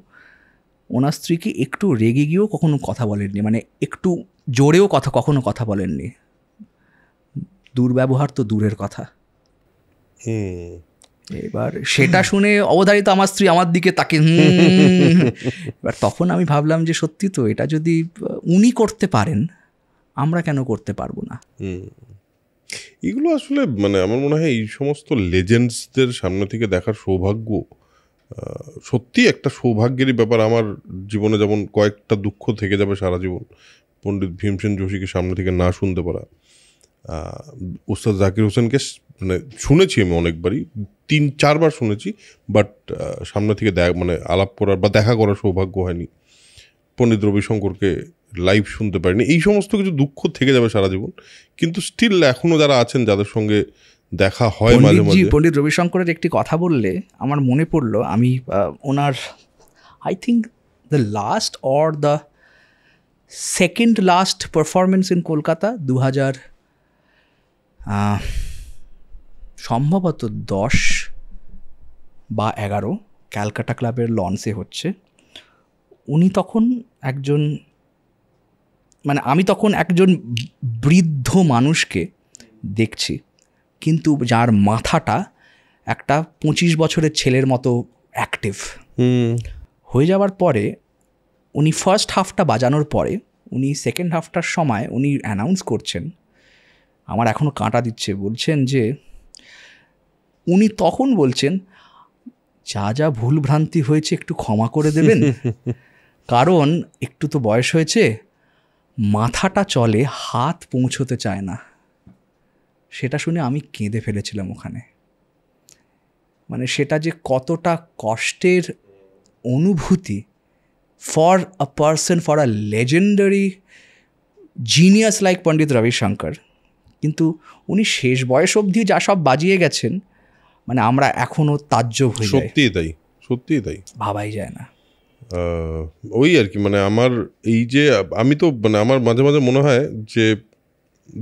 ওনার স্ত্রীকে একটু রেগে গিয়েও কখনো কথা বলেননি, মানে একটু জোরেও কখনো কথা বলেননি। দুর্ব্যবহার তো দূরের কথা। এবার সেটা শুনে অবধারিত আমার স্ত্রী আমার দিকে তাকে এবার তখন আমি ভাবলাম যে সত্যি তো, এটা যদি উনি করতে পারেন আমরা কেন করতে পারবো না। এগুলো আসলে মানে আমার মনে হয় এই সমস্ত লেজেন্ডসদের সামনে থেকে দেখার সৌভাগ্য সত্যি একটা সৌভাগ্যেরই ব্যাপার। আমার জীবনে যেমন কয়েকটা দুঃখ থেকে যাবে সারা জীবন, পণ্ডিত ভীমসেন যোশীকে সামনে থেকে না শুনতে পারা। উস্তাদ জাকির হোসেনকে মানে শুনেছি আমি অনেকবারই, 3-4 বার শুনেছি, বাট সামনে থেকে মানে আলাপ করার বা দেখা করার সৌভাগ্য হয়নি। পণ্ডিত রবিশঙ্করকে লাইভ শুনতে পারিনি, এই সমস্ত কিছু দুঃখ থেকে যাবে সারা জীবন। কিন্তু স্টিল এখনও যারা আছেন যাদের সঙ্গে দেখা হয় মাঝে মাঝে। পণ্ডিত রবিশঙ্করের একটি কথা বললে আমার মনে পড়লো, আমি ওনার I think the last or the second last performance in Kolkata 2000 সম্ভবত 10 বা 11 ক্যালকাটা ক্লাবের লঞ্চে হচ্ছে। উনি তখন একজন, মানে আমি তখন একজন বৃদ্ধ মানুষকে দেখছি, কিন্তু যার মাথাটা একটা 25 বছরের ছেলের মতো অ্যাক্টিভ হয়ে যাওয়ার পরে উনি ফার্স্ট হাফটা বাজানোর পরে উনি সেকেন্ড হাফটার সময় উনি অ্যানাউন্স করছেন, আমার এখনও কাঁটা দিচ্ছে, বলছেন যে উনি তখন বলছেন যা যা ভুলভ্রান্তি হয়েছে একটু ক্ষমা করে দেবেন, কারণ একটু তো বয়স হয়েছে, মাথাটা চলে, হাত পৌঁছতে চায় না। সেটা শুনে আমি কেঁদে ফেলেছিলাম ওখানে। মানে সেটা যে কতটা কষ্টের অনুভূতি for a person, for a legendary genius like Pandit Ravi Shankar. কিন্তু উনি শেষ বয়স অবধি যা সব বাজিয়ে গেছেন, মানে আমরা এখনও তাজ্জব হয়ে যাই। সত্যিই তাই, সত্যিই তাই, ভাবাই যায় না। ওই আর কি, মানে আমার এই যে আমি তো মানে আমার মাঝে মাঝে মনে হয় যে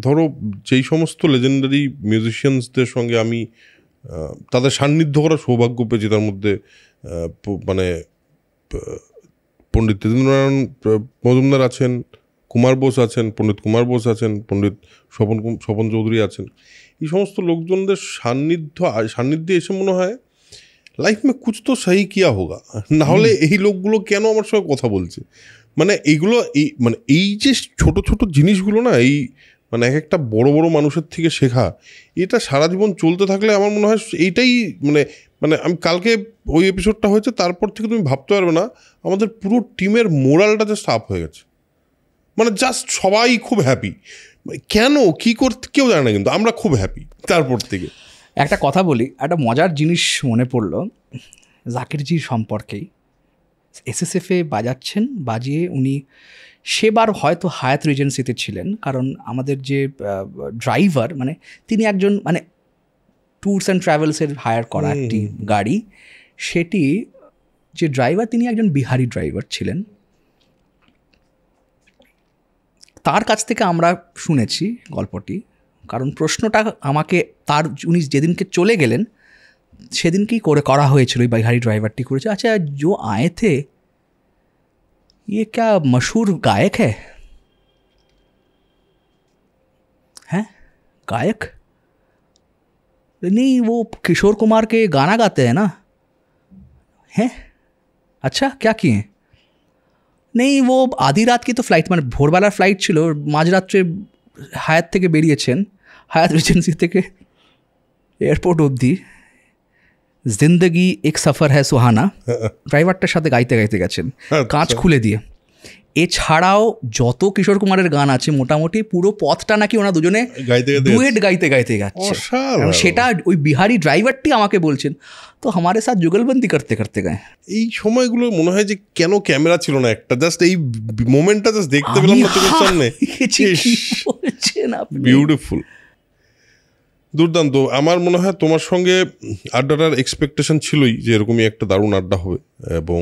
ধরো যেই সমস্ত লেজেন্ডারি মিউজিশিয়ানসদের সঙ্গে আমি তাদের সান্নিধ্য করার সৌভাগ্য পেয়েছি, তার মধ্যে মানে পণ্ডিত তীরেন্দ্রনারায়ণ মজুমদার আছেন, কুমার বোস আছেন, পণ্ডিত কুমার বোস আছেন, পণ্ডিত স্বপন চৌধুরী আছেন, এই সমস্ত লোকজনদের সান্নিধ্যে এসে মনে হয় লাইফ মে কুছ তো সহি কিয়া হোগা, নাহলে এই লোকগুলো কেন আমার সঙ্গে কথা বলছে। মানে এইগুলো মানে এই যে ছোট ছোট জিনিসগুলো না, এই মানে এক একটা বড় বড় মানুষের থেকে শেখা, এটা সারা জীবন চলতে থাকলে আমার মনে হয় এইটাই মানে মানে আমি কালকে ওই এপিসোডটা হয়েছে, তারপর থেকে তুমি ভাবতে পারবে না আমাদের পুরো টিমের মোরালটা জাস্ট আপ হয়ে গেছে। মানে জাস্ট সবাই খুব হ্যাপি, কেন কী করতে কেউ জানে না, কিন্তু আমরা খুব হ্যাপি তারপর থেকে। একটা কথা বলি, একটা মজার জিনিস মনে পড়লো জাকিরজির সম্পর্কেই। এসএসএফে বাজাচ্ছেন, বাজিয়ে উনি সেবার হয়তো হায়াত রিজেন্সিতে ছিলেন, কারণ আমাদের যে ড্রাইভার, মানে তিনি একজন মানে ট্যুরস অ্যান্ড ট্রাভেলসের হায়ার করা একটি গাড়ি, সেটি যে ড্রাইভার তিনি একজন বিহারি ড্রাইভার ছিলেন। তার কাছ থেকে আমরা শুনেছি গল্পটি, কারণ প্রশ্নটা আমাকে তার উনি যেদিনকে চলে গেলেন সেদিনকেই করা হয়েছিল, ওই বিহারি ড্রাইভারটি করেছে, আচ্ছা जो आए थे ये क्या मशहूर गायक है? हैं गायक? नहीं, वो किशोर कुमार के गाना गाते हैं ना। हैं? अच्छा, क्या किए? नहीं, वो आधी रात की तो फ्लाइट, মানে ভোরবেলার ফ্লাইট ছিল, মাঝরাত্রে হায়াত থেকে বেরিয়েছেন, হায়াত রিজেন্সি থেকে এয়ারপোর্ট অবধি জিন্দগি এক সফর হ্যায় সুহানা ড্রাইভারটার সাথে গাইতে গাইতে গেছেন কাঁচ খুলে দিয়ে। এছাড়াও যত কিশোর কুমারের গান আছে মোটামুটি পুরো পথটা নাকি ওনা দুজনে ডুয়েট গাইতে গাইতে যাচ্ছে। সেটা ওই বিহারি ড্রাইভারটি আমাকে বলছেন, তো আমাদের সাথে যুগলবন্দি করতে করতে গায়। এই সময়গুলো মনে হয় যে কেন ক্যামেরা ছিল না একটা, জাস্ট এই মোমেন্টটা জাস্ট দেখতে পেলাম না চোখের সামনে। বিউটিফুল, দুর্দান্ত। আমার মনে হয় তোমার সঙ্গে আড্ডাটার এক্সপেকটেশন ছিলই যে এরকমই একটা দারুণ আড্ডা হবে, এবং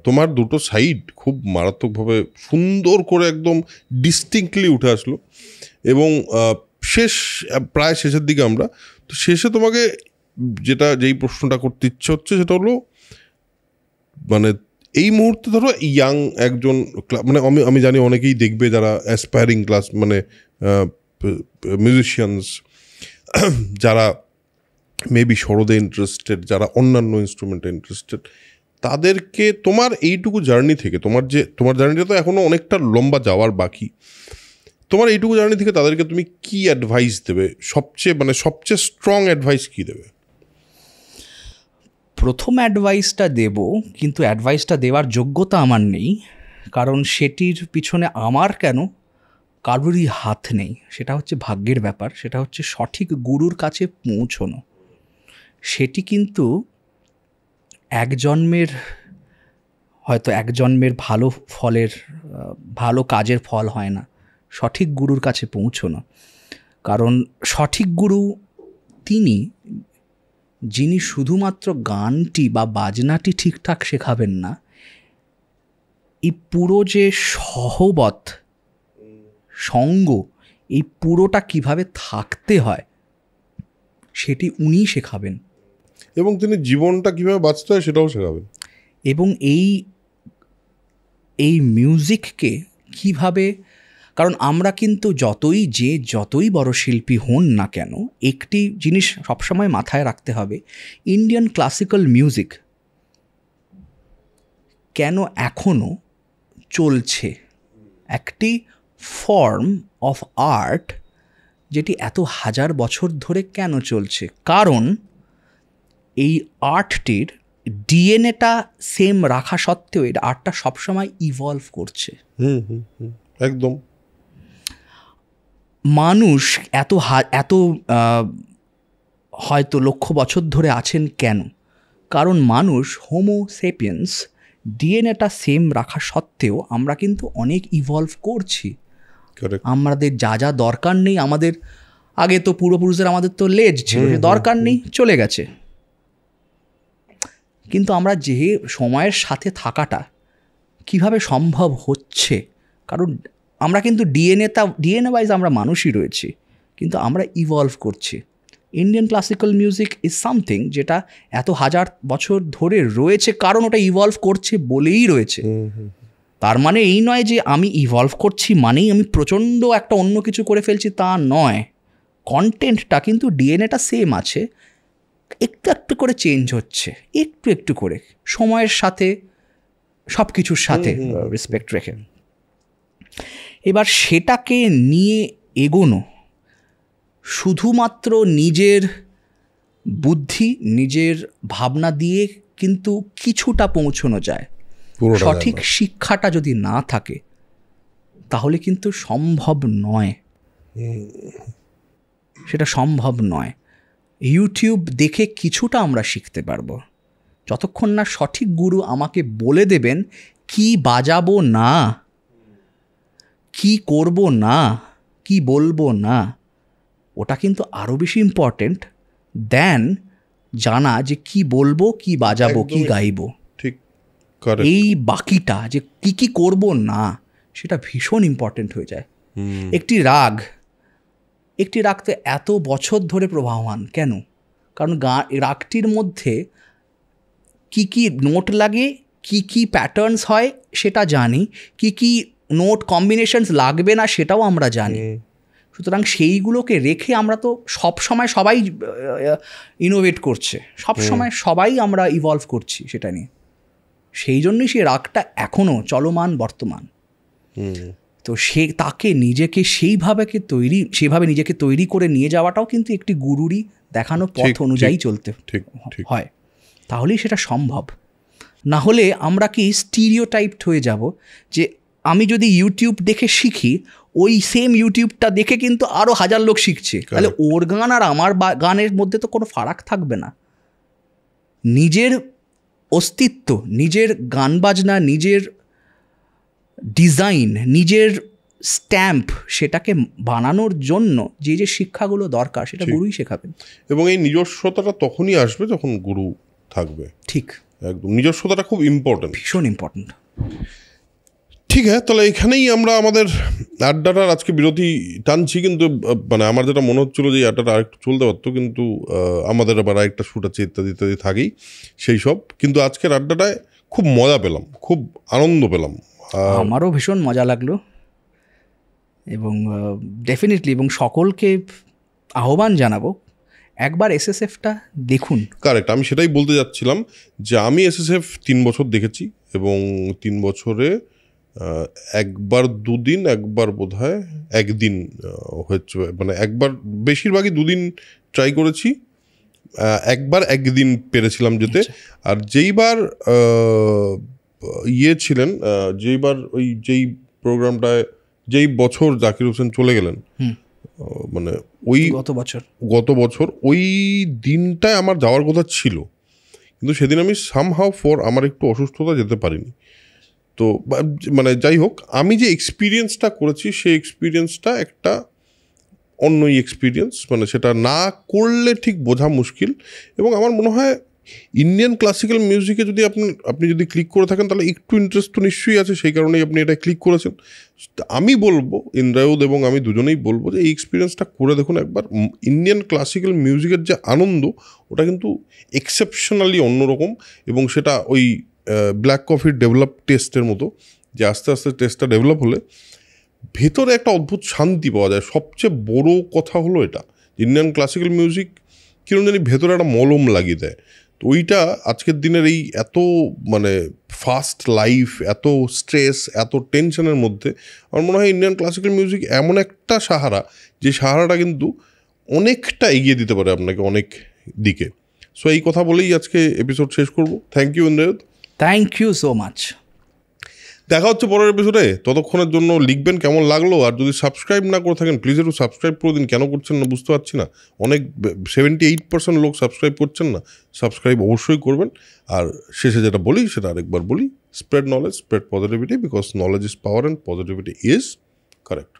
তোমার দুটো সাইড খুব মারাত্মকভাবে সুন্দর করে একদম ডিস্টিংক্টলি উঠে আসলো। এবং প্রায় শেষের দিকে আমরা, তো শেষে তোমাকে যেই প্রশ্নটা করতে ইচ্ছে হচ্ছে সেটা হলো, মানে এই মুহূর্তে ধরো ইয়াং একজন, মানে আমি জানি অনেকেই দেখবে যারা অ্যাসপায়ারিং ক্লাস মানে মিউজিশিয়ানস, যারা মেবি সরোদে ইন্টারেস্টেড, যারা অন্যান্য ইনস্ট্রুমেন্টে ইন্টারেস্টেড, তাদেরকে তোমার এইটুকু জার্নি থেকে, তোমার জার্নিটা তো এখনও অনেকটা লম্বা যাওয়ার বাকি, তোমার এইটুকু জার্নি থেকে তাদেরকে তুমি কি অ্যাডভাইস দেবে, সবচেয়ে স্ট্রং অ্যাডভাইস কি দেবে? প্রথম অ্যাডভাইসটা দেব, কিন্তু অ্যাডভাইসটা দেওয়ার যোগ্যতা আমার নেই, কারণ সেটির পিছনে আমার কেন কারোরই হাত নেই। সেটা হচ্ছে ভাগ্যের ব্যাপার, সেটা হচ্ছে সঠিক গুরুর কাছে পৌঁছনো। সেটি কিন্তু এক জন্মের হয়তো এক জন্মের ভালো ভালো কাজের ফল হয় না সঠিক গুরুর কাছে পৌঁছনো। কারণ সঠিক গুরু তিনি, যিনি শুধুমাত্র গানটি বা বাজনাটি ঠিকঠাক শেখাবেন না, এই পুরো যে সহবত সঙ্গ, এই পুরোটা কিভাবে থাকতে হয় সেটি উনিই শেখাবেন। এবং তিনি জীবনটা কিভাবে বাঁচতে হয় সেটাও শেখাবেন। এবং এই মিউজিককে কিভাবে, কারণ আমরা কিন্তু যতই বড় শিল্পী হন না কেন, একটি জিনিস সবসময় মাথায় রাখতে হবে, ইন্ডিয়ান ক্লাসিক্যাল মিউজিক কেন এখনও চলছে, একটি ফর্ম অফ আর্ট যেটি এত হাজার বছর ধরে কেন চলছে। কারণ এই আর্টটির ডিএনএটা সেম রাখা সত্ত্বেও এই আর্টটা সবসময় ইভলভ করছে। একদম। মানুষ এত হয়তো লক্ষ বছর ধরে আছেন কেন? কারণ মানুষ হোমো সেপিয়েন্স ডিএনএটা সেম রাখা সত্ত্বেও আমরা কিন্তু অনেক ইভলভ করছি। আমাদের যা দরকার নেই, আমাদের আগে তো পূর্বপুরুষদের আমাদের তো লেজ ছিল, দরকার নেই, চলে গেছে। কিন্তু আমরা যে সময়ের সাথে থাকাটা কিভাবে সম্ভব হচ্ছে, কারণ আমরা কিন্তু ডিএনএ ওয়াইজ আমরা মানুষই রয়েছি, কিন্তু আমরা ইভলভ করছি। Indian classical music is something যেটা এত হাজার বছর ধরে রয়েছে, কারণ ওটা ইভলভ করছে বলেই রয়েছে। তার মানে এই নয় যে আমি ইভলভ করছি মানেই আমি প্রচণ্ড একটা অন্য কিছু করে ফেলছি, তা নয়। কন্টেন্টটা কিন্তু ডিএনএটা সেম আছে, একটু একটু করে চেঞ্জ হচ্ছে, একটু করে সময়ের সাথে, সব কিছুর সাথে রেসপেক্ট রেখে। এবার সেটাকে নিয়ে এগোনো শুধুমাত্র নিজের বুদ্ধি, নিজের ভাবনা দিয়ে কিন্তু কিছুটা পৌঁছানো যায়। সঠিক শিক্ষাটা যদি না থাকে তাহলে কিন্তু সম্ভব নয়, সেটা সম্ভব নয়। ইউটিউব দেখে কিছুটা আমরা শিখতে পারবো, যতক্ষণ না সঠিক গুরু আমাকে বলে দেবেন কি বাজাবো না, কি করব না, কি বলবো না। ওটা কিন্তু আরও বেশি ইম্পর্টেন্ট দেন জানা যে কি বলবো, কি বাজাবো, কি গাইবো। ঠিক, এই বাকিটা যে কি করব না, সেটা ভীষণ ইম্পর্টেন্ট হয়ে যায়। একটি রাগ তো এত বছর ধরে প্রবাহমান কেন? কারণ রাগটির মধ্যে কি নোট লাগে, কি প্যাটার্নস হয় সেটা জানি, কি নোট কম্বিনেশনস লাগবে না সেটাও আমরা জানি। সুতরাং সেইগুলোকে রেখে আমরা তো সবাই ইনোভেট করছে, সবাই আমরা ইভলভ করছি সেটা নিয়ে। সেই জন্যই সেই রাগটা এখনও চলমান, বর্তমান। তো তাকে নিজেকে সেভাবে নিজেকে তৈরি করে নিয়ে যাওয়াটাও কিন্তু একটি গুরুরই দেখানো পথ অনুযায়ী চলতে হয়, তাহলেই সেটা সম্ভব। না হলে আমরা কি স্টিরিওটাইপড হয়ে যাব যে আমি যদি ইউটিউব দেখে শিখি, ওই সেম ইউটিউবটা দেখে কিন্তু আরও হাজার লোক শিখছে, তাহলে ওর গান আর আমার গানের মধ্যে তো কোনো ফারাক থাকবে না। নিজের অস্তিত্ব, নিজের গান বাজনা, নিজের ডিজাইন, নিজের স্ট্যাম্প, সেটাকে বানানোর জন্য যে শিক্ষাগুলো দরকার সেটা গুরুই শেখাবেন। এবং এই নিজস্বতাটা তখনই আসবে যখন গুরু থাকবে। ঠিক, একদম। নিজস্বতাটা খুব ইম্পর্টেন্ট, ভীষণ ইম্পর্টেন্ট। ঠিক হ্যাঁ, তাহলে এখানেই আমরা আমাদের আড্ডাটার আজকে বিরতি টানছি। কিন্তু মানে আমার যেটা মনে হচ্ছিলো যে আড্ডাটা আরেকটু চলতে পারতো, কিন্তু আমাদের আবার আরেকটা শ্যুট আছে, ইত্যাদি থাকেই সেই সব। কিন্তু আজকের আড্ডাটায় খুব মজা পেলাম, খুব আনন্দ পেলাম। আমারও ভীষণ মজা লাগলো, এবং ডেফিনেটলি এবং সকলকে আহ্বান জানাবো একবার এসএসএফটা দেখুন। কারেক্ট, আমি সেটাই বলতে যাচ্ছিলাম যে আমি এসএসএফ 3 বছর দেখেছি, এবং 3 বছরে একবার দুদিন, একবার বোধহয় একদিন হচ্ছে, মানে একবার, বেশিরভাগই দুদিন ট্রাই করেছি, একবার একদিন পেরেছিলাম যেতে। আর যেইবার ছিলেন, যেইবার যেই প্রোগ্রামটায় যেই বছর জাকির হোসেন চলে গেলেন, মানে গত বছর ওই দিনটায় আমার যাওয়ার কথা ছিল, কিন্তু সেদিন আমি সামহাও ফর আমার একটু অসুস্থতা যেতে পারিনি। তো মানে যাই হোক, আমি যে এক্সপিরিয়েন্সটা করেছি সেই এক্সপিরিয়েন্সটা একটা অন্যই এক্সপিরিয়েন্স, মানে সেটা না করলে ঠিক বোঝা মুশকিল। এবং আমার মনে হয় ইন্ডিয়ান ক্লাসিক্যাল মিউজিকে যদি আপনি যদি ক্লিক করে থাকেন তাহলে একটু ইন্টারেস্ট তো নিশ্চয়ই আছে, সেই কারণেই আপনি এটা ক্লিক করেছেন। আমি বলবো, ইন্দ্রায়ুধ এবং আমি দুজনেই বলবো যে এই এক্সপিরিয়েন্সটা করে দেখুন একবার। ইন্ডিয়ান ক্লাসিক্যাল মিউজিকের যে আনন্দ, ওটা কিন্তু এক্সেপশনালি অন্যরকম। এবং সেটা ওই ব্ল্যাক কফির ডেভেলপ টেস্টের মতো, যে আস্তে আস্তে টেস্টটা ডেভেলপ হলে ভেতরে একটা অদ্ভুত শান্তি পাওয়া যায়। সবচেয়ে বড় কথা হলো এটা, ইন্ডিয়ান ক্লাসিক্যাল মিউজিক কিরকম জানি ভেতরে একটা মলম লাগিয়ে দেয়। তো ওইটা আজকের দিনের এই এত মানে ফাস্ট লাইফ, এত স্ট্রেস, এত টেনশনের মধ্যে আমার মনে হয় ইন্ডিয়ান ক্লাসিক্যাল মিউজিক এমন একটা সাহারা, যে সাহারাটা কিন্তু অনেকটা এগিয়ে দিতে পারে আপনাকে অনেক দিকে। সো এই কথা বলেই আজকে এপিসোড শেষ করবো। Thank you Indrayudh. Thank you so much. দেখা হচ্ছে পরের এপিসোডে। ততক্ষণের জন্য লিখবেন কেমন লাগলো, আর যদি সাবস্ক্রাইব না করে থাকেন প্লিজ একটু সাবস্ক্রাইব করে দিন। কেন করছেন না বুঝতে পারছি না, অনেক 78% লোক সাবস্ক্রাইব করছেন না। সাবস্ক্রাইব অবশ্যই করবেন। আর শেষে যেটা বলি সেটা আরেকবার বলি, spread knowledge, spread positivity, because knowledge is power and positivity is correct.